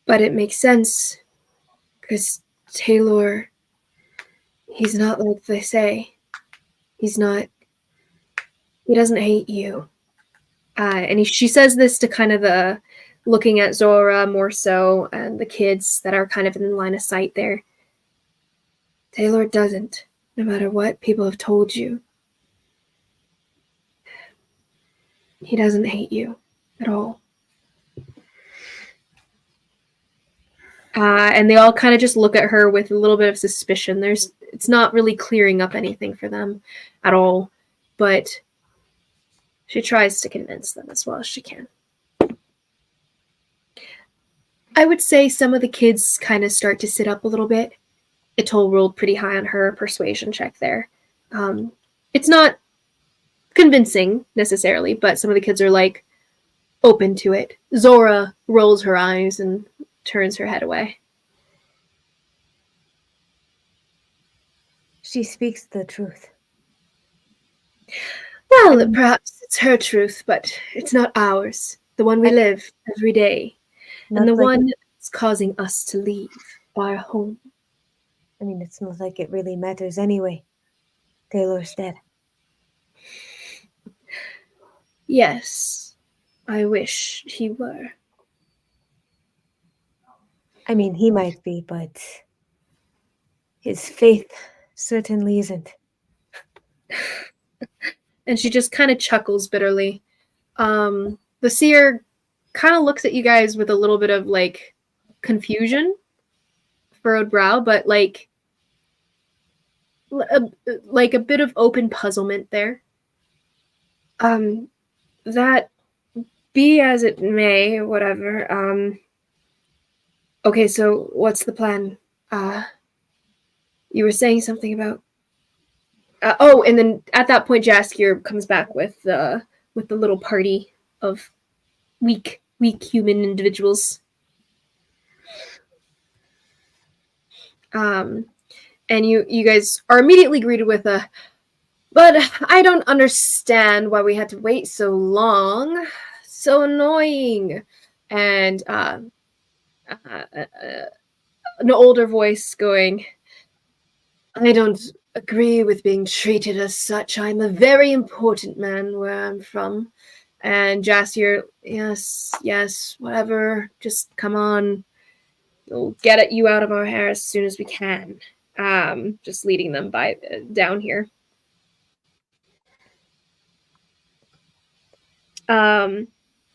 but it makes sense, because Taylor, he's not like they say. He doesn't hate you. And she says this to kind of looking at Zora more so, and the kids that are kind of in the line of sight there. Taylor doesn't, no matter what people have told you. He doesn't hate you at all. And they all kind of just look at her with a little bit of suspicion. It's not really clearing up anything for them at all, but she tries to convince them as well as she can. I would say some of the kids kind of start to sit up a little bit. Atoll rolled pretty high on her persuasion check there. It's not convincing necessarily, but some of the kids are like open to it. Zora rolls her eyes and turns her head away. She speaks the truth. Well, perhaps it's her truth, but it's not ours. The one we live every day. And the one that's causing us to leave our home. I mean, it's not like it really matters anyway. Taylor's dead. Yes, I wish he were. I mean, he might be, but his faith certainly isn't. And she just kind of chuckles bitterly. The seer kind of looks at you guys with a little bit of like confusion, furrowed brow, but like a bit of open puzzlement there. That be as it may, whatever. Okay, so what's the plan? You were saying something about. And then at that point, Jaskier comes back with the little party of weak human individuals. And you guys are immediately greeted with a, but I don't understand why we had to wait so long. So annoying. And an older voice going, I don't agree with being treated as such. I'm a very important man where I'm from. And Jaskier, yes, whatever. Just come on. We'll get you out of our hair as soon as we can. Just leading them down here.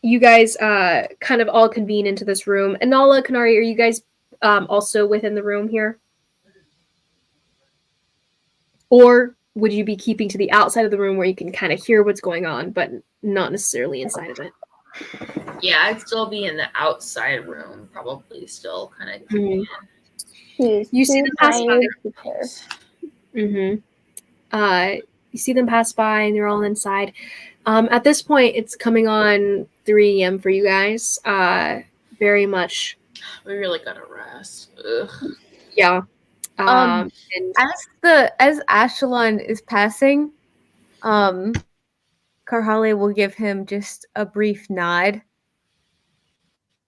You guys kind of all convene into this room. Anala, Konari, are you guys also within the room here? Or would you be keeping to the outside of the room where you can kind of hear what's going on, but not necessarily inside of it? Yeah, I'd still be in the outside room, probably still kind of. You see them pass by. You see them pass by, and they're all inside. At this point, it's coming on 3 a.m. for you guys. Very much. We really gotta rest. Ugh. Yeah. And as Ashelon is passing, Karhale will give him just a brief nod.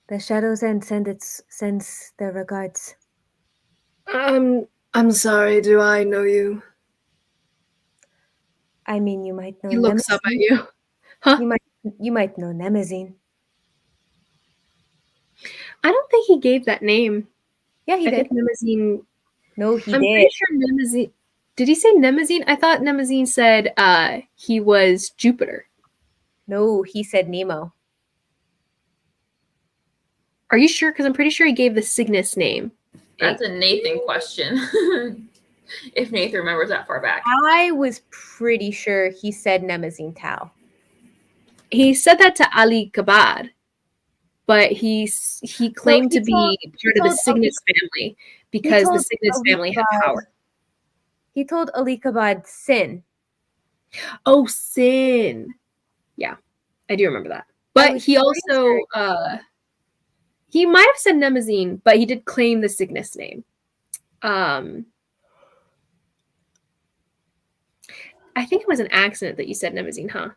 The Shadows End sends their regards. I'm sorry. Do I know you? I mean, you might know. He looks up at you. Huh? You might know Nemazine. I don't think he gave that name. Yeah, he did. Think Nemazine. No, he I'm did. pretty sure Nemazine. Did he say Nemazine? I thought Nemazine said he was Jupiter. No, he said Nemo. Are you sure? Because I'm pretty sure he gave the Cygnus name. That's a Nathan question. If Nathan remembers that far back. I was pretty sure he said Nemazine Tau. He said that to Ali Kabad, but he claimed to be part of the Cygnus family because the Cygnus family had power. He told Alikabad Sin. Oh, Sin. Yeah, I do remember that. But he also he might have said Nemazine, but he did claim the Cygnus name. I think it was an accident that you said Nemazine, huh?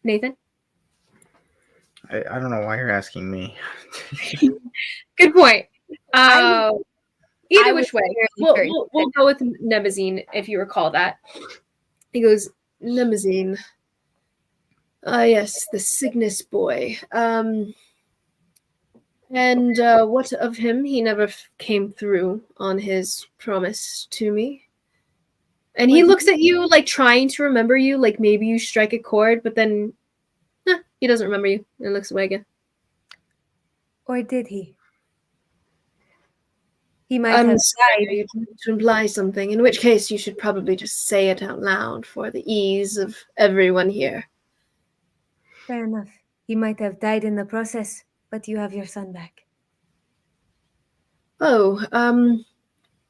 Nathan? I don't know why you're asking me. Good point. Either which way, we'll go with Nemazine if you recall that. He goes, Nemazine. Yes, the Cygnus boy. And what of him? He never came through on his promise to me. And he looks at you like trying to remember you, like maybe you strike a chord, but then he doesn't remember you and looks away again. Or did he? He might I'm have sorry, died. you trying to imply something, in which case you should probably just say it out loud for the ease of everyone here. Fair enough. He might have died in the process, but you have your son back. Oh,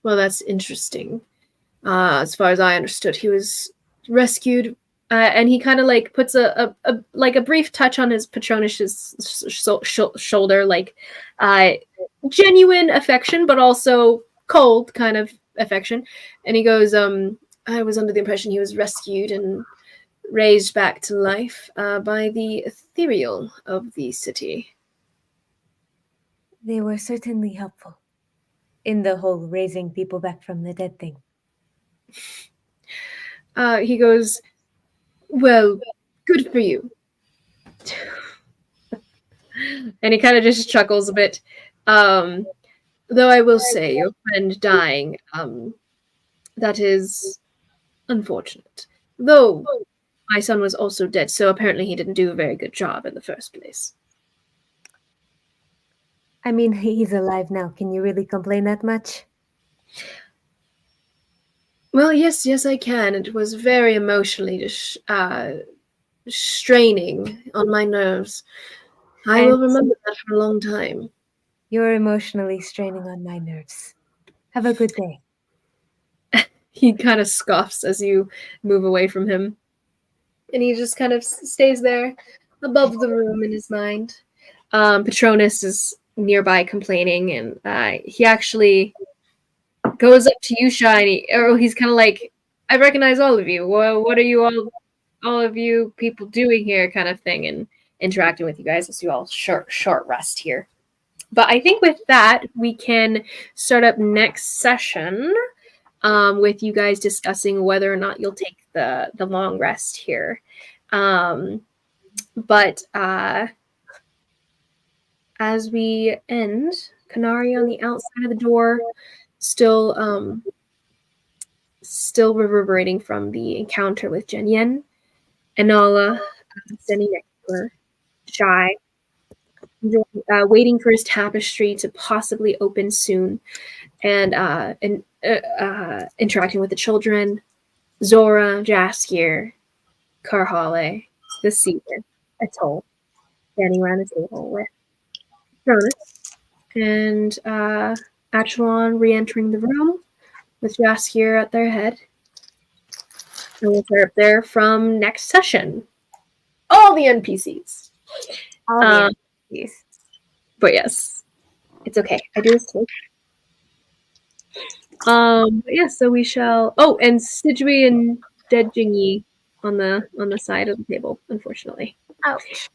well, that's interesting. As far as I understood, he was rescued, and he kind of like puts a brief touch on his Patronus's shoulder, like genuine affection, but also cold kind of affection. And he goes, I was under the impression he was rescued and raised back to life by the Ethereal of the city. They were certainly helpful in the whole raising people back from the dead thing. He goes, well, good for you. And he kind of just chuckles a bit. Though I will say, your friend dying, that is unfortunate. Though my son was also dead, so apparently he didn't do a very good job in the first place. I mean, he's alive now. Can you really complain that much? Well, yes, I can. It was very emotionally straining on my nerves. I will remember that for a long time. You're emotionally straining on my nerves. Have a good day. He kind of scoffs as you move away from him. And he just kind of stays there above the room in his mind. Patronus is nearby complaining, and he actually goes up to Yusha, and he's kind of like, I recognize all of you. Well, what are you all of you people doing here, kind of thing, and interacting with you guys as you all short rest here. But I think with that, we can start up next session with you guys discussing whether or not you'll take the long rest here. But as we end, Konari on the outside of the door, still reverberating from the encounter with Zhen Yin, Anala standing next to her, shy, waiting for his tapestry to possibly open soon, and interacting with the children, Zora, Jaskier, Karhale, the Seer, Atoll, standing around the table with Jonas, and Achelon re-entering the room with Jaskier at their head. And we'll start up there from next session. All the NPCs. All the NPCs. But yes, it's okay. I do this too. But yeah, so we shall. Oh, and Sidgwi and Dead Jingy on the side of the table, unfortunately. Ouch.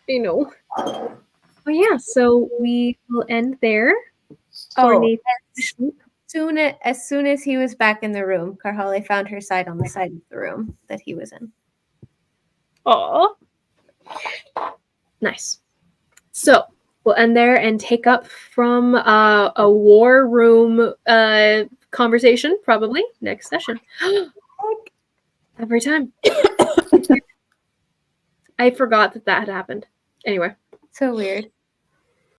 You know. Oh yeah, so we will end there. As soon as he was back in the room, Karhale found her side on the side of the room that he was in. Aw. Nice. So we'll end there and take up from a war room conversation, probably next session. Every time. I forgot that had happened. Anyway. So weird.